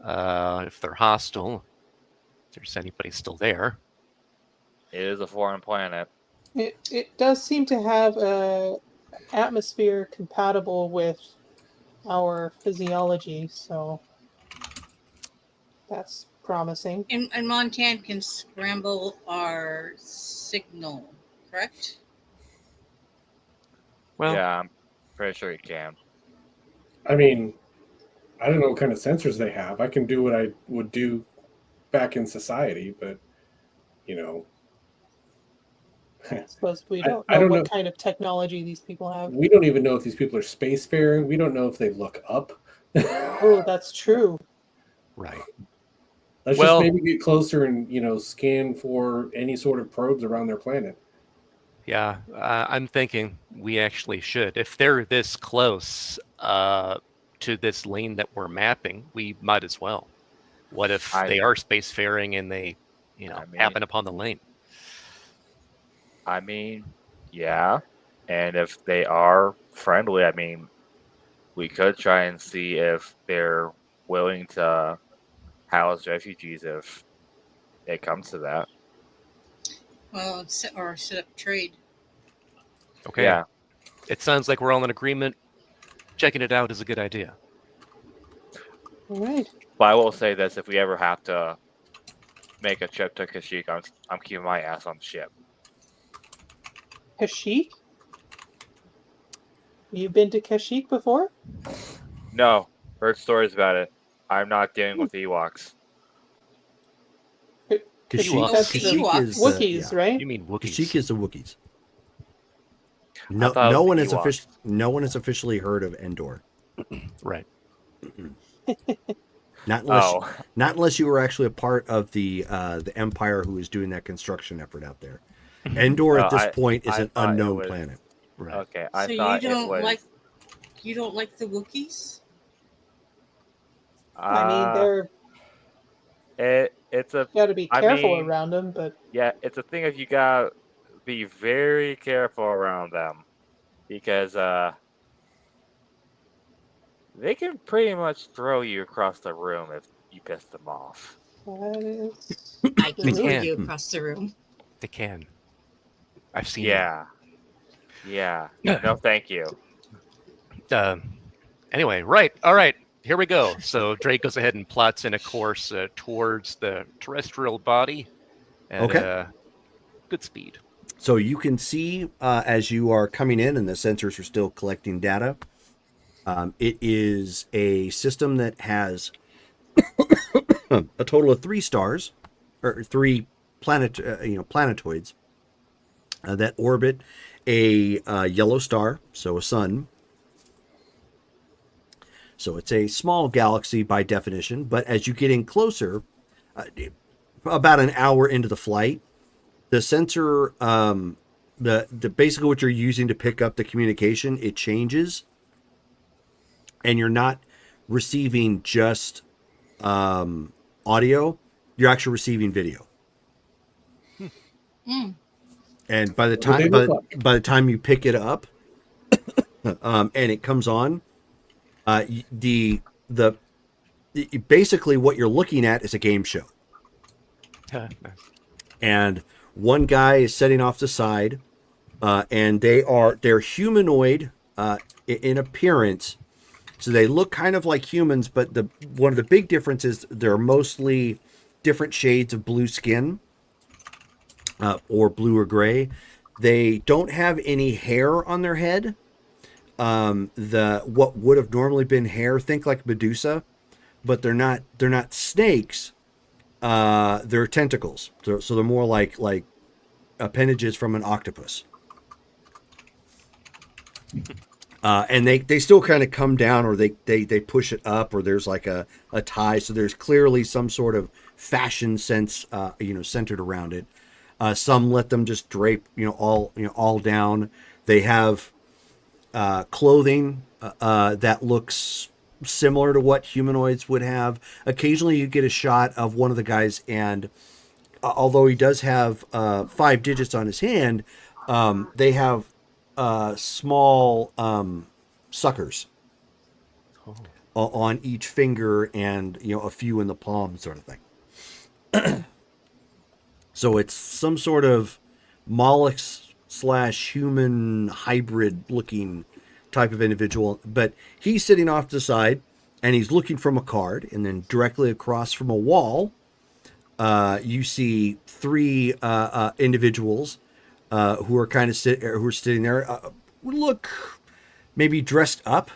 Speaker 5: If they're hostile, if there's anybody still there.
Speaker 7: It is a foreign planet.
Speaker 6: it does seem to have a atmosphere compatible with our physiology, so that's promising.
Speaker 2: And Montan can scramble our signal, correct?
Speaker 5: Well,
Speaker 7: Yeah, I'm pretty sure you can.
Speaker 4: I mean, I don't know what kind of sensors they have. I can do what I would do back in society, but you know,
Speaker 6: I suppose we
Speaker 4: I
Speaker 6: don't know
Speaker 4: don't
Speaker 6: what
Speaker 4: know.
Speaker 6: kind of technology these people have.
Speaker 4: we don't even know if these people are spacefaring. We don't know if they look up.
Speaker 6: Oh, that's true.
Speaker 5: right.
Speaker 4: Let's
Speaker 5: Well-
Speaker 4: just maybe get closer and scan for any sort of probes around their planet.
Speaker 5: Yeah, I'm thinking we actually should. If they're this close, to this lane that we're mapping, we might as well. What if
Speaker 7: I-
Speaker 5: they are spacefaring and they,
Speaker 7: I mean-
Speaker 5: happen upon the lane?
Speaker 7: I mean, yeah. And if they are friendly, I mean, we could try and see if they're willing to house refugees if it comes to that.
Speaker 2: Well, or set up trade.
Speaker 5: Okay.
Speaker 7: Yeah.
Speaker 5: It sounds like we're all in agreement. Checking it out is a good idea.
Speaker 6: All right.
Speaker 7: But I will say this: if we ever have to make a trip to Kashyyyk, I'm keeping my ass on the ship.
Speaker 6: Kashyyyk? You've been to Kashyyyk before?
Speaker 7: No, heard stories about it. I'm not dealing with Ewoks.
Speaker 3: Kashyyyk,
Speaker 6: That's
Speaker 2: the
Speaker 3: Kashyyyk is
Speaker 6: Wookiees, right?
Speaker 5: You mean Wookiees?
Speaker 3: Kashyyyk is the Wookiees.
Speaker 7: I thought it
Speaker 3: No
Speaker 7: was
Speaker 3: one
Speaker 7: the
Speaker 3: has
Speaker 7: Ewoks.
Speaker 3: no one has officially heard of Endor.
Speaker 5: Right.
Speaker 3: Not unless
Speaker 7: Oh,
Speaker 3: not unless you were actually a part of the Empire who was doing that construction effort out there. Endor at
Speaker 7: No,
Speaker 3: this point is
Speaker 7: I
Speaker 3: an
Speaker 7: thought it
Speaker 3: unknown
Speaker 7: was-
Speaker 3: planet.
Speaker 5: Right.
Speaker 7: okay. I
Speaker 2: So
Speaker 7: thought
Speaker 2: you don't
Speaker 7: it was.
Speaker 2: you don't like the Wookiees?
Speaker 6: I mean, they're
Speaker 7: It's a
Speaker 6: got to be
Speaker 7: I
Speaker 6: careful
Speaker 7: mean-
Speaker 6: around them, but
Speaker 7: yeah. It's a thing of you gotta be very careful around them because they can pretty much throw you across the room if you piss them off.
Speaker 6: that is
Speaker 2: I can
Speaker 6: true.
Speaker 2: throw
Speaker 5: can.
Speaker 2: you across the room.
Speaker 5: They can. I've seen
Speaker 7: Yeah. Yeah.
Speaker 5: Yeah.
Speaker 7: No, thank you.
Speaker 5: Anyway, right. All right. Here we go. So Drake goes ahead and plots in a course towards the terrestrial body at
Speaker 3: Okay.
Speaker 5: good speed.
Speaker 3: So you can see as you are coming in, and the sensors are still collecting data. It is a system that has a total of 3 stars, or 3 planetoids that orbit a yellow star, so a sun. So it's a small galaxy by definition, but as you get in closer, about an hour into the flight, the sensor, the basically what you're using to pick up the communication, it changes, and you're not receiving just audio; you're actually receiving video.
Speaker 2: Mm.
Speaker 3: And by the
Speaker 4: What do they
Speaker 3: time
Speaker 4: look like?
Speaker 3: by the time you pick it up, and it comes on, basically what you're looking at is a game show. And one guy is setting off the side, and they're humanoid in appearance, so they look kind of like humans. But one of the big differences, they're mostly different shades of blue skin, or blue or gray. They don't have any hair on their head. What would have normally been hair, think like Medusa, but they're not snakes. They're tentacles, so they're more like appendages from an octopus. And they still kind of come down, or they push it up, or there's like a tie, so there's clearly some sort of fashion sense centered around it. Some let them just drape all down. They have clothing that looks similar to what humanoids would have. Occasionally you get a shot of one of the guys, and although he does have 5 digits on his hand, they have small suckers on each finger, and a few in the palm, sort of thing. So it's some sort of mollusk/human hybrid looking type of individual, but he's sitting off to the side and he's looking from a card, and then directly across from a wall, you see 3 individuals who are who are sitting there, look maybe dressed up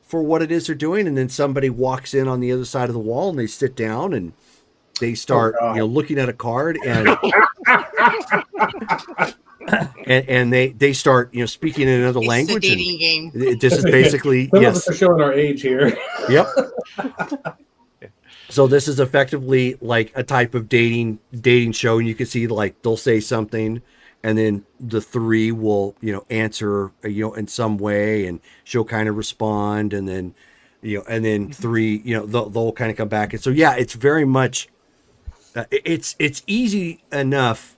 Speaker 3: for what it is they're doing, and then somebody walks in on the other side of the wall, and they sit down and they start
Speaker 4: God.
Speaker 3: looking at a card, and and they start speaking in another
Speaker 2: It's
Speaker 3: language.
Speaker 2: the
Speaker 3: And
Speaker 2: dating game.
Speaker 3: this is basically
Speaker 4: Some of
Speaker 3: yes.
Speaker 4: us are showing our age here.
Speaker 3: Yep. So this is effectively like a type of dating show, and you can see like they'll say something, and then the 3 will answer in some way, and she'll kind of respond, and then and then 3, they'll kind of come back. And so, yeah, it's very much, it's easy enough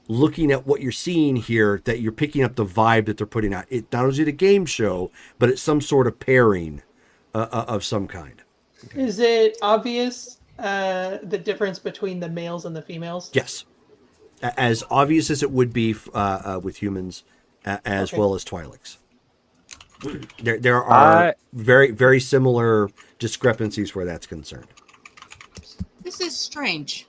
Speaker 3: looking at what you're seeing here that you're picking up the vibe that they're putting out. It not only is it a game show, but it's some sort of pairing of some kind.
Speaker 6: Is it obvious the difference between the males and the females?
Speaker 3: Yes. As obvious as it would be with humans, as
Speaker 6: Okay.
Speaker 3: well as Twi'leks. There are very, very similar discrepancies where that's concerned.
Speaker 2: This is strange.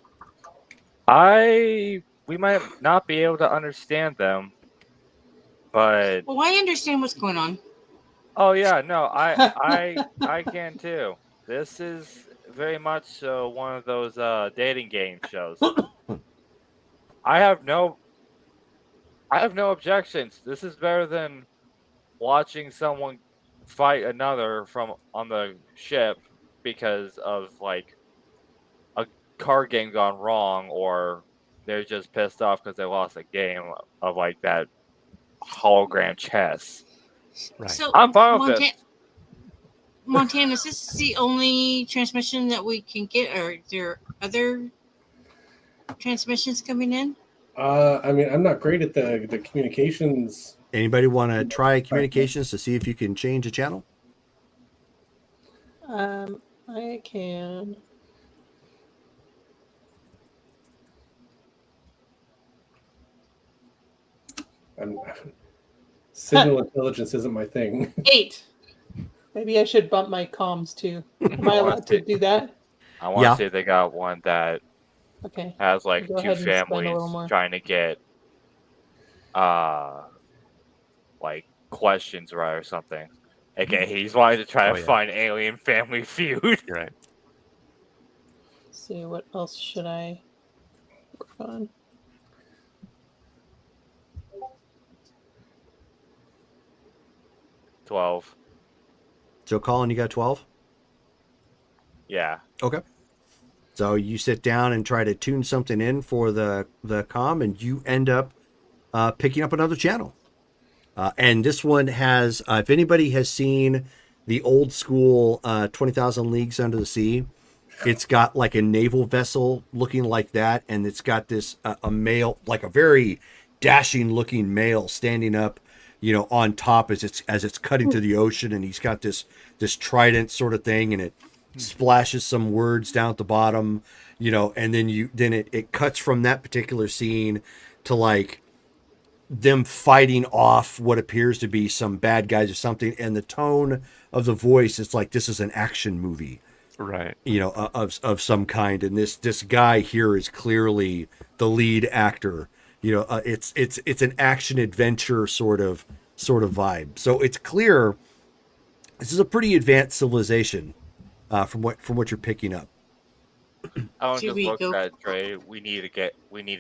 Speaker 7: We might not be able to understand them, but
Speaker 2: Well, I understand what's going on.
Speaker 7: oh yeah, no, I can too. This is very much one of those dating game shows. I have no objections. This is better than watching someone fight another from on the ship because of like a card game gone wrong, or they're just pissed off because they lost a game of like that hologram chess.
Speaker 5: Right.
Speaker 2: So,
Speaker 7: I'm fine with this.
Speaker 2: Montana, is this the only transmission that we can get, or are there other transmissions coming in?
Speaker 4: I mean, I'm not great at the communications.
Speaker 3: Anybody want to try communications to see if you can change a channel?
Speaker 6: I can.
Speaker 4: Signal intelligence isn't my thing.
Speaker 6: 8. Maybe I should bump my comms too. Am I allowed to do that?
Speaker 7: I want to
Speaker 3: Yeah.
Speaker 7: see if they got one that
Speaker 6: Okay.
Speaker 7: has like
Speaker 6: Go
Speaker 7: two
Speaker 6: ahead and spend a
Speaker 7: families
Speaker 6: little more.
Speaker 7: trying to get like questions right or something. Okay, he's wanting to try
Speaker 5: Oh,
Speaker 7: to
Speaker 5: yeah.
Speaker 7: find alien family feud.
Speaker 5: You're right.
Speaker 6: Let's see, what else should I work on?
Speaker 7: $12.
Speaker 3: So, Colin, you got 12?
Speaker 7: Yeah.
Speaker 3: Okay. So you sit down and try to tune something in for the comm, and you end up picking up another channel. And this one has, if anybody has seen the old school 20,000 Leagues Under the Sea, it's got like a naval vessel looking like that, and it's got this a male, like a very dashing looking male standing up, on top as it's cutting through the ocean, and he's got this trident sort of thing, and it splashes some words down at the bottom, and then it cuts from that particular scene to like them fighting off what appears to be some bad guys or something, and the tone of the voice, it's like this is an action movie,
Speaker 5: Right.
Speaker 3: of some kind, and this guy here is clearly the lead actor. It's an action adventure sort of vibe. So it's clear this is a pretty advanced civilization, from what you're picking up.
Speaker 7: I want
Speaker 2: Should
Speaker 7: to
Speaker 2: we
Speaker 7: just look
Speaker 2: go-
Speaker 7: at Dre. We need to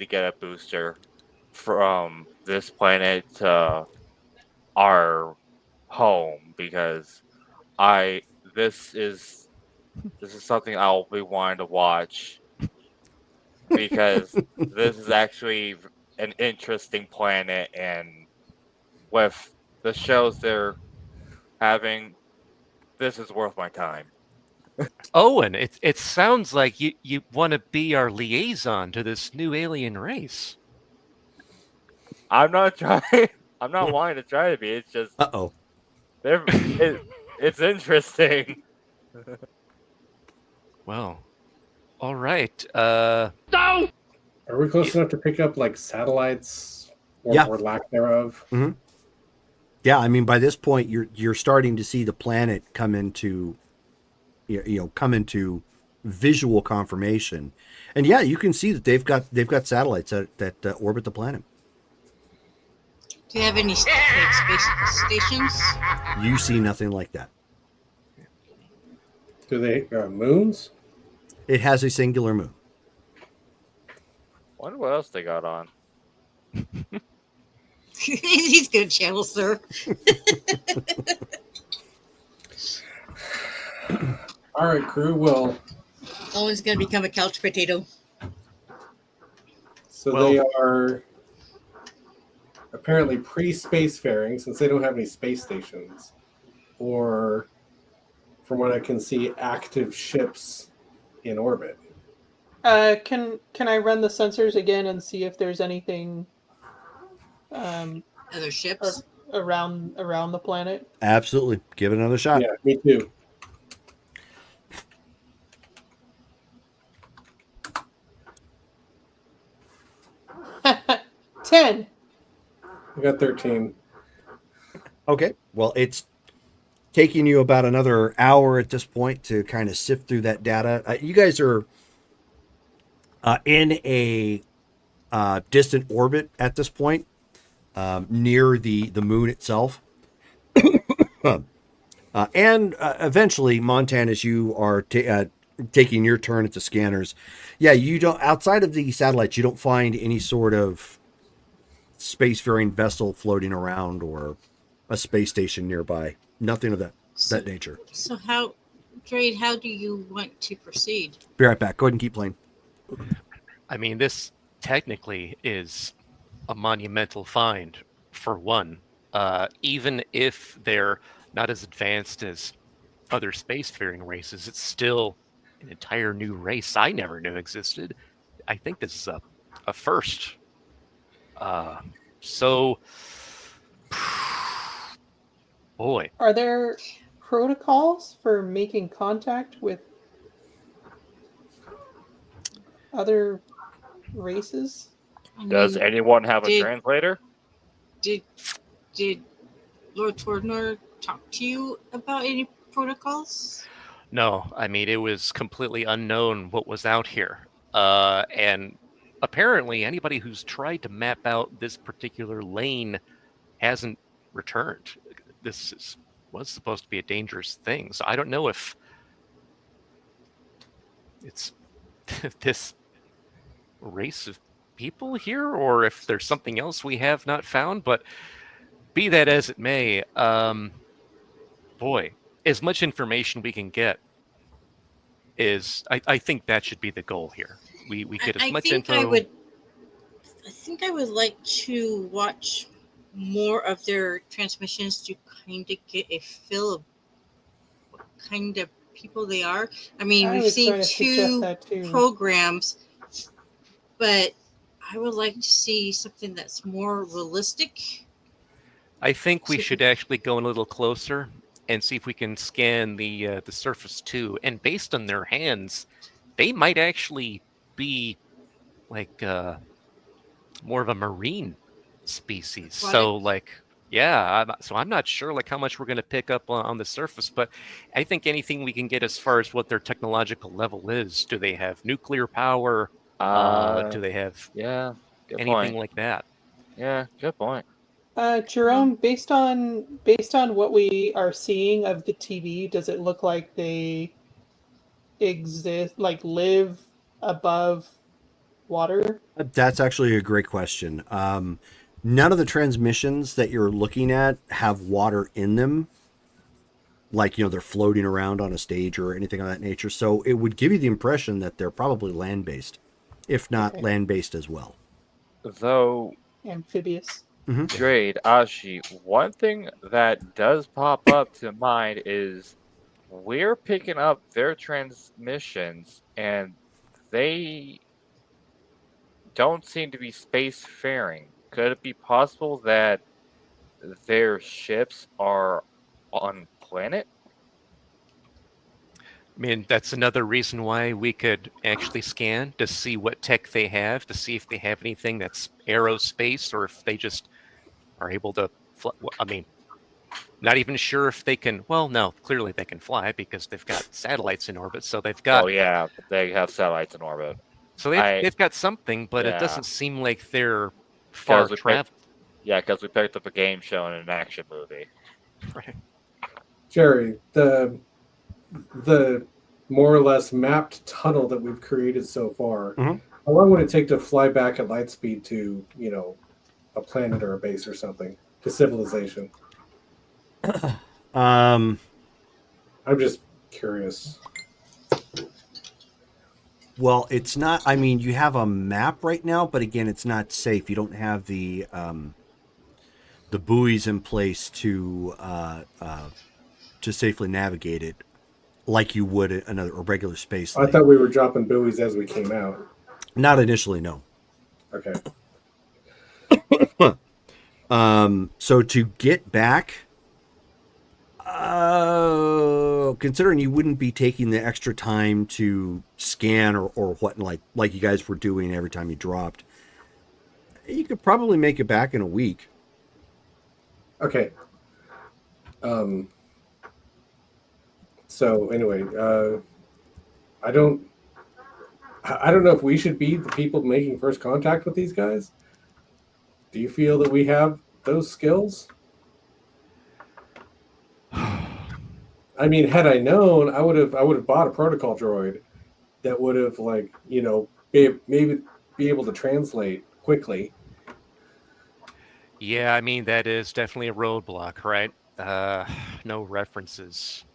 Speaker 7: get a booster from this planet to our home, because this is something I'll be wanting to watch, because this is actually an interesting planet, and with the shows they're having, this is worth my time.
Speaker 5: Owen, it sounds like you want to be our liaison to this new alien race.
Speaker 7: I'm not trying. I'm not wanting to try to be. It's just
Speaker 3: Uh-oh.
Speaker 7: it's interesting.
Speaker 5: Well, all right.
Speaker 4: Are we close enough to pick up like satellites or,
Speaker 3: Yeah.
Speaker 4: or lack thereof?
Speaker 3: Yeah, I mean, by this point, you're starting to see the planet come into visual confirmation, and yeah, you can see that they've got satellites that orbit the planet.
Speaker 2: Do you have any space stations?
Speaker 3: You see nothing like that.
Speaker 4: Do they moons?
Speaker 3: It has a singular moon.
Speaker 7: Wonder what else they got on.
Speaker 2: He's good channel, sir.
Speaker 4: All right, crew. Well,
Speaker 2: Owen's gonna become a couch potato.
Speaker 4: so
Speaker 5: Well-
Speaker 4: they are apparently pre-spacefaring, since they don't have any space stations, or from what I can see, active ships in orbit.
Speaker 6: Can I run the sensors again and see if there's anything
Speaker 2: Other
Speaker 6: ar-
Speaker 2: ships.
Speaker 6: around the planet?
Speaker 3: Absolutely. Give it another shot.
Speaker 4: Yeah, me too.
Speaker 6: Ten.
Speaker 4: I got 13.
Speaker 3: Okay. Well, it's taking you about another hour at this point to kind of sift through that data. You guys are in a distant orbit at this point, near the moon itself. And eventually, Montan, as you are taking your turn at the scanners, yeah, you don't, outside of the satellites, you don't find any sort of spacefaring vessel floating around or a space station nearby. Nothing of that nature.
Speaker 2: So how, Drade, how do you want to proceed?
Speaker 3: Be right back. Go ahead and keep playing.
Speaker 5: I mean, this technically is a monumental find, for one. Even if they're not as advanced as other spacefaring races, it's still an entire new race I never knew existed. I think this is a first. So, boy,
Speaker 6: Are there protocols for making contact with other races?
Speaker 2: I
Speaker 7: Does
Speaker 2: mean,
Speaker 7: anyone have a
Speaker 2: did-
Speaker 7: translator?
Speaker 2: did Lord Tordnor talk to you about any protocols?
Speaker 5: no, I mean, it was completely unknown what was out here. And apparently, anybody who's tried to map out this particular lane hasn't returned. Was supposed to be a dangerous thing. So I don't know if it's this race of people here or if there's something else we have not found. But be that as it may, boy, as much information we can get is, I think that should be the goal here. We get as much info.
Speaker 2: I think I would like to watch more of their transmissions to kind of get a feel of what kind of people they are. I mean,
Speaker 6: I
Speaker 2: we've
Speaker 6: was
Speaker 2: seen
Speaker 6: going to suggest
Speaker 2: two
Speaker 6: that too.
Speaker 2: programs, but I would like to see something that's more realistic.
Speaker 5: I think we
Speaker 2: So-
Speaker 5: should actually go in a little closer and see if we can scan the surface too. And based on their hands, they might actually be like more of a marine species. So like, yeah. I'm not sure like how much we're going to pick up on the surface, but I think anything we can get as far as what their technological level is. Do they have nuclear power? Do they have
Speaker 7: Yeah, good
Speaker 5: anything
Speaker 7: point.
Speaker 5: like that?
Speaker 7: Yeah, good point.
Speaker 6: Jerome, based on what we are seeing of the TV, does it look like they exist, like live above water?
Speaker 3: That's actually a great question. None of the transmissions that you're looking at have water in them. Like, they're floating around on a stage or anything of that nature. So it would give you the impression that they're probably land-based, if not
Speaker 6: Okay.
Speaker 3: land-based as well.
Speaker 7: Though,
Speaker 6: Amphibious.
Speaker 7: Drade, Ashi, one thing that does pop up to mind is we're picking up their transmissions and they don't seem to be spacefaring. Could it be possible that their ships are on planet?
Speaker 5: I mean, that's another reason why we could actually scan to see what tech they have, to see if they have anything that's aerospace or if they just are able to I mean, not even sure if they can. Well, no, clearly they can fly because they've got satellites in orbit. So they've got.
Speaker 7: Oh yeah, they have satellites in orbit.
Speaker 5: So they've got something, but it
Speaker 7: Yeah.
Speaker 5: doesn't seem like they're far
Speaker 7: we
Speaker 5: traveled.
Speaker 7: Yeah, because we picked up a game show and an action movie.
Speaker 5: Right.
Speaker 4: Jerry, the more or less mapped tunnel that we've created so far,
Speaker 3: Mhm.
Speaker 4: how long would it take to fly back at light speed to, a planet or a base or something, to civilization? I'm just curious.
Speaker 3: Well, it's not. I mean, you have a map right now, but again, it's not safe. You don't have the buoys in place to safely navigate it. like you would a regular space
Speaker 4: I
Speaker 3: lane.
Speaker 4: thought we were dropping buoys as we came out.
Speaker 3: Not initially, no.
Speaker 4: Okay.
Speaker 3: So to get back, considering you wouldn't be taking the extra time to scan or what, like you guys were doing every time you dropped, you could probably make it back in a week.
Speaker 4: Okay. So anyway, I don't know if we should be the people making first contact with these guys. Do you feel that we have those skills? I mean, had I known, I would have bought a protocol droid that would have, like, you know, maybe be able to translate quickly.
Speaker 5: Yeah, I mean that is definitely a roadblock, right? No references.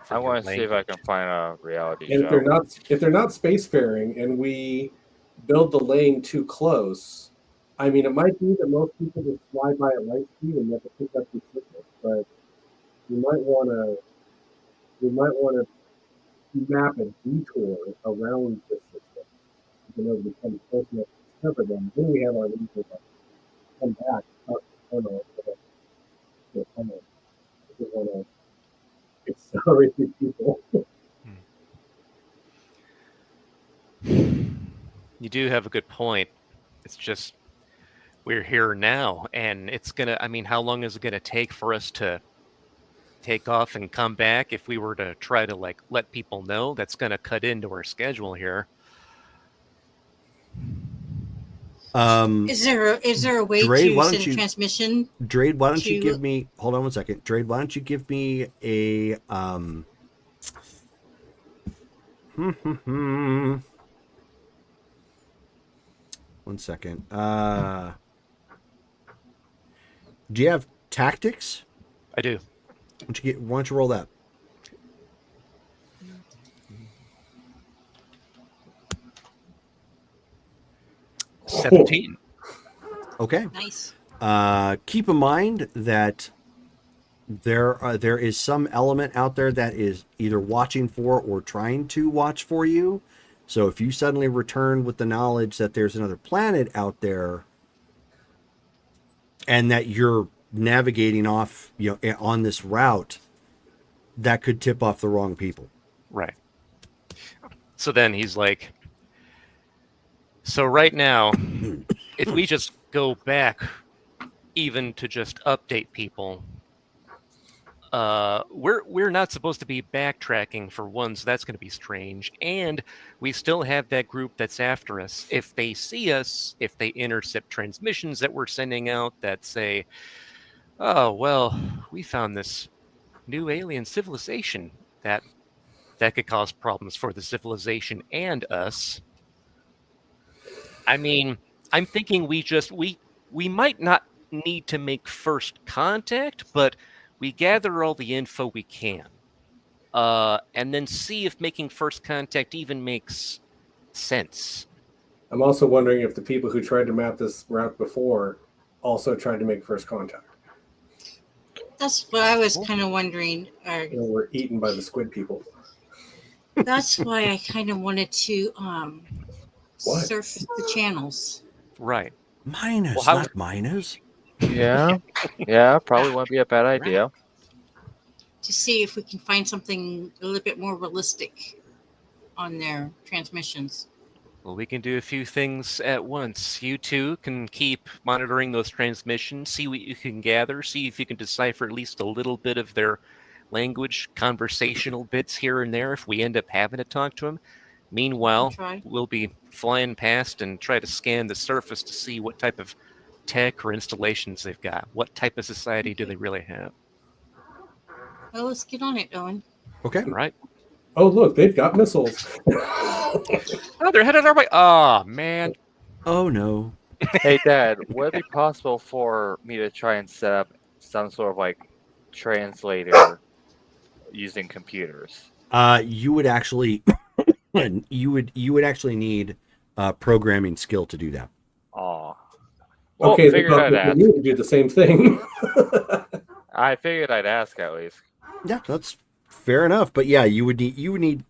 Speaker 5: for
Speaker 7: I
Speaker 5: your
Speaker 7: want to see if I
Speaker 5: language.
Speaker 7: can find a reality
Speaker 4: And
Speaker 7: show.
Speaker 4: if they're not spacefaring and we build the lane too close, I mean, it might be that most people just fly by at light speed and never pick up the signal, but we might want to map a detour around the system in order to come close enough to discover them. Then we have our reason to come back up the tunnel to the tunnel. We want to accelerate these people.
Speaker 5: You do have a good point. It's just we're here now, and it's gonna. I mean, how long is it gonna take for us to take off and come back? If we were to try to like let people know, that's gonna cut into our schedule here.
Speaker 2: Is there a way
Speaker 3: Dre,
Speaker 2: to
Speaker 3: why don't
Speaker 2: send
Speaker 3: you-
Speaker 2: a transmission?
Speaker 3: Drade, why don't you
Speaker 2: to-
Speaker 3: give me? Hold on one second, Drade. Why don't you give me a one second. Do you have tactics?
Speaker 5: I do.
Speaker 3: Why don't you roll that?
Speaker 4: Oh.
Speaker 5: 17.
Speaker 3: Okay.
Speaker 2: Nice.
Speaker 3: Keep in mind that there is some element out there that is either watching for or trying to watch for you. So if you suddenly return with the knowledge that there's another planet out there and that you're navigating off, on this route, that could tip off the wrong people.
Speaker 5: Right. So then he's like, so right now, if we just go back, even to just update people, we're not supposed to be backtracking for one, so that's going to be strange. And we still have that group that's after us. If they see us, if they intercept transmissions that we're sending out that say, "Oh well, we found this new alien civilization," that could cause problems for the civilization and us. I mean, I'm thinking we might not need to make first contact, but we gather all the info we can, and then see if making first contact even makes sense.
Speaker 4: I'm also wondering if the people who tried to map this route before also tried to make first contact.
Speaker 2: That's what I was kind of wondering. Or
Speaker 4: You know, we're eaten by the squid people.
Speaker 2: that's why I kind of wanted to
Speaker 4: What?
Speaker 2: surf the channels.
Speaker 5: Right.
Speaker 3: Minus,
Speaker 5: Well, how-
Speaker 3: not minus.
Speaker 7: Yeah, yeah, probably wouldn't be a bad idea.
Speaker 2: To see if we can find something a little bit more realistic on their transmissions.
Speaker 5: Well, we can do a few things at once. You two can keep monitoring those transmissions, see what you can gather, see if you can decipher at least a little bit of their language, conversational bits here and there if we end up having to talk to them. Meanwhile,
Speaker 2: Try.
Speaker 5: we'll be flying past and try to scan the surface to see what type of tech or installations they've got. What type of society do they really have?
Speaker 2: Well, let's get on it, Owen.
Speaker 3: Okay.
Speaker 5: Right?
Speaker 4: Oh, look, they've got missiles.
Speaker 5: Oh, they're headed our way. Oh, man.
Speaker 3: Oh no.
Speaker 7: Hey, Dad, would it be possible for me to try and set up some sort of like translator using computers?
Speaker 3: You would actually, you would actually need programming skill to do that.
Speaker 7: Oh, well,
Speaker 4: Okay,
Speaker 7: figured I'd ask.
Speaker 4: you do the same thing.
Speaker 7: I figured I'd ask at least.
Speaker 3: Yeah, that's Fair enough, but yeah, you would need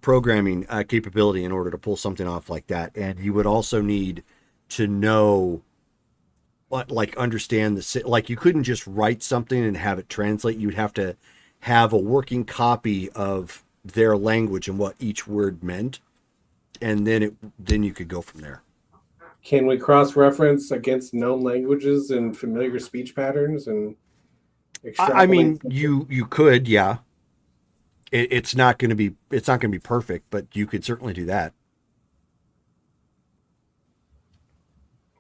Speaker 3: programming capability in order to pull something off like that, and you would also need to know what, like, understand like, you couldn't just write something and have it translate. You'd have to have a working copy of their language and what each word meant, and then you could go from there.
Speaker 4: Can we cross-reference against known languages and familiar speech patterns and
Speaker 3: I mean,
Speaker 4: extrapolate?
Speaker 3: you could, yeah. It's not going to be perfect, but you could certainly do that.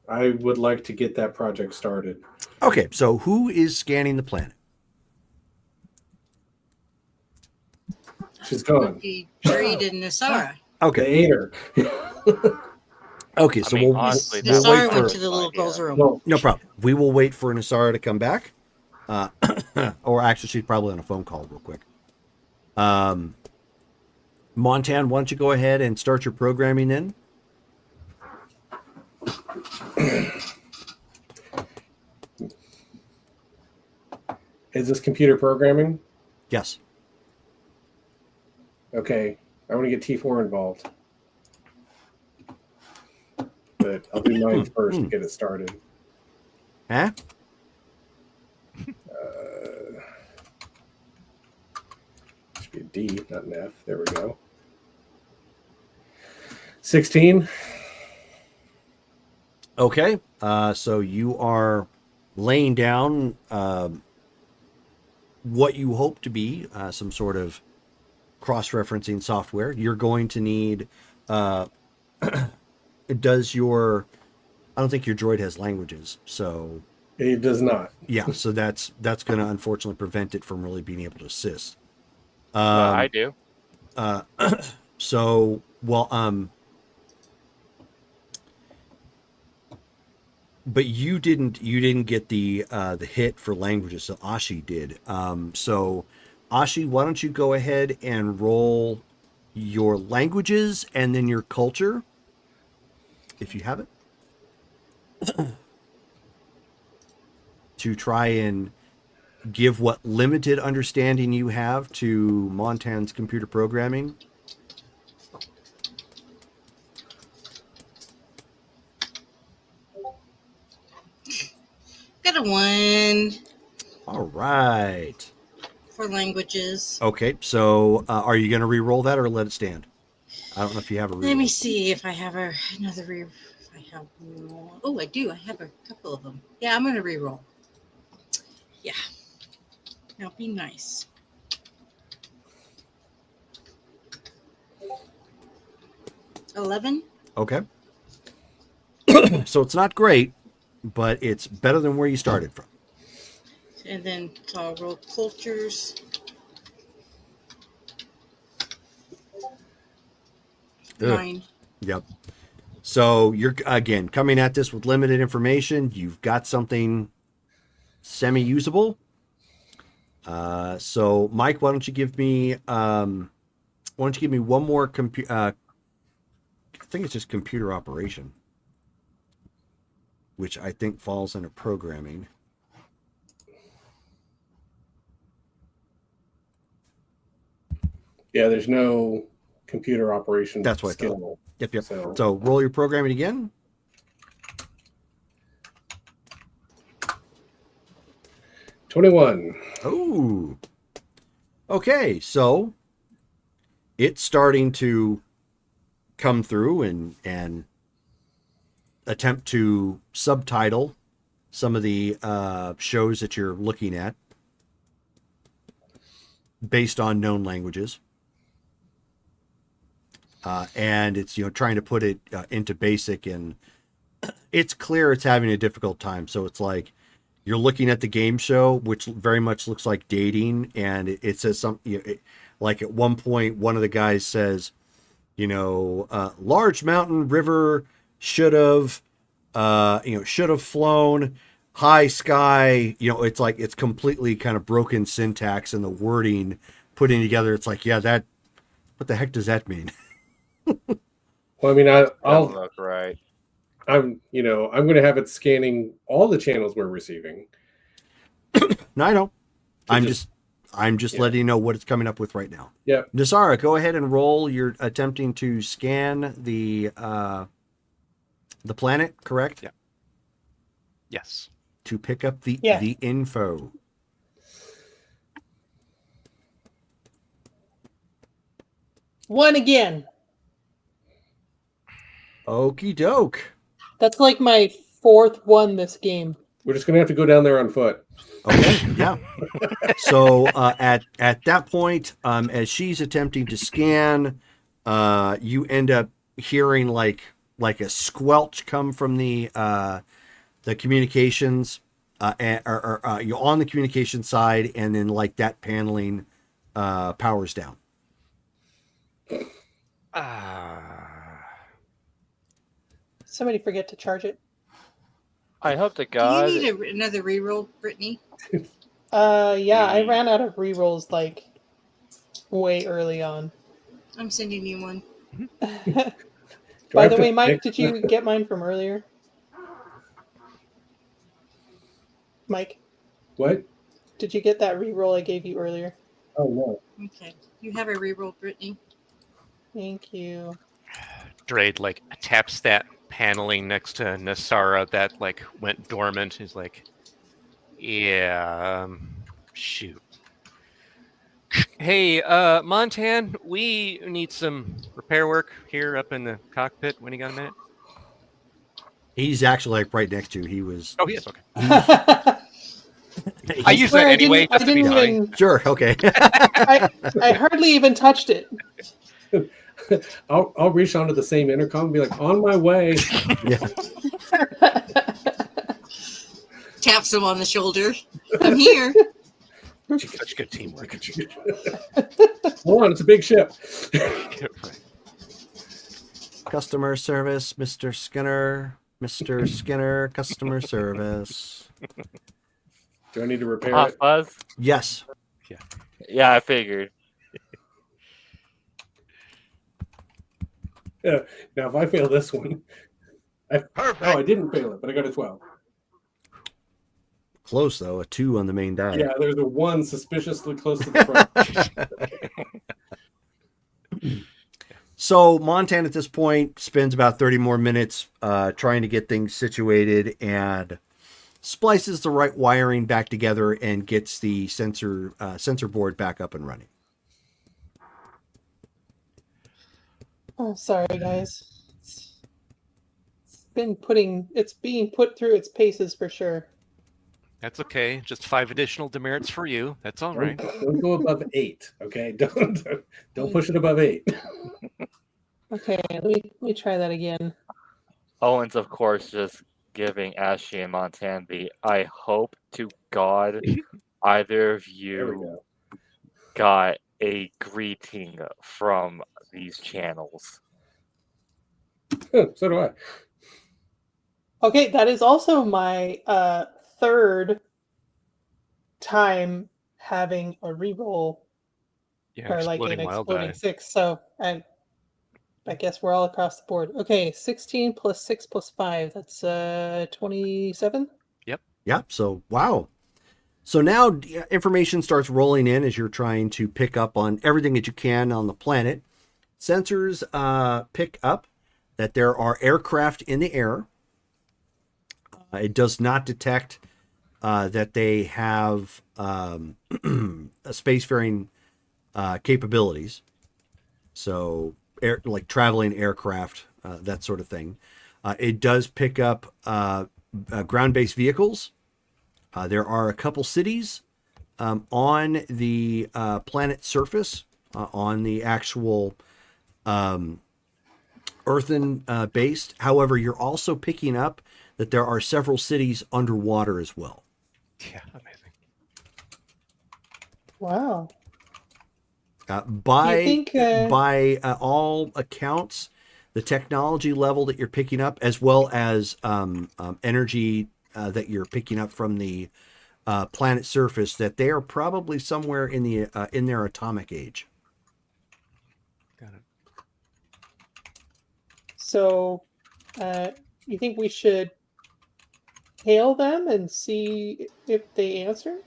Speaker 4: I would like to get that project started.
Speaker 3: Okay, so who is scanning the planet?
Speaker 4: She's gone.
Speaker 2: Be Jade and Nasara.
Speaker 4: They
Speaker 3: Okay,
Speaker 4: ate her.
Speaker 3: okay,
Speaker 7: I
Speaker 3: so
Speaker 7: mean,
Speaker 3: we'll
Speaker 7: honestly,
Speaker 3: we'll
Speaker 7: that
Speaker 2: Nasara
Speaker 3: wait
Speaker 2: went
Speaker 3: for
Speaker 2: to the little girl's room.
Speaker 4: No,
Speaker 3: no problem. We will wait for Nasara to come back, or actually, she's probably on a phone call real quick. Montan, why don't you go ahead and start your programming then?
Speaker 4: is this computer programming?
Speaker 3: Yes.
Speaker 4: Okay, I want to get T4 involved. But I'll do mine first to get it started.
Speaker 3: Huh?
Speaker 4: Should be a D, not an F. There we go. 16.
Speaker 3: Okay. So you are laying down what you hope to be some sort of cross-referencing software. You're going to need. Does your? I don't think your droid has languages, so
Speaker 4: It does not.
Speaker 3: yeah. So that's going to unfortunately prevent it from really being able to assist.
Speaker 7: I do.
Speaker 3: So well, but you didn't get the hit for languages, so Ashi did. So Ashi, why don't you go ahead and roll your languages and then your culture, if you have it, to try and give what limited understanding you have to Montan's computer programming.
Speaker 2: Got a 1
Speaker 3: All right.
Speaker 2: for languages.
Speaker 3: Okay, so are you going to re-roll that or let it stand? I don't know if you have a re-roll.
Speaker 2: Let me see if I have another re. If I have one. Oh, I do. I have a couple of them. Yeah, I'm gonna re-roll. Yeah. Now be nice. $11.
Speaker 3: Okay. So it's not great, but it's better than where you started from.
Speaker 2: And then so I'll roll cultures.
Speaker 3: Ugh.
Speaker 2: 9.
Speaker 3: Yep. So you're, again, coming at this with limited information. You've got something semi-usable. So Mike, why don't you give me one more I think it's just computer operation, which I think falls under programming.
Speaker 4: Yeah, there's no computer operation
Speaker 3: That's what I thought.
Speaker 4: skill.
Speaker 3: Yep.
Speaker 4: So-
Speaker 3: So roll your programming again.
Speaker 4: 21.
Speaker 3: Oh. Okay, so it's starting to come through and attempt to subtitle some of the shows that you're looking at based on known languages. And it's, trying to put it into basic, and it's clear it's having a difficult time. So it's like you're looking at the game show, which very much looks like dating, and it says something like at one point, one of the guys says, large mountain river should have flown, high sky. It's like it's completely kind of broken syntax and the wording putting together. It's like, what the heck does that mean?
Speaker 4: Well, I mean,
Speaker 7: I'll look right.
Speaker 4: I'm going to have it scanning all the channels we're receiving.
Speaker 3: No, I know. I'm
Speaker 4: just
Speaker 3: I'm just
Speaker 4: Yeah.
Speaker 3: letting you know what it's coming up with right now.
Speaker 4: Yep.
Speaker 3: Nasara, go ahead and roll. You're attempting to scan the planet, correct?
Speaker 5: Yeah. Yes.
Speaker 3: To pick up the
Speaker 6: Yeah.
Speaker 3: the info.
Speaker 6: One again.
Speaker 3: Okie doke.
Speaker 6: That's like my fourth one this game.
Speaker 4: We're just gonna have to go down there on foot.
Speaker 3: Okay, yeah. So at that point, as she's attempting to scan, you end up hearing like a squelch come from the communications, or you're on the communication side, and then like that paneling powers down.
Speaker 6: Somebody forget to charge it.
Speaker 7: I hope to
Speaker 2: Do
Speaker 7: God.
Speaker 2: you need another reroll, Brittany?
Speaker 6: Yeah, I ran out of rerolls like way early on.
Speaker 2: I'm sending you one.
Speaker 4: Do I
Speaker 6: By
Speaker 4: have
Speaker 6: the
Speaker 4: to
Speaker 6: way, Mike,
Speaker 4: pick-
Speaker 6: did you get mine from earlier? Mike,
Speaker 4: What?
Speaker 6: did you get that reroll I gave you earlier?
Speaker 4: Oh no.
Speaker 2: Okay. You have a reroll, Brittany.
Speaker 6: Thank you.
Speaker 5: Drade like taps that paneling next to Nasara that like went dormant. He's like, yeah, shoot. Hey, Montan, we need some repair work here up in the cockpit. When you got a minute?
Speaker 3: He's actually like right next to you. He was.
Speaker 5: Oh, he is. Okay.
Speaker 6: I
Speaker 5: I use that
Speaker 6: swear I
Speaker 5: anyway,
Speaker 6: didn't, I
Speaker 5: just to be
Speaker 6: didn't
Speaker 5: funny.
Speaker 6: even.
Speaker 3: Sure. Okay.
Speaker 6: I hardly even touched it.
Speaker 4: I'll reach onto the same intercom and be like, on my way.
Speaker 3: Yeah.
Speaker 2: Taps him on the shoulder. I'm here.
Speaker 5: Such good teamwork.
Speaker 4: Hold on, it's a big ship.
Speaker 5: Right.
Speaker 3: Customer service, Mr. Skinner. Mr. Skinner, customer service.
Speaker 4: Do I need to repair
Speaker 7: Hot
Speaker 4: it?
Speaker 7: Buzz?
Speaker 3: Yes.
Speaker 7: Yeah, I figured.
Speaker 4: Yeah. Now, if I fail this one, I didn't fail it, but I got a 12.
Speaker 3: Close though. A 2 on the main die.
Speaker 4: Yeah, there's a 1 suspiciously close to the front.
Speaker 3: So Montana at this point spends about 30 more minutes trying to get things situated and splices the right wiring back together and gets the sensor board back up and running.
Speaker 6: Oh, sorry, guys. It's being put through its paces for sure.
Speaker 5: That's okay. Just 5 additional demerits for you. That's all right.
Speaker 4: Don't go above 8, okay? Don't push it above 8.
Speaker 6: Okay, let me try that again.
Speaker 7: Owens, of course, just giving Ashley and Montan the I hope to God either of
Speaker 4: There we
Speaker 7: you
Speaker 4: go.
Speaker 7: got a greeting from these channels.
Speaker 4: So do I.
Speaker 6: Okay, that is also my third time having a reroll
Speaker 5: Yeah,
Speaker 6: or like an
Speaker 5: exploding wild
Speaker 6: exploding
Speaker 5: die.
Speaker 6: 6. So I guess we're all across the board. Okay, 16 plus 6 plus 5. That's 27.
Speaker 3: Yeah. So, wow. So now information starts rolling in as you're trying to pick up on everything that you can on the planet. Sensors pick up that there are aircraft in the air. It does not detect that they have spacefaring capabilities. So, like traveling aircraft, that sort of thing. It does pick up ground-based vehicles. There are a couple cities on the planet surface, on the actual earthen based. However, you're also picking up that there are several cities underwater as well.
Speaker 5: Yeah, amazing.
Speaker 6: Wow.
Speaker 3: By
Speaker 6: You think,
Speaker 3: all accounts, the technology level that you're picking up, as well as energy that you're picking up from the planet surface, that they are probably somewhere in the in their atomic age.
Speaker 5: Got it.
Speaker 6: So, you think we should hail them and see if they answer?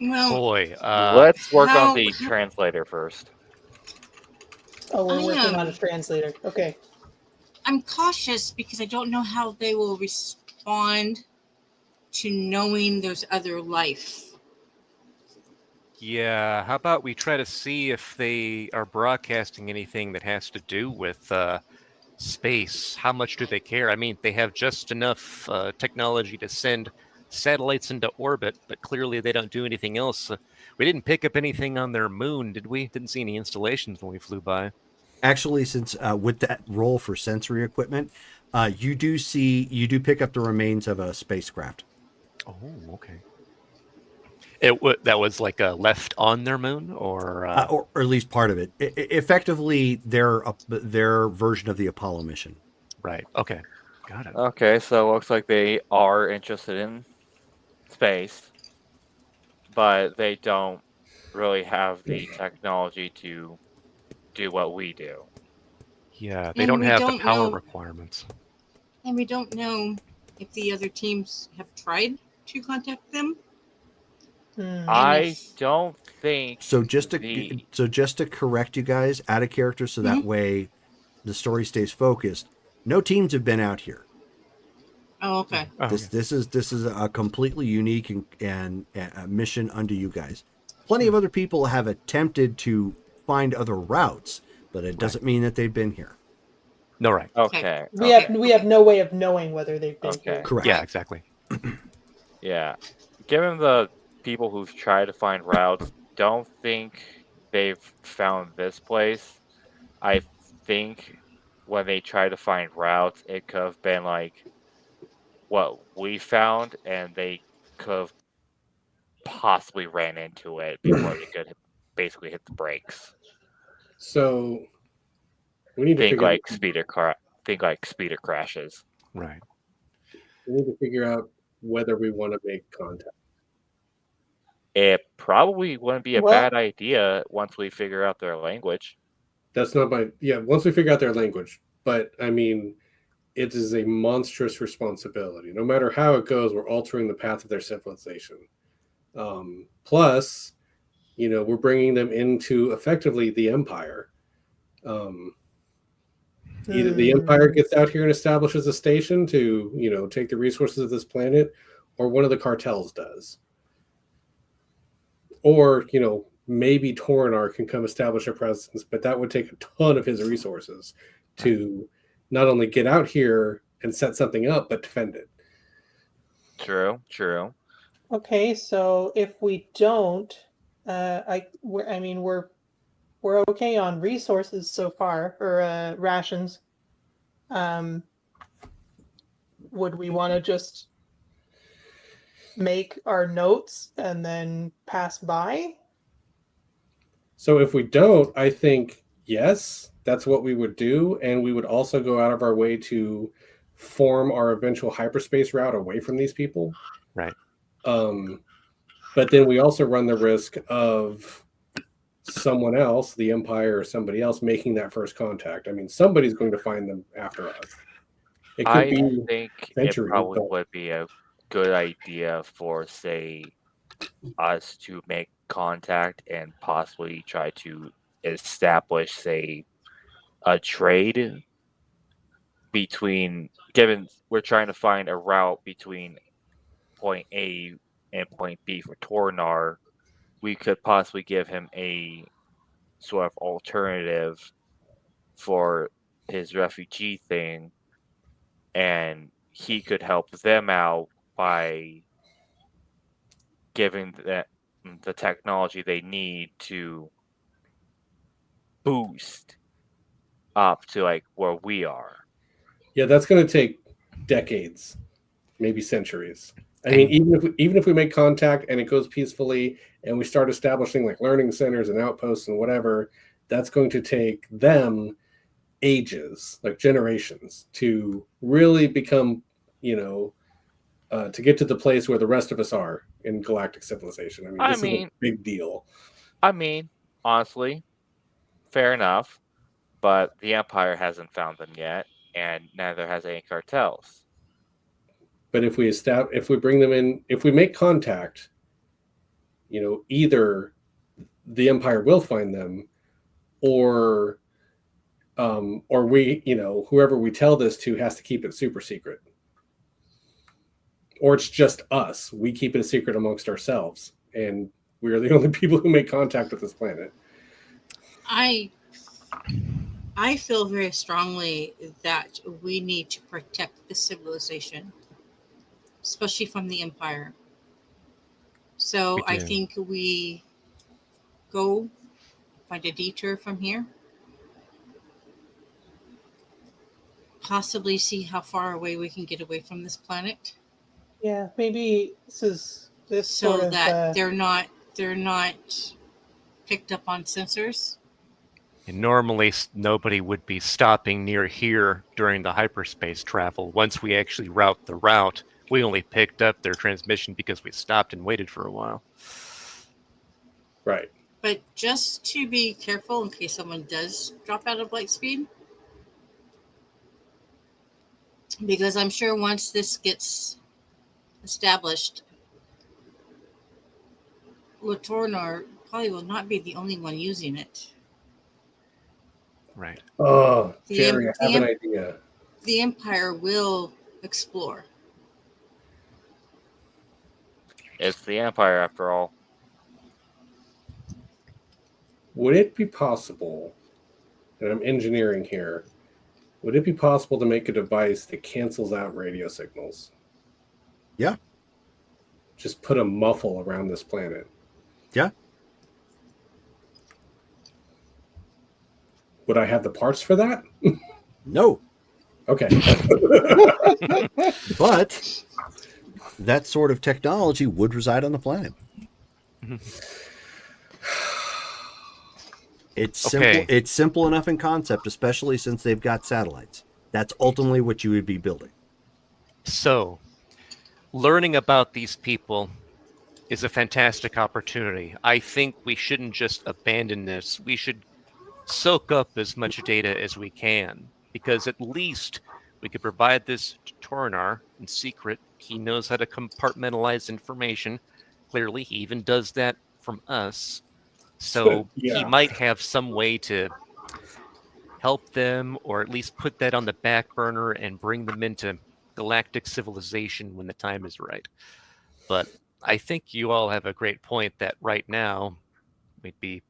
Speaker 2: Well,
Speaker 5: Boy,
Speaker 7: Let's work
Speaker 2: how-
Speaker 7: on the
Speaker 2: how-
Speaker 7: translator first.
Speaker 6: Oh, we're
Speaker 2: I
Speaker 6: working on
Speaker 2: am.
Speaker 6: a translator. Okay.
Speaker 2: I'm cautious because I don't know how they will respond to knowing there's other life.
Speaker 5: yeah. How about we try to see if they are broadcasting anything that has to do with space? How much do they care? I mean, they have just enough technology to send satellites into orbit, but clearly they don't do anything else. We didn't pick up anything on their moon, did we? Didn't see any installations when we flew by.
Speaker 3: Actually, since with that role for sensory equipment, you do pick up the remains of a spacecraft.
Speaker 5: Oh, okay. That was like left on their moon, or
Speaker 3: Or at least part of it. Effectively, their version of the Apollo mission.
Speaker 5: right? Okay, got it.
Speaker 7: Okay, so it looks like they are interested in space, but they don't really have the technology to do what we do.
Speaker 5: Yeah, they
Speaker 2: And
Speaker 5: don't
Speaker 2: we
Speaker 5: have the
Speaker 2: don't
Speaker 5: power
Speaker 2: know-
Speaker 5: requirements.
Speaker 2: And we don't know if the other teams have tried to contact them.
Speaker 6: Hmm.
Speaker 7: I don't think
Speaker 3: So just to
Speaker 7: the
Speaker 3: correct you guys out of character, so that way the story stays focused. No teams have been out here.
Speaker 2: Oh, okay.
Speaker 5: Oh,
Speaker 3: This is a completely unique and a mission unto you guys. Plenty of other people have attempted to find other routes, but it doesn't mean that they've been here.
Speaker 5: no, right.
Speaker 7: okay.
Speaker 6: We have no way of knowing whether they've been
Speaker 7: Okay.
Speaker 6: here.
Speaker 3: Correct.
Speaker 5: Yeah, exactly.
Speaker 7: Yeah. Given the people who've tried to find routes don't think they've found this place, I think when they try to find routes, it could have been like what we found, and they could have possibly ran into it before they could basically hit the brakes.
Speaker 4: So we need to
Speaker 7: Think
Speaker 4: figure
Speaker 7: like speeder crashes.
Speaker 5: Right.
Speaker 4: we need to figure out whether we want to make contact.
Speaker 7: It probably wouldn't be a
Speaker 6: Well-
Speaker 7: bad idea once we figure out their language.
Speaker 4: That's not my once we figure out their language. But I mean, it is a monstrous responsibility. No matter how it goes, we're altering the path of their civilization. Plus, we're bringing them into effectively the empire. Either the empire gets out here and establishes a station to take the resources of this planet, or one of the cartels does. Or maybe Toronar can come establish a presence, but that would take a ton of his resources to not only get out here and set something up, but defend it.
Speaker 7: True.
Speaker 6: Okay, so if we don't, we're okay on resources so far, or rations. Would we want to just make our notes and then pass by?
Speaker 4: So if we don't, I think yes, that's what we would do, and we would also go out of our way to form our eventual hyperspace route away from these people.
Speaker 5: Right.
Speaker 4: But then we also run the risk of someone else, the Empire or somebody else, making that first contact. I mean, somebody's going to find them after us. It could
Speaker 7: I
Speaker 4: be
Speaker 7: think
Speaker 4: centuries,
Speaker 7: it probably
Speaker 4: but-
Speaker 7: would be a good idea for, say, us to make contact and possibly try to establish, say, a trade between, given we're trying to find a route between point A and point B for Tornar, we could possibly give him a sort of alternative for his refugee thing, and he could help them out by giving the technology they need to boost up to like where we are.
Speaker 4: Yeah, that's going to take decades, maybe centuries. I mean, even if we make contact and it goes peacefully, and we start establishing like learning centers and outposts and whatever, that's going to take them ages, like generations, to really become, to get to the place where the rest of us are in galactic civilization. This is a big deal.
Speaker 7: I mean, honestly, fair enough, but the Empire hasn't found them yet, and neither has any cartels.
Speaker 4: But if we bring them in, if we make contact, either the Empire will find them, or we, whoever we tell this to has to keep it super secret, or it's just us. We keep it a secret amongst ourselves, and we are the only people who make contact with this planet.
Speaker 2: I feel very strongly that we need to protect the civilization, especially from the Empire. So
Speaker 5: We
Speaker 2: I
Speaker 5: do.
Speaker 2: think we go find a detour from here, possibly see how far away we can get away from this planet,
Speaker 6: Yeah, maybe this
Speaker 2: so
Speaker 6: sort of
Speaker 2: that they're not picked up on sensors.
Speaker 5: And normally, nobody would be stopping near here during the hyperspace travel. Once we actually route the route, we only picked up their transmission because we stopped and waited for a while.
Speaker 4: Right.
Speaker 2: But just to be careful in case someone does drop out of light speed, because I'm sure once this gets established, Latornor probably will not be the only one using it.
Speaker 5: Right.
Speaker 4: Oh,
Speaker 2: The
Speaker 4: Jerry,
Speaker 2: em-
Speaker 4: I have
Speaker 2: the
Speaker 4: an
Speaker 2: em-
Speaker 4: idea.
Speaker 2: The Empire will explore.
Speaker 7: It's the Empire after all.
Speaker 4: Would it be possible, and I'm engineering here, would it be possible to make a device that cancels out radio signals?
Speaker 3: Yeah.
Speaker 4: Just put a muffle around this planet.
Speaker 3: Yeah.
Speaker 4: Would I have the parts for that?
Speaker 3: No,
Speaker 4: Okay.
Speaker 3: but that sort of technology would reside on the planet. It's simple.
Speaker 5: Okay.
Speaker 3: It's simple enough in concept, especially since they've got satellites. That's ultimately what you would be building.
Speaker 5: So, learning about these people is a fantastic opportunity. I think we shouldn't just abandon this. We should soak up as much data as we can, because at least we could provide this to Tornar in secret. He knows how to compartmentalize information. Clearly, he even does that from us. So
Speaker 4: Yeah.
Speaker 5: he might have some way to help them, or at least put that on the back burner and bring them into galactic civilization when the time is right. But I think you all have a great point that right now we'd be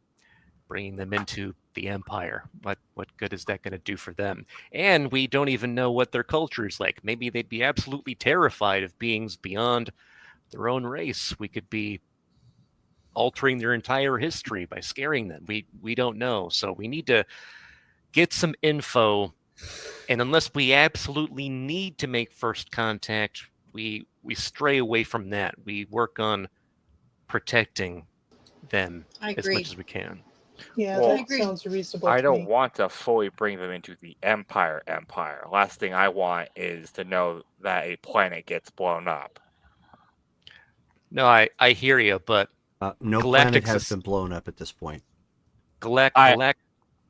Speaker 5: bringing them into the Empire. What good is that going to do for them? And we don't even know what their culture is like. Maybe they'd be absolutely terrified of beings beyond their own race. We could be altering their entire history by scaring them. We don't know. So we need to get some info. And unless we absolutely need to make first contact, we stray away from that. We work on protecting them
Speaker 2: I
Speaker 5: as
Speaker 2: agree.
Speaker 5: much as we can.
Speaker 6: Yeah,
Speaker 7: Well,
Speaker 6: that
Speaker 2: I agree.
Speaker 6: sounds reasonable.
Speaker 7: I
Speaker 6: to
Speaker 7: don't
Speaker 6: me.
Speaker 7: want to fully bring them into the Empire. Last thing I want is to know that a planet gets blown up.
Speaker 5: No, I hear you, but
Speaker 3: No
Speaker 5: Galactic
Speaker 3: planet has
Speaker 5: Soc-
Speaker 3: been blown up at this point.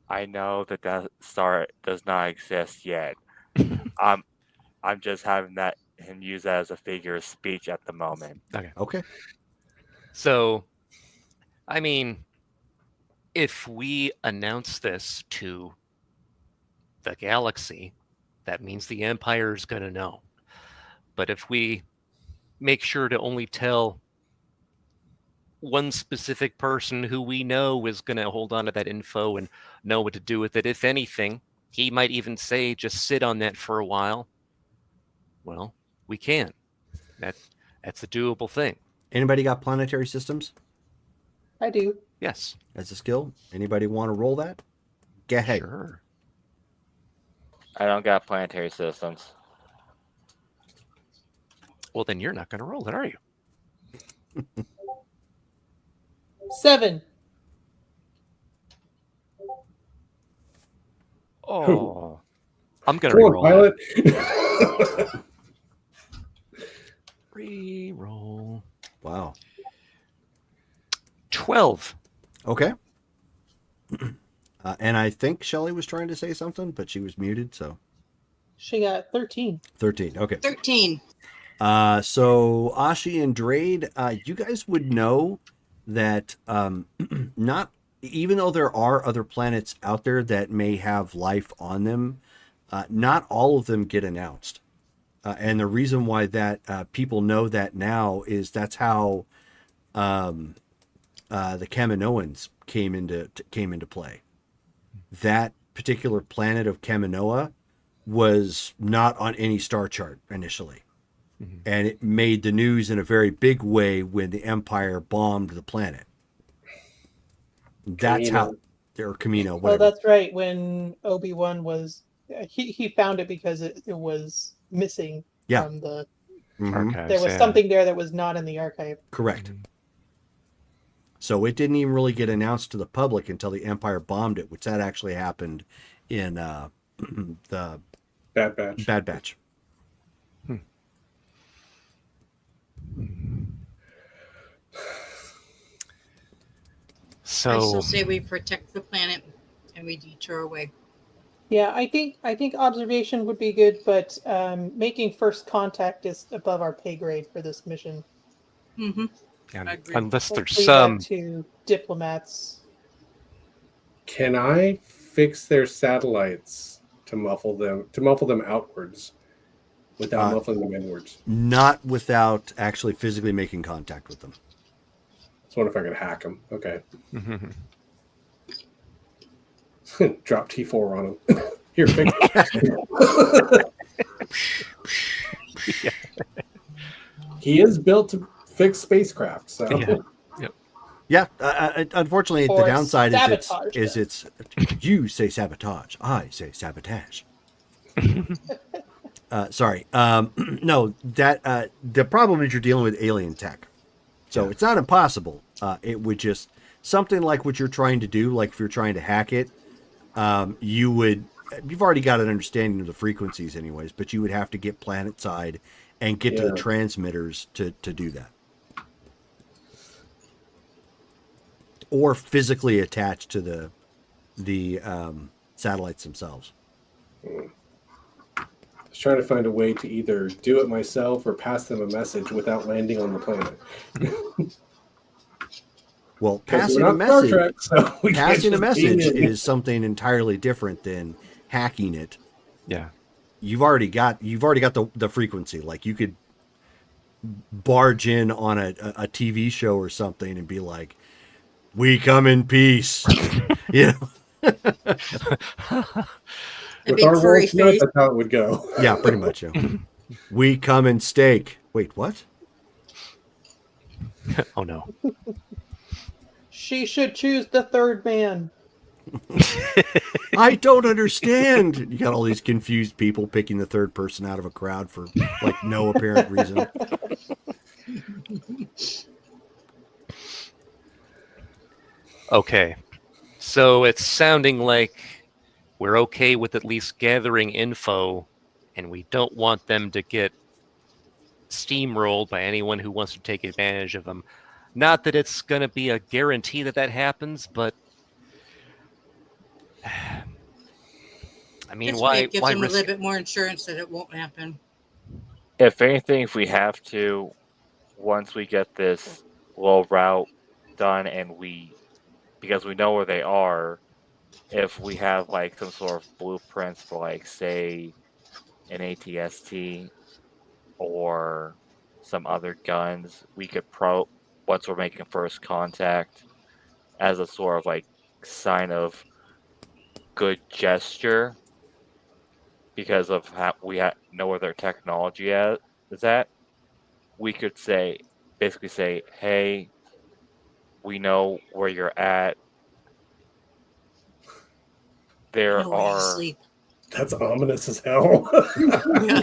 Speaker 7: I know that Death Star does not exist yet. I'm just having that and use that as a figure of speech at the moment.
Speaker 3: Okay.
Speaker 5: So, I mean, if we announce this to the galaxy, that means the Empire is going to know. But if we make sure to only tell one specific person who we know is going to hold on to that info and know what to do with it, if anything, he might even say, just sit on that for a while. Well, we can. That's a doable thing.
Speaker 3: Anybody got planetary systems
Speaker 6: I do.
Speaker 5: Yes.
Speaker 3: as a skill? Anybody want to roll that? Go ahead.
Speaker 5: Sure.
Speaker 7: I don't got planetary systems.
Speaker 5: Well, then you're not going to roll it, are you?
Speaker 6: 7.
Speaker 5: Oh, I'm going to
Speaker 4: Come on,
Speaker 5: re-roll that.
Speaker 4: pilot.
Speaker 5: Re-roll.
Speaker 3: Wow.
Speaker 5: 12.
Speaker 3: Okay. And I think Shelly was trying to say something, but she was muted. So
Speaker 6: She got 13.
Speaker 3: 13. Okay.
Speaker 2: 13.
Speaker 3: So Ashi and Drade, you guys would know that not even though there are other planets out there that may have life on them, not all of them get announced. And the reason why that people know that now is that's how the Kaminoans came into play. That particular planet of Kaminoa was not on any star chart initially. And it made the news in a very big way when the Empire bombed the planet. That's how, or Camino,
Speaker 6: Well,
Speaker 3: whatever.
Speaker 6: that's right. When Obi-Wan was, he found it because it was missing
Speaker 3: Yeah.
Speaker 6: from the.
Speaker 3: Mhm.
Speaker 5: Archives,
Speaker 6: There was
Speaker 5: yeah.
Speaker 6: something there that was not in the archive.
Speaker 3: Correct. So it didn't even really get announced to the public until the Empire bombed it, which that actually happened in the
Speaker 4: Bad Batch.
Speaker 3: Bad Batch.
Speaker 2: I still
Speaker 5: So
Speaker 2: say we protect the planet and we detour away.
Speaker 6: Yeah, I think observation would be good, but making first contact is above our pay grade for this mission.
Speaker 2: Mm-hmm.
Speaker 5: and
Speaker 2: Agreed.
Speaker 5: unless
Speaker 6: Let's
Speaker 5: there's
Speaker 6: leave
Speaker 5: some
Speaker 6: that to diplomats.
Speaker 4: Can I fix their satellites to muffle them outwards without muffling them inwards?
Speaker 3: Not without actually physically making contact with them.
Speaker 4: I was wondering if I could hack them. Okay. Drop T4 on them. Here, fix it. He is built to fix spacecraft, so
Speaker 5: Yeah.
Speaker 3: Yeah, unfortunately, the
Speaker 6: Or
Speaker 3: downside
Speaker 6: sabotage
Speaker 3: is
Speaker 6: them.
Speaker 3: it's you say sabotage, I say sabotage. Sorry, no, that the problem is you're dealing with alien tech, so it's not impossible. It would just something like what you're trying to do, like if you're trying to hack it, you've already got an understanding of the frequencies anyways, but you would have to get planet side and get to the
Speaker 4: Yeah.
Speaker 3: transmitters to do that. Or physically attached to the satellites themselves.
Speaker 4: I was trying to find a way to either do it myself or pass them a message without landing on the planet.
Speaker 3: Well,
Speaker 4: 'Cause
Speaker 3: passing
Speaker 4: we're
Speaker 3: a
Speaker 4: not Star
Speaker 3: message,
Speaker 4: Trek, so we can't
Speaker 3: passing a
Speaker 4: just beam
Speaker 3: message
Speaker 4: in.
Speaker 3: is something entirely different than hacking it.
Speaker 5: yeah.
Speaker 3: You've already got the frequency. Like you could barge in on a TV show or something and be like, "We come in peace," you know?
Speaker 2: A
Speaker 4: With
Speaker 2: big
Speaker 4: our
Speaker 2: furry
Speaker 4: world tonight,
Speaker 2: face.
Speaker 4: that's how it would go.
Speaker 3: Yeah, pretty much. Yeah. We come in steak. Wait, what?
Speaker 5: Oh no.
Speaker 6: She should choose the third man.
Speaker 3: I don't understand. You got all these confused people picking the third person out of a crowd for like no apparent reason.
Speaker 5: Okay. So it's sounding like we're okay with at least gathering info, and we don't want them to get steamrolled by anyone who wants to take advantage of them. Not that it's going to be a guarantee that that happens, but I mean,
Speaker 2: This way
Speaker 5: why
Speaker 2: it gives them a
Speaker 5: risk
Speaker 2: little
Speaker 5: it?
Speaker 2: bit more insurance that it won't happen.
Speaker 7: If anything, if we have to, once we get this little route done and because we know where they are, if we have like some sort of blueprints for like, say, an ATST or some other guns, we could once we're making first contact as a sort of like sign of good gesture because of how we know where their technology is at, we could basically say, hey, we know where you're at. There
Speaker 2: No way you
Speaker 7: are.
Speaker 2: sleep.
Speaker 4: That's ominous as hell.
Speaker 2: Yeah.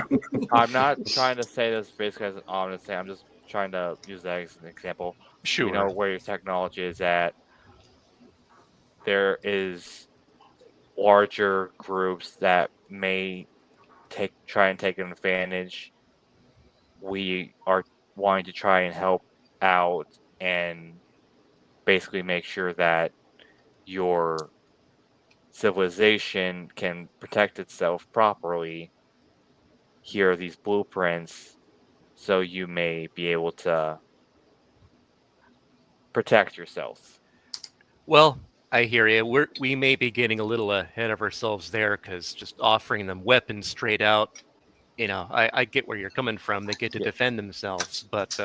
Speaker 7: I'm not trying to say this basically as an ominous thing. I'm just trying to use that as an example.
Speaker 5: Sure.
Speaker 7: We know where your technology is at. There is larger groups that may try and take an advantage. We are wanting to try and help out and basically make sure that your civilization can protect itself properly. Here are these blueprints, so you may be able to protect yourself.
Speaker 5: Well, I hear you. We may be getting a little ahead of ourselves there, because just offering them weapons straight out, I get where you're coming from. They get to
Speaker 3: Yeah.
Speaker 5: defend themselves, but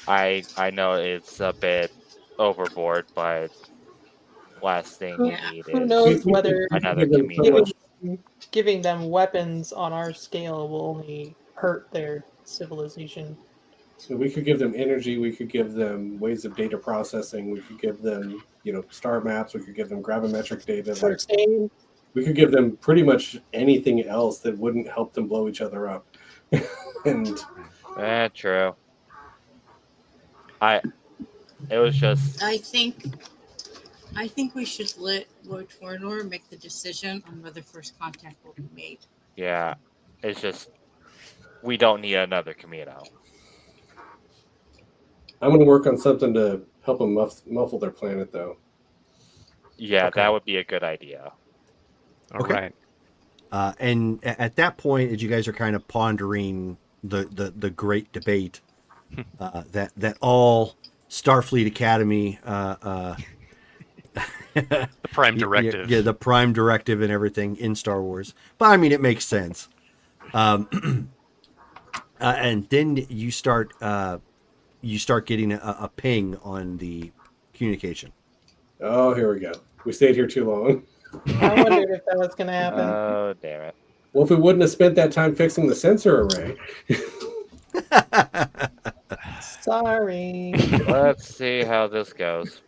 Speaker 7: I know it's a bit overboard, but last thing we
Speaker 2: Yeah.
Speaker 7: need
Speaker 6: Who
Speaker 7: is
Speaker 6: knows whether
Speaker 4: We can
Speaker 7: another
Speaker 4: give them so
Speaker 7: community.
Speaker 4: much-
Speaker 6: giving them weapons on our scale will only hurt their civilization.
Speaker 4: So we could give them energy. We could give them ways of data processing. We could give them, star maps. We could give them gravimetric data. Like
Speaker 6: First aid.
Speaker 4: we could give them pretty much anything else that wouldn't help them blow each other up. And
Speaker 7: True. It was just
Speaker 2: I think we should let Lord Torinor make the decision on whether first contact will be made.
Speaker 7: yeah. It's just we don't need another Camino.
Speaker 4: I'm going to work on something to help them muffle their planet, though.
Speaker 7: Yeah,
Speaker 5: Okay.
Speaker 7: that would be a good idea.
Speaker 5: all
Speaker 3: Okay.
Speaker 5: right.
Speaker 3: And at that point, as you guys are kind of pondering the great debate that all Starfleet Academy,
Speaker 5: The Prime Directive.
Speaker 3: yeah, the Prime Directive and everything in Star Wars. But I mean, it makes sense. And then you start getting a ping on the communication.
Speaker 4: Oh, here we go. We stayed here too long.
Speaker 6: I wondered if that was going to happen.
Speaker 7: Oh, damn it.
Speaker 4: Well, if we wouldn't have spent that time fixing the sensor array.
Speaker 6: Sorry.
Speaker 7: Let's see how this goes.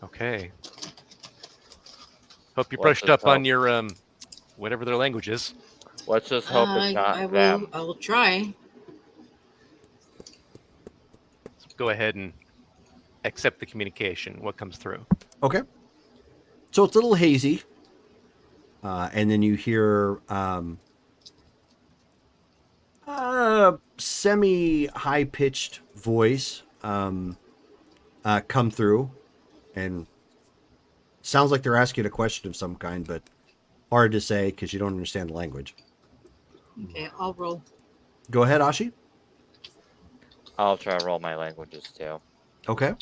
Speaker 5: Okay. Hope you
Speaker 7: Let's
Speaker 5: brushed
Speaker 7: just
Speaker 5: up on
Speaker 7: hope.
Speaker 5: your whatever their language is.
Speaker 7: Let's just hope it's not
Speaker 2: I will.
Speaker 7: them.
Speaker 2: I will try.
Speaker 5: Go ahead and accept the communication. What comes through?
Speaker 3: Okay. So it's a little hazy. And then you hear semi high pitched voice come through, and sounds like they're asking a question of some kind, but hard to say because you don't understand the language.
Speaker 2: Okay, I'll roll.
Speaker 3: Go ahead, Ashi.
Speaker 7: I'll try to roll my languages too.
Speaker 3: Okay.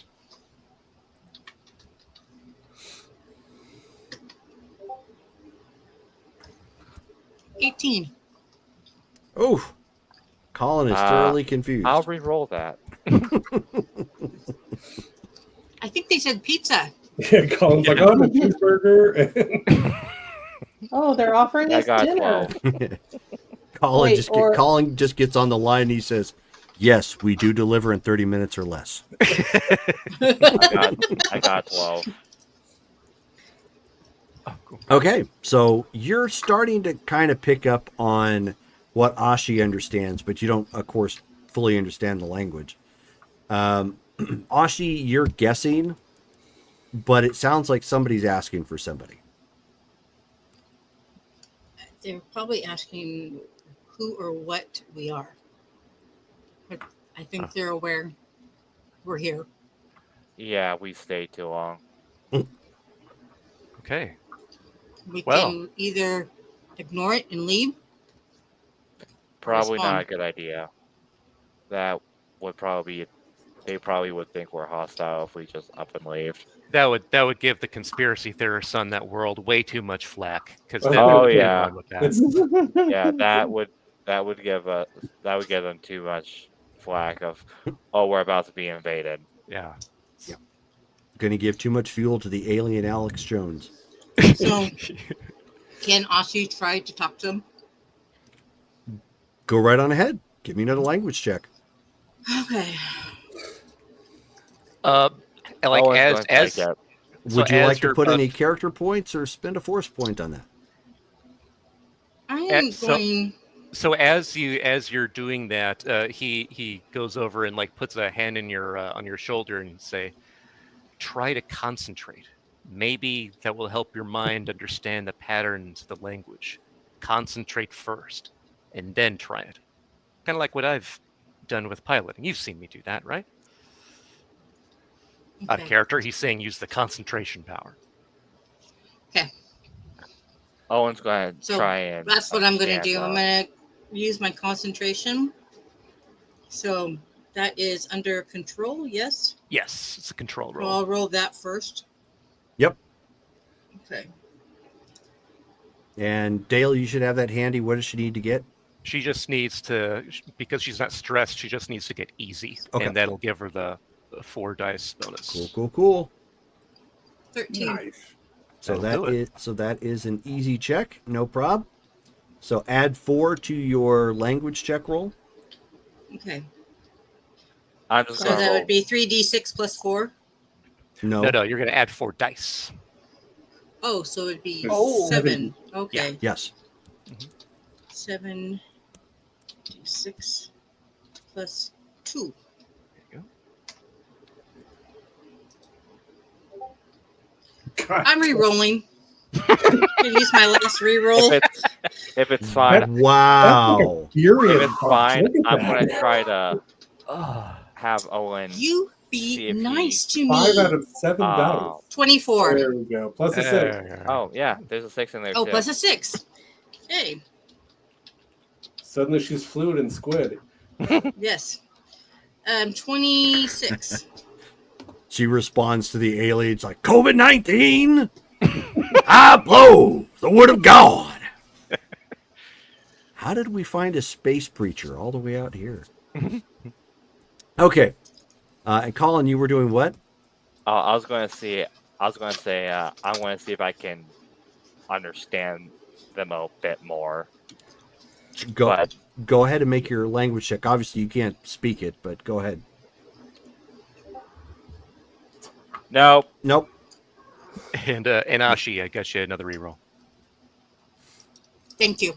Speaker 2: 18.
Speaker 3: Oh, Colin is thoroughly confused.
Speaker 7: I'll re-roll that.
Speaker 2: I think they said pizza.
Speaker 4: Yeah, Colin's like, oh, the cheeseburger.
Speaker 6: Oh, they're offering
Speaker 7: I
Speaker 6: us
Speaker 7: got
Speaker 6: dinner.
Speaker 7: 12.
Speaker 3: Colin
Speaker 6: Wait,
Speaker 3: Colin just gets on the line and he says, "Yes, we do deliver in 30 minutes or less."
Speaker 7: I got 12.
Speaker 5: Oh, cool.
Speaker 3: Okay, so you're starting to kind of pick up on what Ashi understands, but you don't, of course, fully understand the language. Ashi, you're guessing, but it sounds like somebody's asking for somebody.
Speaker 2: They're probably asking who or what we are. But I think they're aware we're here.
Speaker 7: Yeah, we stayed too long.
Speaker 5: Okay.
Speaker 2: We
Speaker 5: Well.
Speaker 2: can either ignore it and leave.
Speaker 7: Probably not a
Speaker 2: Respond.
Speaker 7: good idea. That would probably they probably would think we're hostile if we just up and leave.
Speaker 5: That would give the conspiracy theorists on that world way too much flack, because
Speaker 4: Oh,
Speaker 7: yeah.
Speaker 5: run with that.
Speaker 4: It's-
Speaker 7: Yeah, that would give them too much flack of, oh, we're about to be invaded.
Speaker 5: Yeah.
Speaker 3: Going to give too much fuel to the alien Alex Jones.
Speaker 2: So can Ashi try to talk to them?
Speaker 3: Go right on ahead. Give me another language check.
Speaker 2: Okay.
Speaker 5: Like
Speaker 7: Owen's
Speaker 5: as
Speaker 7: going to
Speaker 5: as
Speaker 7: take it.
Speaker 5: So
Speaker 3: Would you
Speaker 5: as
Speaker 3: like to
Speaker 5: you're
Speaker 3: put
Speaker 5: about-
Speaker 3: any character points or spend a force point on that?
Speaker 2: I am
Speaker 5: so-
Speaker 2: going.
Speaker 5: So as you're doing that, he goes over and like puts a hand in your on your shoulder and say, "Try to concentrate. Maybe that will help your mind understand the patterns of the language. Concentrate first, and then try it. Kind of like what I've done with piloting. You've seen me do that, right? Out of
Speaker 2: Okay.
Speaker 5: character, he's saying use the concentration power.
Speaker 7: Owen's going to
Speaker 2: So
Speaker 7: try and.
Speaker 2: That's what I'm going to
Speaker 7: understand,
Speaker 2: do. I'm going to use my concentration. So that is under control, yes?
Speaker 5: Yes, it's a control
Speaker 2: So
Speaker 5: roll.
Speaker 2: I'll roll that first.
Speaker 3: Yep.
Speaker 2: Okay.
Speaker 3: And Dale, you should have that handy. What does she need to get?
Speaker 5: She just needs to, because she's not stressed, she just needs to get easy.
Speaker 3: Okay.
Speaker 5: And that'll give her the 4 dice bonus.
Speaker 3: Cool.
Speaker 2: 13.
Speaker 4: Nice.
Speaker 3: So
Speaker 5: That'll do it.
Speaker 3: that is an easy check, no prob. So add 4 to your language check roll.
Speaker 2: Okay.
Speaker 7: I'm just
Speaker 2: So
Speaker 7: gonna
Speaker 2: that
Speaker 7: roll.
Speaker 2: would be 3d6 plus 4.
Speaker 3: No.
Speaker 5: No, you're going to add 4 dice.
Speaker 2: Oh, so it'd be
Speaker 6: Oh.
Speaker 2: 7. Okay.
Speaker 3: Yes.
Speaker 2: 7 d6 plus 2.
Speaker 4: God,
Speaker 2: I'm re-rolling. I'm gonna use my last re-roll.
Speaker 7: If it's fine,
Speaker 3: Wow.
Speaker 4: furious.
Speaker 7: if it's fine,
Speaker 4: Look at
Speaker 7: I'm
Speaker 4: that.
Speaker 7: gonna try to have Owen.
Speaker 2: You
Speaker 7: See
Speaker 2: be
Speaker 7: if
Speaker 2: nice to
Speaker 4: 5
Speaker 2: me.
Speaker 4: out of 7 dice.
Speaker 2: 24.
Speaker 4: There we go. Plus a 6.
Speaker 7: Oh yeah, there's a 6 in there
Speaker 2: Oh,
Speaker 7: too.
Speaker 2: plus a 6. Okay.
Speaker 4: Suddenly she's fluid in squid.
Speaker 2: Yes. 26.
Speaker 3: She responds to the aliens like, COVID-19, I blow the word of God. How did we find a space preacher all the way out here? Okay. And Colin, you were doing what?
Speaker 7: I was going to say I want to see if I can understand them a bit more. But
Speaker 3: Go ahead and make your language check. Obviously, you can't speak it, but go ahead.
Speaker 7: no,
Speaker 3: Nope.
Speaker 5: And Ashi, I got you another reroll.
Speaker 2: Thank you.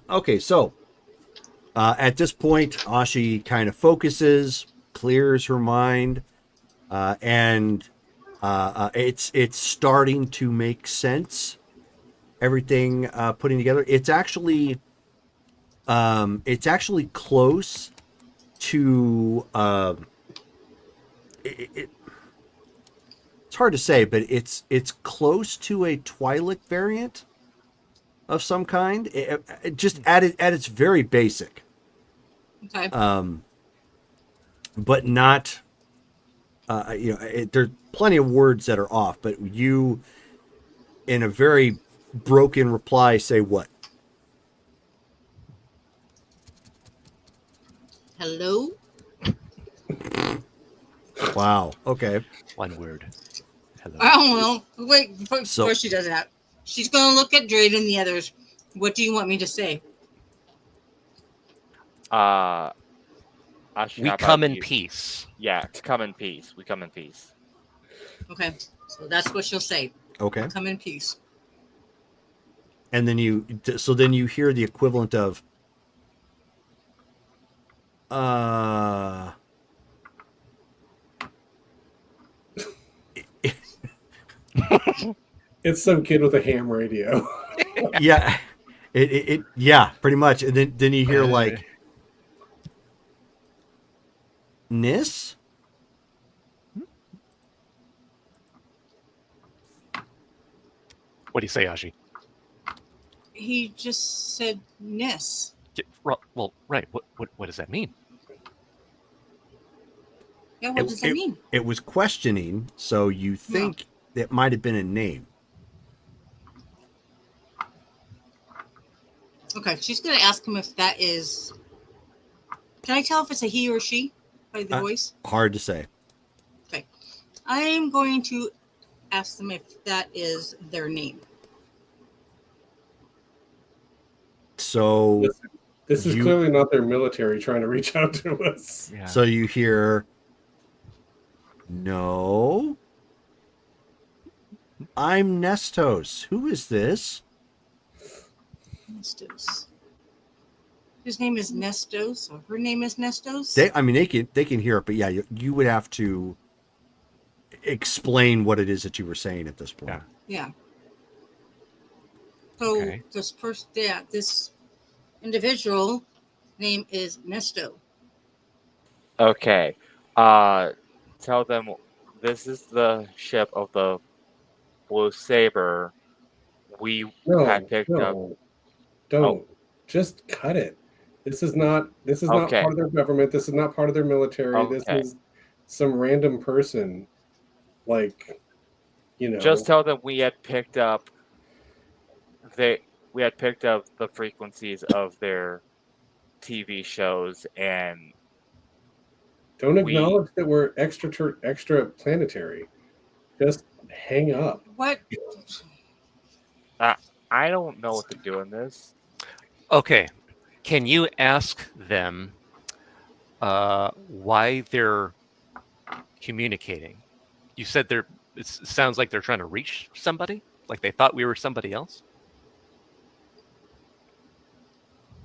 Speaker 3: Okay, so at this point, Ashi kind of focuses, clears her mind, and it's starting to make sense. Everything putting together. It's actually close to. It's hard to say, but it's close to a Twi'lek variant of some kind. It just at its very basic,
Speaker 2: Okay.
Speaker 3: but not. There's plenty of words that are off, but you, in a very broken reply, say what?
Speaker 2: Hello?
Speaker 3: Wow. Okay.
Speaker 5: One word. Hello.
Speaker 2: I don't know. Wait, before
Speaker 3: So-
Speaker 2: she does that, she's going to look at Drade and the others. What do you want me to say?
Speaker 7: Actually,
Speaker 5: We
Speaker 7: how
Speaker 5: come
Speaker 7: about
Speaker 5: in
Speaker 7: you?
Speaker 5: peace.
Speaker 7: Yeah, come in peace. We come in peace.
Speaker 2: Okay. So that's what she'll say.
Speaker 3: Okay.
Speaker 2: Come in peace.
Speaker 3: And then you hear the equivalent of
Speaker 4: It's some kid with a ham radio.
Speaker 3: yeah, yeah, pretty much. And then you hear like Nis.
Speaker 5: What do you say, Ashi?
Speaker 2: He just said Ness.
Speaker 5: Well, right. What does that mean?
Speaker 2: Yeah, what does that mean?
Speaker 3: It was questioning, so you think it might have been a name.
Speaker 2: Okay, she's going to ask him if that is. Can I tell if it's a he or she by the voice?
Speaker 3: Hard to say.
Speaker 2: Okay. I'm going to ask them if that is their name.
Speaker 3: So
Speaker 4: This is
Speaker 3: You-
Speaker 4: clearly not their military trying to reach out to us.
Speaker 5: Yeah.
Speaker 3: so you hear no. I'm Nestos. Who is this?
Speaker 2: Nestos. His name is Nestos, or her name is Nestos.
Speaker 3: They can hear it, but yeah, you would have to explain what it is that you were saying at this point.
Speaker 5: Yeah.
Speaker 2: Yeah. So
Speaker 5: Okay.
Speaker 2: this individual name is Nesto.
Speaker 7: Okay. Tell them this is the ship of the Blue Saber. We
Speaker 4: No,
Speaker 7: had picked up.
Speaker 4: no. Don't. Just cut it. This is not
Speaker 7: Okay.
Speaker 4: part of their government. This is not part of their military. This
Speaker 7: Okay.
Speaker 4: is some random person, like,
Speaker 7: Just tell them we had picked up the frequencies of their TV shows, and
Speaker 4: don't
Speaker 7: we-
Speaker 4: acknowledge that we're extra planetary. Just hang up.
Speaker 2: What?
Speaker 7: I don't know what to do in this.
Speaker 5: Okay. Can you ask them why they're communicating? You said it sounds like they're trying to reach somebody? Like they thought we were somebody else?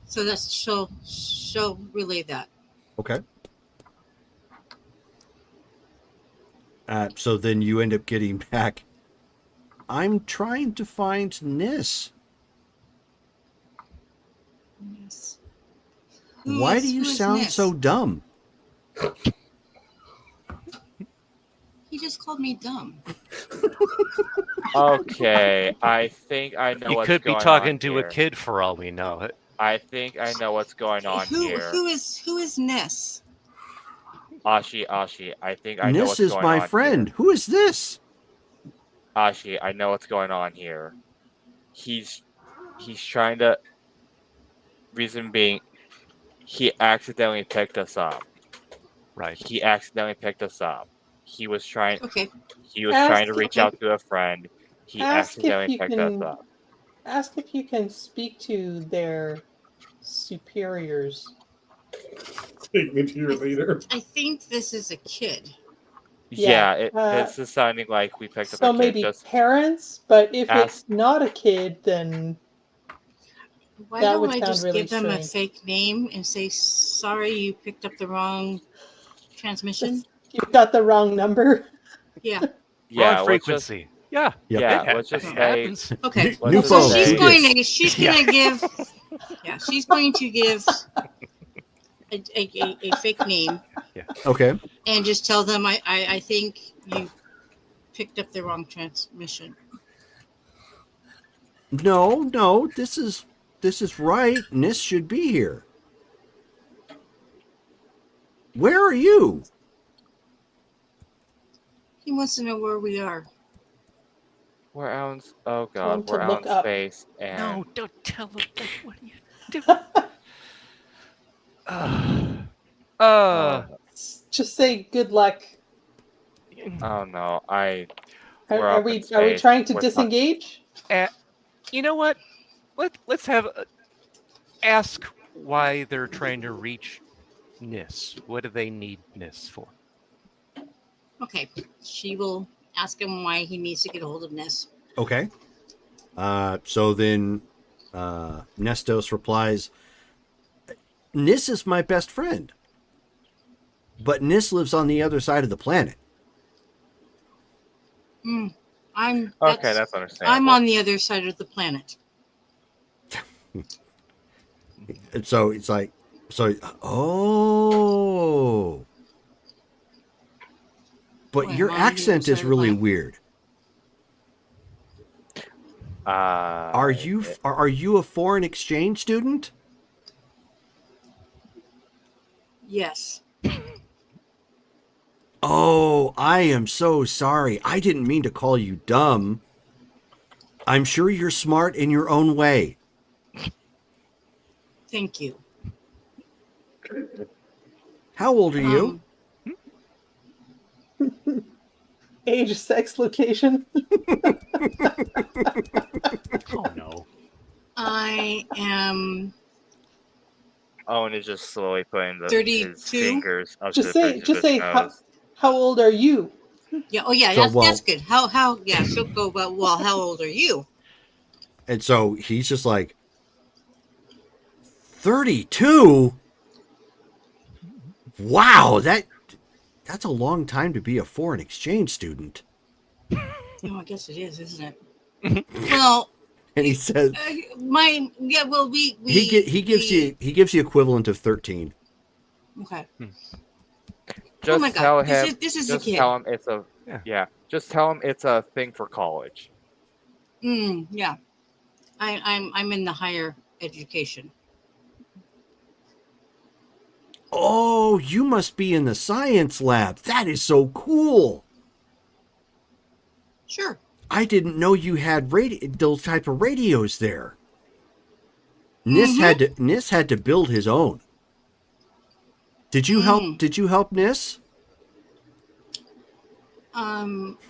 Speaker 2: So she'll relay that.
Speaker 3: Okay. So then you end up getting back. I'm trying to find Nis.
Speaker 2: Yes.
Speaker 3: Why do you sound so dumb?
Speaker 2: He just called me dumb.
Speaker 7: Okay, I think I know
Speaker 5: You
Speaker 7: what's
Speaker 5: could be
Speaker 7: going
Speaker 5: talking
Speaker 7: on
Speaker 5: to
Speaker 7: here.
Speaker 5: a kid for all we know.
Speaker 7: I think I know what's going on here.
Speaker 2: Who is Ness?
Speaker 7: Ashi, I think I know
Speaker 3: Nis
Speaker 7: what's
Speaker 3: is
Speaker 7: going
Speaker 3: my
Speaker 7: on
Speaker 3: friend. Who is this?
Speaker 7: Here. Ashi, I know what's going on here. He's trying to. Reason being, he accidentally picked us up.
Speaker 5: Right.
Speaker 7: He accidentally picked us up. He was trying.
Speaker 2: Okay.
Speaker 7: He was
Speaker 6: Ask-
Speaker 7: trying to reach
Speaker 2: okay.
Speaker 7: out to a friend. He
Speaker 6: Ask if
Speaker 7: accidentally
Speaker 6: you
Speaker 7: picked
Speaker 6: can-
Speaker 7: us up.
Speaker 6: Ask if you can speak to their superiors.
Speaker 4: Take me to your leader.
Speaker 2: I think this is a kid.
Speaker 7: Yeah,
Speaker 6: Yeah,
Speaker 7: this is sounding like we picked up
Speaker 6: So
Speaker 7: a kid.
Speaker 6: maybe
Speaker 7: Just
Speaker 6: parents, but if
Speaker 7: ask-
Speaker 6: it's not a kid, then
Speaker 2: Why
Speaker 6: That
Speaker 2: don't
Speaker 6: would
Speaker 2: I
Speaker 6: sound
Speaker 2: just
Speaker 6: really
Speaker 2: give them a
Speaker 6: strange.
Speaker 2: fake name and say, sorry, you picked up the wrong transmission?
Speaker 6: you've got the wrong number.
Speaker 2: Yeah.
Speaker 7: yeah,
Speaker 5: Wrong
Speaker 7: let's just
Speaker 5: frequency. Yeah.
Speaker 3: Yep.
Speaker 7: yeah,
Speaker 5: It
Speaker 7: let's just
Speaker 5: it
Speaker 7: say
Speaker 5: happens.
Speaker 2: Okay.
Speaker 3: New
Speaker 7: let's
Speaker 2: So
Speaker 3: phone.
Speaker 7: just
Speaker 2: she's
Speaker 7: say-
Speaker 3: Who
Speaker 2: going to give she's going to give a fake name
Speaker 3: Okay.
Speaker 2: and just tell them I think you picked up the wrong transmission.
Speaker 3: No, this is right. Nis should be here. Where are you?
Speaker 2: He wants to know where we are.
Speaker 7: we're out. Oh
Speaker 6: Tell him
Speaker 7: god,
Speaker 6: to
Speaker 7: we're out
Speaker 6: look
Speaker 7: in
Speaker 6: up.
Speaker 7: space, and
Speaker 5: No, don't tell them that. What are you doing?
Speaker 6: Just say good luck.
Speaker 7: oh no, We're
Speaker 6: Are
Speaker 7: up
Speaker 6: we
Speaker 7: in
Speaker 6: are we
Speaker 7: space.
Speaker 6: trying to
Speaker 7: We're
Speaker 6: disengage?
Speaker 5: You know what? Let's have ask why they're trying to reach Nis. What do they need Nis for?
Speaker 2: Okay. She will ask him why he needs to get a hold of Ness.
Speaker 3: Okay. So then Nestos replies, Nis is my best friend. But Nis lives on the other side of the planet.
Speaker 7: okay, that's understandable.
Speaker 2: I'm on the other side of the planet.
Speaker 3: And so it's like, oh. But
Speaker 2: Why,
Speaker 3: your
Speaker 2: am I on the
Speaker 3: accent
Speaker 2: other
Speaker 3: is
Speaker 2: side of
Speaker 3: really
Speaker 2: the planet?
Speaker 3: weird. Are you a foreign exchange student?
Speaker 2: Yes.
Speaker 3: Oh, I am so sorry. I didn't mean to call you dumb. I'm sure you're smart in your own way.
Speaker 2: Thank you.
Speaker 3: How old are you?
Speaker 6: Age, sex, location.
Speaker 5: Oh no.
Speaker 2: I am
Speaker 7: Owen is just slowly putting his
Speaker 2: 32?
Speaker 7: fingers up
Speaker 6: Just
Speaker 7: to
Speaker 6: say
Speaker 7: the bridge of
Speaker 6: just
Speaker 7: his
Speaker 6: say
Speaker 7: nose.
Speaker 6: how old are you?
Speaker 2: yeah, oh yeah,
Speaker 3: So,
Speaker 2: that's good. How yeah, she'll go well, how old are you?
Speaker 3: And so he's just like, 32? Wow, that's a long time to be a foreign exchange student.
Speaker 2: Oh, I guess it is, isn't it? Well,
Speaker 3: And he says
Speaker 2: we
Speaker 3: he gives you equivalent of 13.
Speaker 2: okay.
Speaker 7: Just
Speaker 2: oh my
Speaker 7: tell
Speaker 2: god,
Speaker 7: him.
Speaker 2: this is a
Speaker 7: Just
Speaker 2: kid.
Speaker 7: tell him it's a
Speaker 5: Yeah.
Speaker 7: Just tell him it's a thing for college.
Speaker 2: Yeah. I'm in the higher education.
Speaker 3: Oh, you must be in the science lab. That is so cool.
Speaker 2: Sure.
Speaker 3: I didn't know you had those type of radios there. Nis had to build his own. Did you help? Did you help Nis?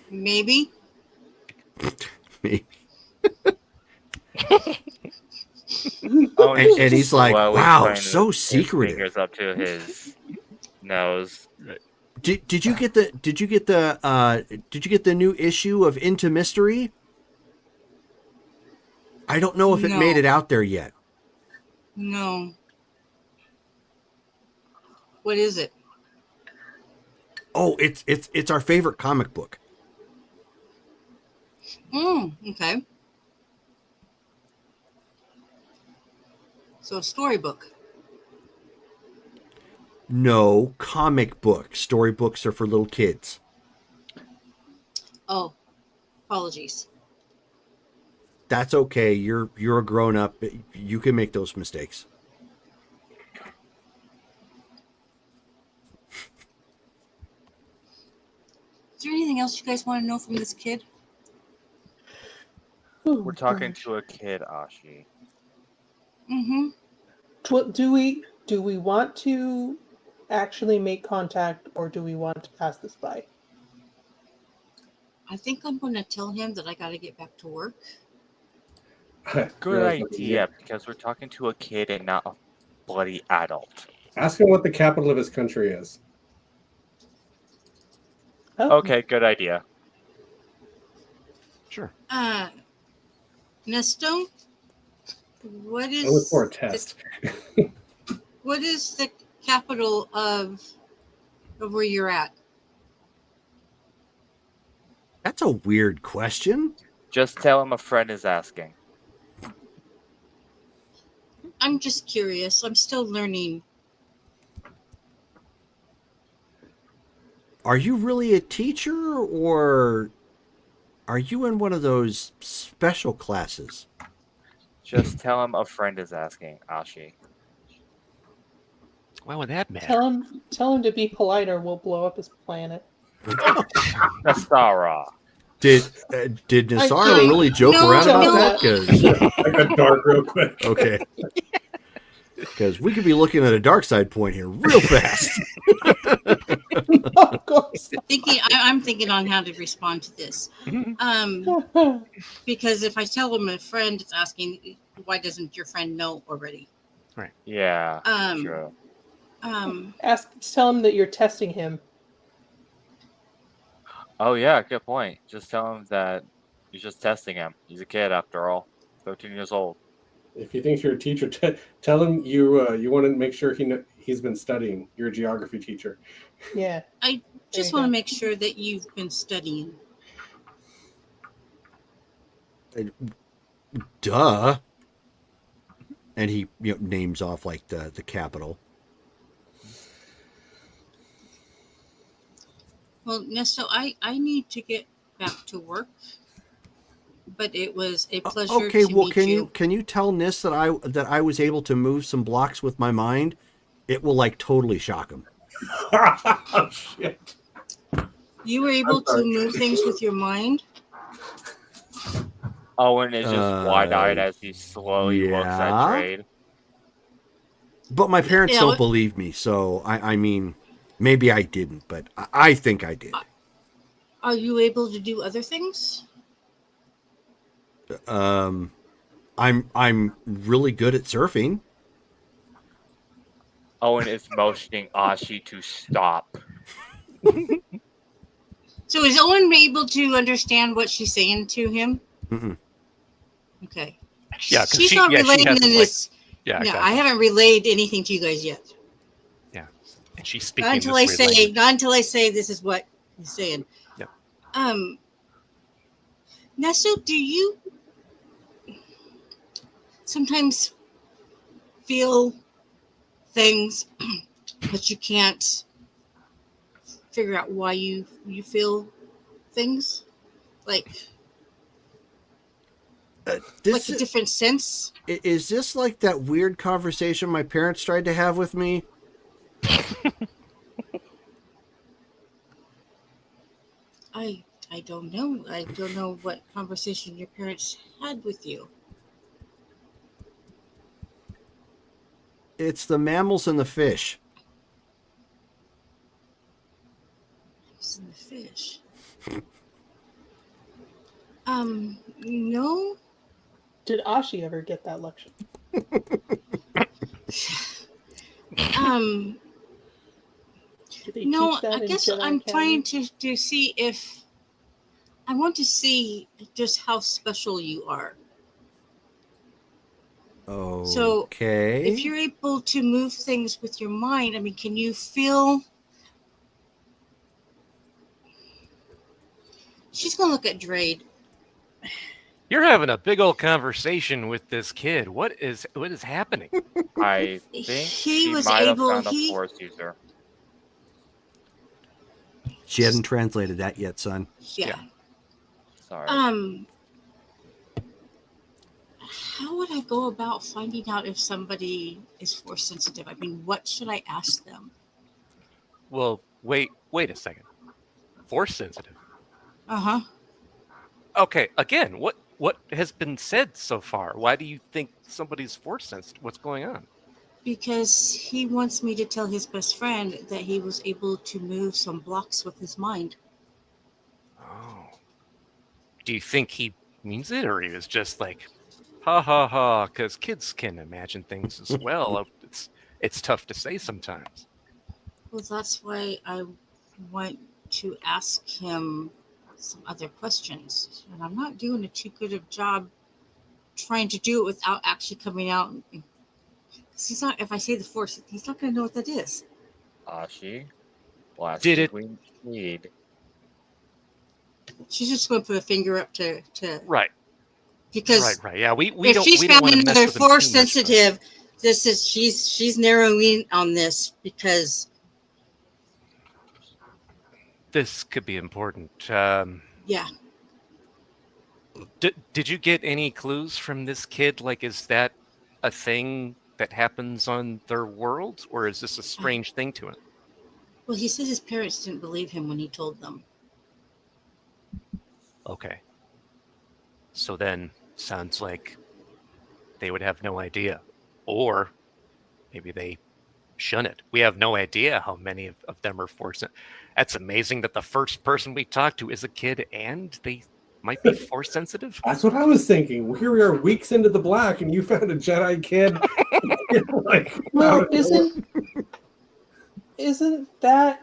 Speaker 2: Maybe.
Speaker 3: Me.
Speaker 7: Oh,
Speaker 3: And he's like,
Speaker 7: slowly
Speaker 3: wow,
Speaker 7: putting
Speaker 3: so
Speaker 7: his
Speaker 3: secretive.
Speaker 7: fingers up to his nose.
Speaker 3: Did you get the new issue of Into Mystery? I don't know if it made
Speaker 2: No.
Speaker 3: it out there yet.
Speaker 2: No. What is it?
Speaker 3: Oh, it's our favorite comic book.
Speaker 2: Okay. So a storybook.
Speaker 3: No, comic book. Storybooks are for little kids.
Speaker 2: Oh, apologies.
Speaker 3: That's okay. You're a grown up. You can make those mistakes.
Speaker 2: Is there anything else you guys want to know from this kid?
Speaker 7: We're talking to a kid, Ashi.
Speaker 6: Do we want to actually make contact, or do we want to pass this by?
Speaker 2: I think I'm going to tell him that I got to get back to work.
Speaker 7: Good
Speaker 4: Really?
Speaker 7: idea, because we're talking to a kid and not a bloody adult.
Speaker 4: Ask him what the capital of his country is.
Speaker 6: Oh,
Speaker 7: Okay, good idea.
Speaker 5: Sure.
Speaker 2: Nesto, what
Speaker 4: I look
Speaker 2: is
Speaker 4: for a test.
Speaker 2: what is the capital of where you're at?
Speaker 3: That's a weird question.
Speaker 7: Just tell him a friend is asking.
Speaker 2: I'm just curious. I'm still learning.
Speaker 3: Are you really a teacher, or are you in one of those special classes?
Speaker 7: Just tell him a friend is asking, Ashi.
Speaker 5: Why would that matter?
Speaker 6: tell him to be polite, or we'll blow up his planet.
Speaker 7: Nastara.
Speaker 3: Did Nassara
Speaker 2: kidding.
Speaker 3: really joke
Speaker 2: No,
Speaker 3: around about
Speaker 2: no.
Speaker 3: that? 'Cause-
Speaker 4: I got dark real quick.
Speaker 3: okay. Because we could be looking at a dark side point here real fast.
Speaker 6: Of course.
Speaker 2: I'm thinking on how to respond to this. Because if I tell him a friend is asking, why doesn't your friend know already?
Speaker 7: Yeah,
Speaker 2: Um,
Speaker 7: true.
Speaker 6: Tell him that you're testing him.
Speaker 7: Oh, yeah, good point. Just tell him that you're just testing him. He's a kid, after all. 13 years old.
Speaker 4: If he thinks you're a teacher, tell him you want to make sure he's been studying. You're a geography teacher.
Speaker 6: Yeah.
Speaker 2: I just
Speaker 6: you
Speaker 2: want
Speaker 6: go.
Speaker 2: to make sure that you've been studying.
Speaker 3: Duh. And he names off like the capital.
Speaker 2: Well, Nesto, I need to get back to work. But it was a pleasure
Speaker 3: Okay,
Speaker 2: to
Speaker 3: well,
Speaker 2: meet
Speaker 3: can you tell Nis that I was able to move some blocks with my mind? It will like totally shock him.
Speaker 4: Oh, shit.
Speaker 2: You were able to move things with your mind?
Speaker 7: Owen is just wide-eyed as he slowly looks at
Speaker 3: yeah.
Speaker 7: Trade.
Speaker 3: But my parents
Speaker 2: Yeah,
Speaker 3: don't
Speaker 2: what-
Speaker 3: believe me, so I mean, maybe I didn't, but I think I did.
Speaker 2: Are you able to do other things?
Speaker 3: I'm really good at surfing.
Speaker 7: Owen is motioning Ashi to stop.
Speaker 2: So is Owen able to understand what she's saying to him?
Speaker 3: Mm-mm.
Speaker 2: Okay.
Speaker 5: Yeah, 'cause
Speaker 2: She's
Speaker 5: she-
Speaker 2: not
Speaker 5: yeah, she
Speaker 2: relaying
Speaker 5: has, like-
Speaker 2: this.
Speaker 5: Yeah,
Speaker 2: No,
Speaker 5: exactly.
Speaker 2: I haven't relayed anything to you guys yet.
Speaker 5: And she's speaking
Speaker 2: Not until
Speaker 5: this weird language.
Speaker 2: not until I say this is what he's saying.
Speaker 5: Yep.
Speaker 2: Nesto, do you sometimes feel things but you can't figure out why you feel things? Like
Speaker 3: This
Speaker 2: a different sense?
Speaker 3: is this like that weird conversation my parents tried to have with me?
Speaker 2: I don't know. I don't know what conversation your parents had with you.
Speaker 3: It's the mammals and the fish.
Speaker 2: It's in the fish. No.
Speaker 6: Did Ashi ever get that lecture?
Speaker 2: Um,
Speaker 6: Did they
Speaker 2: no.
Speaker 6: teach that
Speaker 2: I
Speaker 6: in
Speaker 2: guess
Speaker 6: Jedi
Speaker 2: I'm
Speaker 6: Academy?
Speaker 2: trying to see if I want to see just how special you are.
Speaker 3: Okay.
Speaker 2: If you're able to move things with your mind, I mean, can you feel? She's gonna look at Drade.
Speaker 5: You're having a big old conversation with this kid. What is happening?
Speaker 7: I think
Speaker 2: He
Speaker 7: she
Speaker 2: was
Speaker 7: might have
Speaker 2: able.
Speaker 7: found a force user.
Speaker 3: She hadn't translated that yet, son.
Speaker 2: Yeah.
Speaker 7: Sorry.
Speaker 2: How would I go about finding out if somebody is force sensitive? I mean, what should I ask them?
Speaker 5: Well, wait a second. Force sensitive.
Speaker 2: Uh-huh.
Speaker 5: Okay, again, what has been said so far? Why do you think somebody's force sensitive? What's going on?
Speaker 2: Because he wants me to tell his best friend that he was able to move some blocks with his mind.
Speaker 5: Oh. Do you think he means it, or he was just like, ha ha ha? Because kids can imagine things as well. It's tough to say sometimes.
Speaker 2: Well, that's why I want to ask him some other questions. And I'm not doing a too good of job trying to do it without actually coming out. Because he's not, if I say the force, he's not going to know what that is.
Speaker 7: Ashi, last
Speaker 5: Did
Speaker 7: thing
Speaker 5: it-
Speaker 7: we need.
Speaker 2: She's just going to put a finger up to
Speaker 5: Right.
Speaker 2: because
Speaker 5: Right. Yeah, we
Speaker 2: if
Speaker 5: don't.
Speaker 2: she's
Speaker 5: we don't
Speaker 2: found
Speaker 5: wanna mess
Speaker 2: another
Speaker 5: with him too
Speaker 2: force
Speaker 5: much, but-
Speaker 2: sensitive, this is she's narrowing on this because
Speaker 5: This could be important.
Speaker 2: yeah.
Speaker 5: Did you get any clues from this kid? Like, is that a thing that happens on their world, or is this a strange thing to him?
Speaker 2: Well, he said his parents didn't believe him when he told them.
Speaker 5: Okay. So then, sounds like they would have no idea, or maybe they shun it. We have no idea how many of them are force. That's amazing that the first person we talked to is a kid, and they might be force sensitive.
Speaker 4: That's what I was thinking. Here we are, weeks into the black, and you found a Jedi kid. Like,
Speaker 6: Well,
Speaker 4: out of nowhere.
Speaker 6: isn't that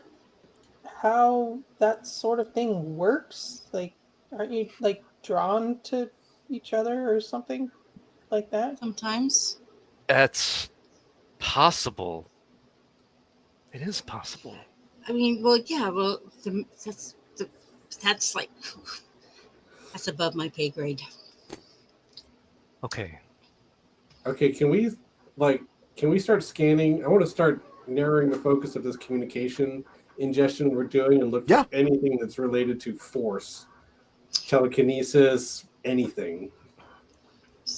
Speaker 6: how that sort of thing works? Like, aren't you like drawn to each other or something like that?
Speaker 2: Sometimes.
Speaker 5: That's possible. It is possible.
Speaker 2: I mean, well, yeah, well, that's like that's above my pay grade.
Speaker 5: Okay.
Speaker 4: Okay, can we start scanning? I want to start narrowing the focus of this communication ingestion we're doing and look for anything that's related to force, telekinesis, anything.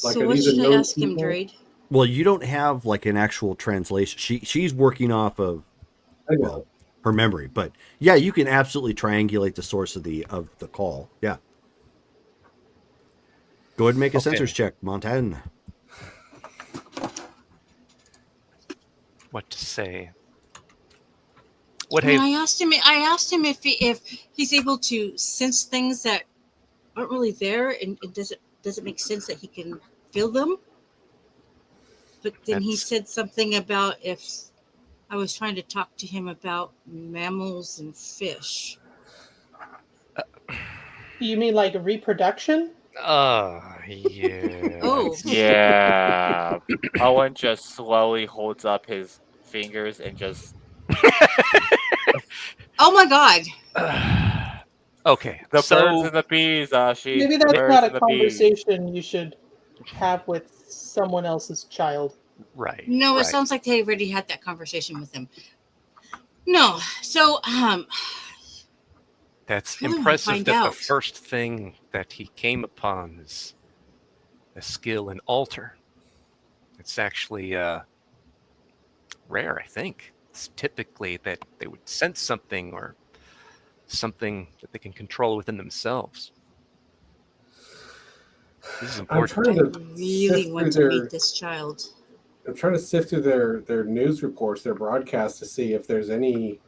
Speaker 4: Like,
Speaker 2: So
Speaker 4: are
Speaker 2: what
Speaker 4: these
Speaker 2: should I
Speaker 4: unknown
Speaker 2: ask him,
Speaker 4: people?
Speaker 2: Drade?
Speaker 3: Well, you don't have like an actual translation. She's working off of her memory, but yeah, you can absolutely triangulate the source of the call. Yeah. Go ahead and make a sensors check, Montan.
Speaker 5: What to say?
Speaker 2: I asked him if he's able to sense things that aren't really there, and does it make sense that he can feel them? But then he said something about if I was trying to talk to him about mammals and fish.
Speaker 6: You mean like reproduction?
Speaker 5: Yeah.
Speaker 2: Oh.
Speaker 7: Yeah. Owen just slowly holds up his fingers and just.
Speaker 2: Oh my God.
Speaker 5: Okay.
Speaker 7: The
Speaker 5: so
Speaker 7: birds and the bees, Ashi.
Speaker 6: Maybe
Speaker 7: The
Speaker 6: that's
Speaker 7: birds
Speaker 6: not a
Speaker 7: and the bees.
Speaker 6: conversation you should have with someone else's child.
Speaker 5: Right.
Speaker 2: No, it
Speaker 5: right.
Speaker 2: sounds like they already had that conversation with him. No, so
Speaker 5: That's
Speaker 2: really wanna
Speaker 5: impressive
Speaker 2: find
Speaker 5: that
Speaker 2: out.
Speaker 5: the first thing that he came upon is a skill in alter. It's actually rare, I think. it's typically that they would sense something or something that they can control within themselves. This is
Speaker 4: I'm
Speaker 5: important.
Speaker 4: trying
Speaker 2: I
Speaker 4: to
Speaker 2: really
Speaker 4: sift
Speaker 2: want
Speaker 4: through
Speaker 2: to
Speaker 4: their.
Speaker 2: meet this child.
Speaker 4: I'm trying to sift through their news reports, their broadcasts, to see if there's anything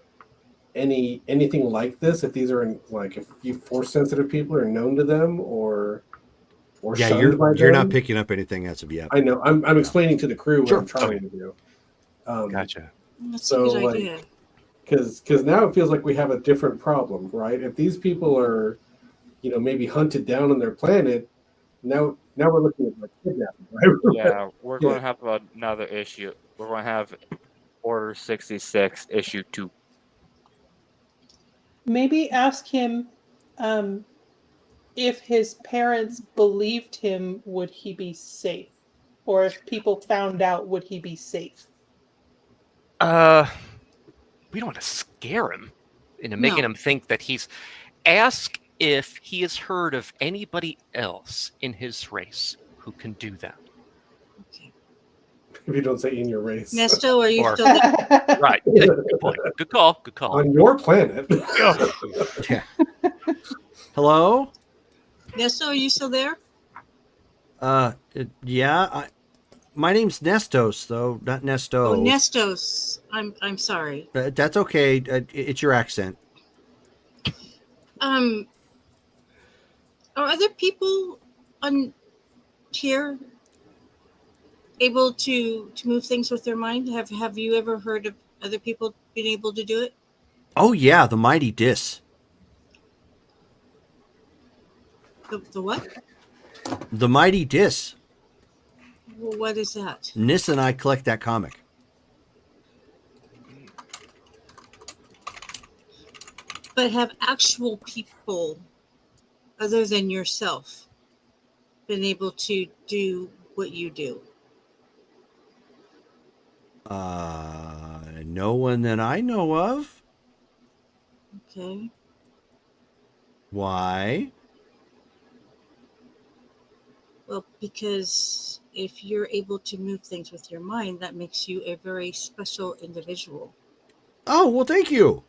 Speaker 4: like this. If these are like if you force sensitive people are known to them or
Speaker 3: Yeah,
Speaker 4: shunned by
Speaker 3: you're not
Speaker 4: them.
Speaker 3: picking up anything as of yet.
Speaker 4: I know. I'm explaining to the crew what
Speaker 3: Sure.
Speaker 4: I'm trying to do.
Speaker 5: Gotcha.
Speaker 2: That's
Speaker 4: So,
Speaker 2: a good
Speaker 4: like,
Speaker 2: idea.
Speaker 4: because now it feels like we have a different problem, right? If these people are, maybe hunted down on their planet, now we're looking at like kidnapping, right?
Speaker 7: Yeah, we're
Speaker 4: Yeah.
Speaker 7: going to have another issue. We're going to have Order 66 issue 2.
Speaker 6: Maybe ask him if his parents believed him, would he be safe? Or if people found out, would he be safe?
Speaker 5: We don't want to scare him into
Speaker 2: No.
Speaker 5: making him think that he's. Ask if he has heard of anybody else in his race who can do that.
Speaker 2: Okay.
Speaker 4: If you don't say in your race.
Speaker 2: Nesto, are you
Speaker 5: Or-
Speaker 2: still there?
Speaker 5: Right. Good point. Good call. Good call.
Speaker 4: On your planet.
Speaker 3: Yeah. Hello?
Speaker 2: Nesto, are you still there?
Speaker 3: Yeah. My name's Nestos, though, not Nesto.
Speaker 2: Oh, Nestos. I'm sorry.
Speaker 3: That's okay. It's your accent.
Speaker 2: Are other people on here able to move things with their mind? Have you ever heard of other people being able to do it?
Speaker 3: Oh yeah, the mighty Dis.
Speaker 2: The what?
Speaker 3: The mighty Dis.
Speaker 2: Well, what is that?
Speaker 3: Nis and I collect that comic.
Speaker 2: But have actual people, other than yourself, been able to do what you do?
Speaker 3: No one that I know of.
Speaker 2: Okay.
Speaker 3: Why?
Speaker 2: Well, because if you're able to move things with your mind, that makes you a very special individual.
Speaker 3: Oh, well, thank you.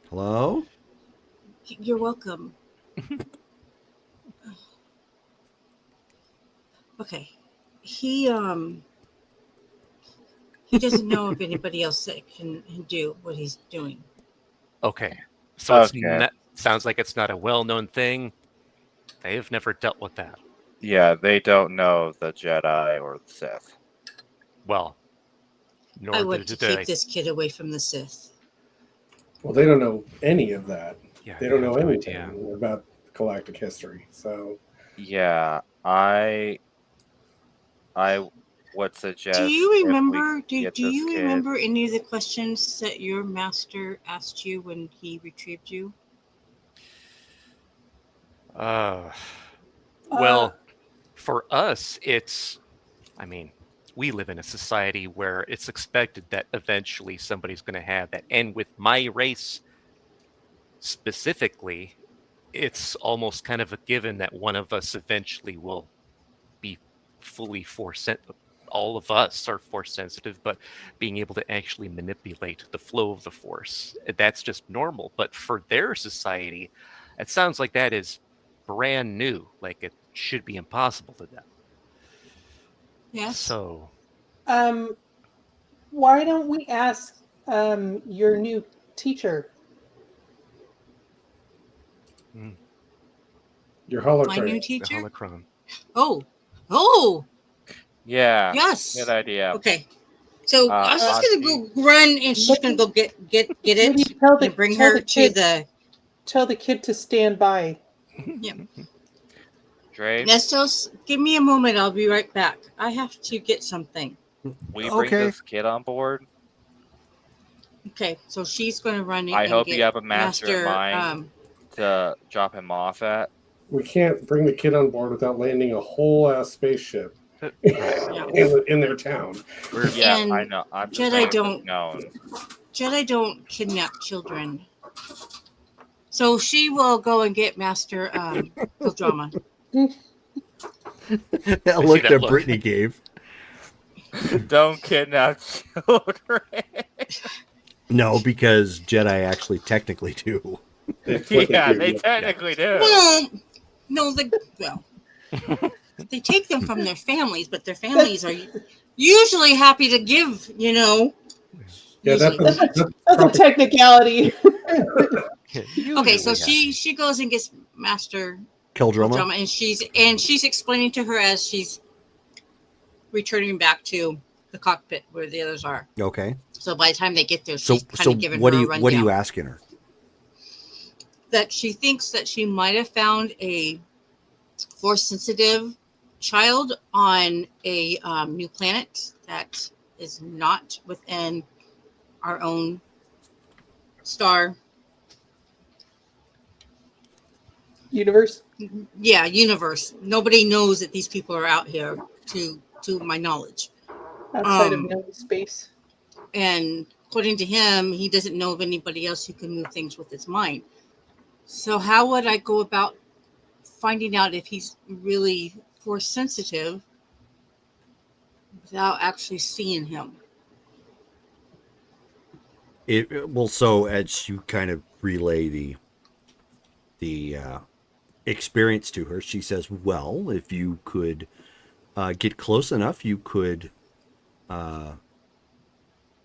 Speaker 3: Hello?
Speaker 2: You're welcome. Okay. He doesn't know of anybody else that can do what he's doing.
Speaker 5: Okay. So it's
Speaker 7: Okay.
Speaker 5: not, sounds like it's not a well-known thing. They've never dealt with that.
Speaker 7: Yeah, they don't know the Jedi or the Sith.
Speaker 5: Well, nor
Speaker 2: I want
Speaker 5: do
Speaker 2: to
Speaker 5: they.
Speaker 2: keep this kid away from the Sith.
Speaker 4: Well, they don't know any of that.
Speaker 5: Yeah,
Speaker 4: They don't know
Speaker 5: have no
Speaker 4: anything
Speaker 5: idea.
Speaker 4: about galactic history. So
Speaker 7: Yeah, I would suggest.
Speaker 2: Do you
Speaker 7: if we
Speaker 2: remember?
Speaker 7: get
Speaker 2: Do
Speaker 7: this
Speaker 2: you
Speaker 7: kid-
Speaker 2: remember any of the questions that your master asked you when he retrieved you?
Speaker 5: Well, for us, I mean, we live in a society where it's expected that eventually somebody's going to have that. And with my race specifically, it's almost kind of a given that one of us eventually will be fully all of us are force sensitive, but being able to actually manipulate the flow of the force, that's just normal. But for their society, it sounds like that is brand new, like it should be impossible to them.
Speaker 2: Yes.
Speaker 5: So
Speaker 6: Why don't we ask your new teacher?
Speaker 4: your
Speaker 2: My new
Speaker 4: hologram.
Speaker 5: the
Speaker 2: teacher.
Speaker 5: holocron.
Speaker 2: Oh,
Speaker 7: Yeah,
Speaker 2: yes.
Speaker 7: good idea.
Speaker 2: Okay. So I was just gonna go run, and she's gonna go get it
Speaker 6: Maybe tell
Speaker 2: and bring
Speaker 6: tell
Speaker 2: her
Speaker 6: the
Speaker 2: to
Speaker 6: kid,
Speaker 2: the
Speaker 6: tell the kid to stand by.
Speaker 7: Dre,
Speaker 2: Nestos. Give me a moment. I'll be right back. I have to get something.
Speaker 7: will you bring
Speaker 3: Okay.
Speaker 7: this kid on board?
Speaker 2: Okay. So she's gonna run in.
Speaker 7: I
Speaker 2: and
Speaker 7: hope
Speaker 2: get
Speaker 7: you have a master in mind. To drop him off at.
Speaker 4: We can't bring the kid on board without landing a whole ass spaceship
Speaker 2: Yeah.
Speaker 4: in their town.
Speaker 7: Yeah,
Speaker 2: And
Speaker 7: I know. I'm just
Speaker 2: Jedi
Speaker 7: making it
Speaker 2: don't-
Speaker 7: known.
Speaker 2: Jedi don't kidnap children. So she will go and get Master Pildrama.
Speaker 3: That
Speaker 5: see
Speaker 3: look
Speaker 5: that
Speaker 3: that
Speaker 5: look.
Speaker 3: Brittany gave.
Speaker 7: Don't kidnap children.
Speaker 3: No, because Jedi actually technically do.
Speaker 4: They flip
Speaker 7: Yeah,
Speaker 4: it,
Speaker 7: they
Speaker 4: dude.
Speaker 7: technically do.
Speaker 2: Well, no, they take them from their families, but their families are usually happy to give.
Speaker 4: Yeah,
Speaker 2: Usually.
Speaker 4: that's
Speaker 6: That's a
Speaker 4: probably-
Speaker 6: technicality.
Speaker 2: Okay, so she goes and gets Master
Speaker 3: Keldroma.
Speaker 2: Drama, and she's explaining to her as she's returning back to the cockpit where the others are.
Speaker 3: Okay.
Speaker 2: So by the time they get there,
Speaker 3: So
Speaker 2: she's kind of giving
Speaker 3: what
Speaker 2: her
Speaker 3: are
Speaker 2: a
Speaker 3: you
Speaker 2: rundown.
Speaker 3: what are you asking her?
Speaker 2: That she thinks that she might have found a force sensitive child on a new planet that is not within our own star
Speaker 6: Universe.
Speaker 2: universe. Nobody knows that these people are out here to my knowledge.
Speaker 6: Outside of
Speaker 2: Um,
Speaker 6: known space.
Speaker 2: And according to him, he doesn't know of anybody else who can move things with his mind. So how would I go about finding out if he's really force sensitive without actually seeing him?
Speaker 3: Well, so as you kind of relay the experience to her, she says, "Well, if you could get close enough, you could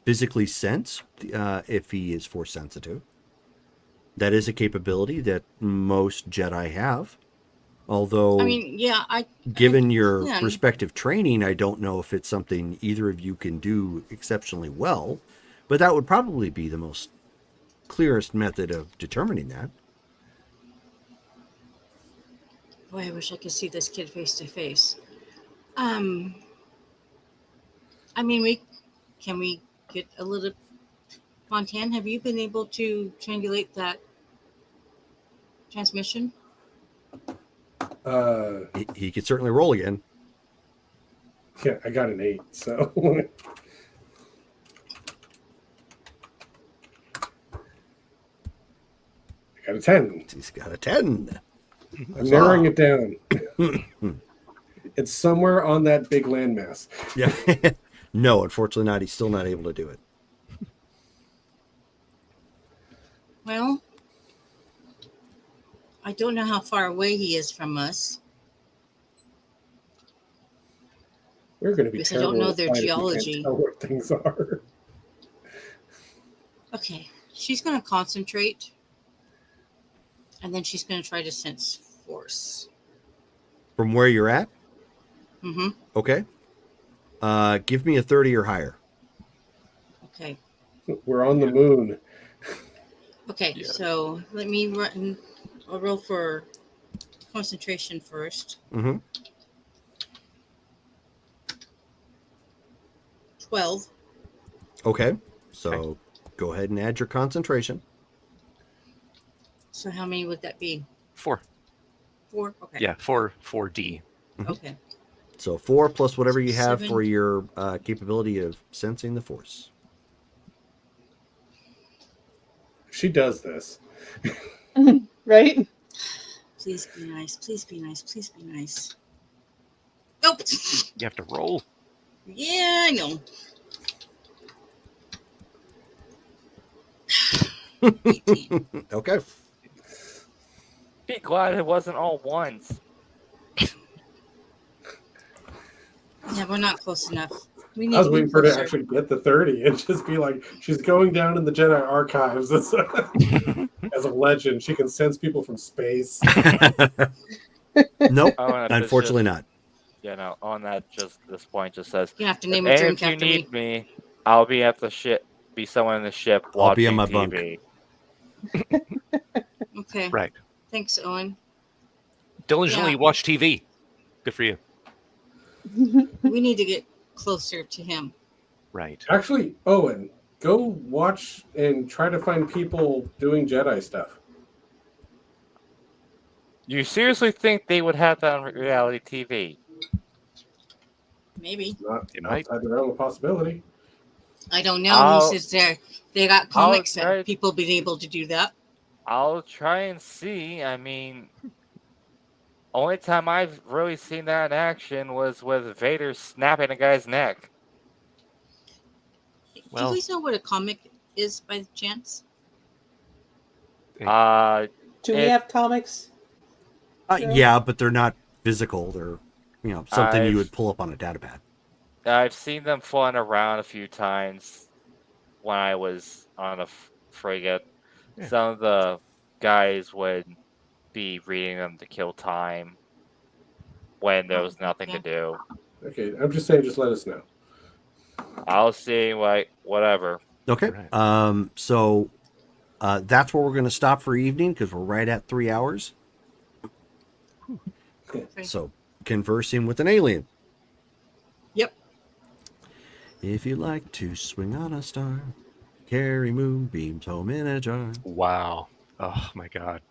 Speaker 3: physically sense if he is force sensitive. That is a capability that most Jedi have. Although,
Speaker 2: I mean, yeah,
Speaker 3: given your
Speaker 2: can.
Speaker 3: respective training, I don't know if it's something either of you can do exceptionally well, but that would probably be the most clearest method of determining that.
Speaker 2: Boy, I wish I could see this kid face to face. I mean, can we get a little. Montan, have you been able to triangulate that transmission?
Speaker 3: He could certainly roll again.
Speaker 4: Yeah, I got an 8, so I got a 10.
Speaker 3: He's got a 10.
Speaker 4: I'm narrowing it down. It's somewhere on that big landmass.
Speaker 3: Yeah. No, unfortunately not. He's still not able to do it.
Speaker 2: Well, I don't know how far away he is from us.
Speaker 4: We're going to be
Speaker 2: Because I
Speaker 4: terrible
Speaker 2: don't know
Speaker 4: at
Speaker 2: their
Speaker 4: fight if we can't
Speaker 2: geology.
Speaker 4: tell where things are.
Speaker 2: Okay, she's going to concentrate. And then she's going to try to sense force.
Speaker 3: From where you're at?
Speaker 2: Mm-hmm.
Speaker 3: Okay. Give me a 30 or higher.
Speaker 2: Okay.
Speaker 4: We're on the moon.
Speaker 2: Okay,
Speaker 5: Yeah.
Speaker 2: so let me run. I'll roll for concentration first.
Speaker 3: Mm-hmm.
Speaker 2: 12.
Speaker 3: Okay. So go ahead and add your concentration.
Speaker 2: So how many would that be?
Speaker 5: 4.
Speaker 2: 4? Okay.
Speaker 5: Yeah, 4D.
Speaker 2: Okay.
Speaker 3: So 4 plus whatever you have
Speaker 2: 7.
Speaker 3: for your capability of sensing the force.
Speaker 4: She does this.
Speaker 6: Right?
Speaker 2: Please be nice. Please be nice. Please be nice. Nope.
Speaker 5: You have to roll.
Speaker 2: Yeah, I know. 18.
Speaker 3: Okay.
Speaker 7: Be glad it wasn't all ones.
Speaker 2: Yeah, we're not close enough. We need
Speaker 4: I was
Speaker 2: to be
Speaker 4: waiting for her to
Speaker 2: closer.
Speaker 4: actually get the 30 and just be like, she's going down in the Jedi archives as a legend. She can sense people from space.
Speaker 3: Nope.
Speaker 7: Oh, and it's
Speaker 3: Unfortunately
Speaker 7: just,
Speaker 3: not.
Speaker 7: you know, on that, just this point just says,
Speaker 2: You have to name a
Speaker 7: and
Speaker 2: drink
Speaker 7: if you
Speaker 2: after me.
Speaker 7: need me, I'll be at the ship. Be someone in the ship
Speaker 3: I'll
Speaker 7: watching
Speaker 3: be on my
Speaker 7: TV.
Speaker 3: bunk.
Speaker 2: Okay.
Speaker 5: Right.
Speaker 2: Thanks, Owen.
Speaker 5: Diligently
Speaker 2: Yeah.
Speaker 5: watch TV. Good for you.
Speaker 2: We need to get closer to him.
Speaker 5: Right.
Speaker 4: Actually, Owen, go watch and try to find people doing Jedi stuff.
Speaker 7: You seriously think they would have that on reality TV?
Speaker 2: Maybe.
Speaker 4: Not
Speaker 5: They might.
Speaker 4: outside the realm of possibility.
Speaker 2: I don't know.
Speaker 7: I'll-
Speaker 2: He says they got comics that
Speaker 7: try-
Speaker 2: people been able to do that.
Speaker 7: I'll try and see. I mean, Only time I've really seen that in action was with Vader snapping a guy's neck.
Speaker 2: Do
Speaker 5: Well-
Speaker 2: you guys know what a comic is by chance?
Speaker 7: Uh,
Speaker 6: Do we
Speaker 7: It-
Speaker 6: have comics? Yeah.
Speaker 3: Yeah, but they're not physical. They're something you
Speaker 7: I've-
Speaker 3: would pull up on a datapad.
Speaker 7: I've seen them flying around a few times when I was on a frigate.
Speaker 5: Yeah.
Speaker 7: Some of the guys would be reading them to kill time when there was nothing to do.
Speaker 4: Okay, I'm just saying, just let us know.
Speaker 7: I'll see, like, whatever.
Speaker 3: Okay.
Speaker 5: Right.
Speaker 3: So that's where we're going to stop for evening because we're right at 3 hours.
Speaker 2: Okay.
Speaker 3: So conversing with an alien.
Speaker 2: Yep.
Speaker 3: If you like to swing on a star, carry moonbeams home in a jar.
Speaker 5: Wow. Oh my God.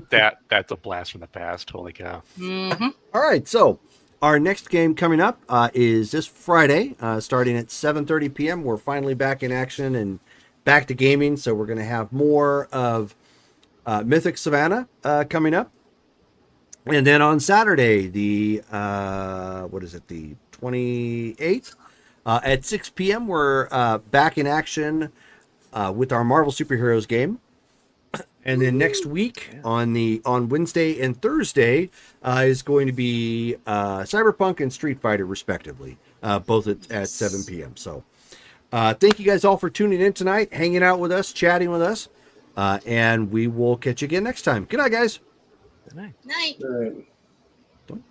Speaker 5: That's a blast from the past. Holy cow.
Speaker 2: Mm-hmm.
Speaker 3: All right, so our next game coming up is this Friday, starting at 7:30 p.m. We're finally back in action and back to gaming, so we're going to have more of Mythic Savannah coming up. And then on Saturday, the the 28th, at 6 p.m., we're back in action with our Marvel Superheroes game. And then next week on Wednesday and Thursday is going to be Cyberpunk and Street Fighter, respectively, both at 7 p.m. So thank you guys all for tuning in tonight, hanging out with us, chatting with us, and we will catch you again next time. Good night, guys.
Speaker 5: Good night.
Speaker 2: Night.
Speaker 4: All right.
Speaker 3: Doink.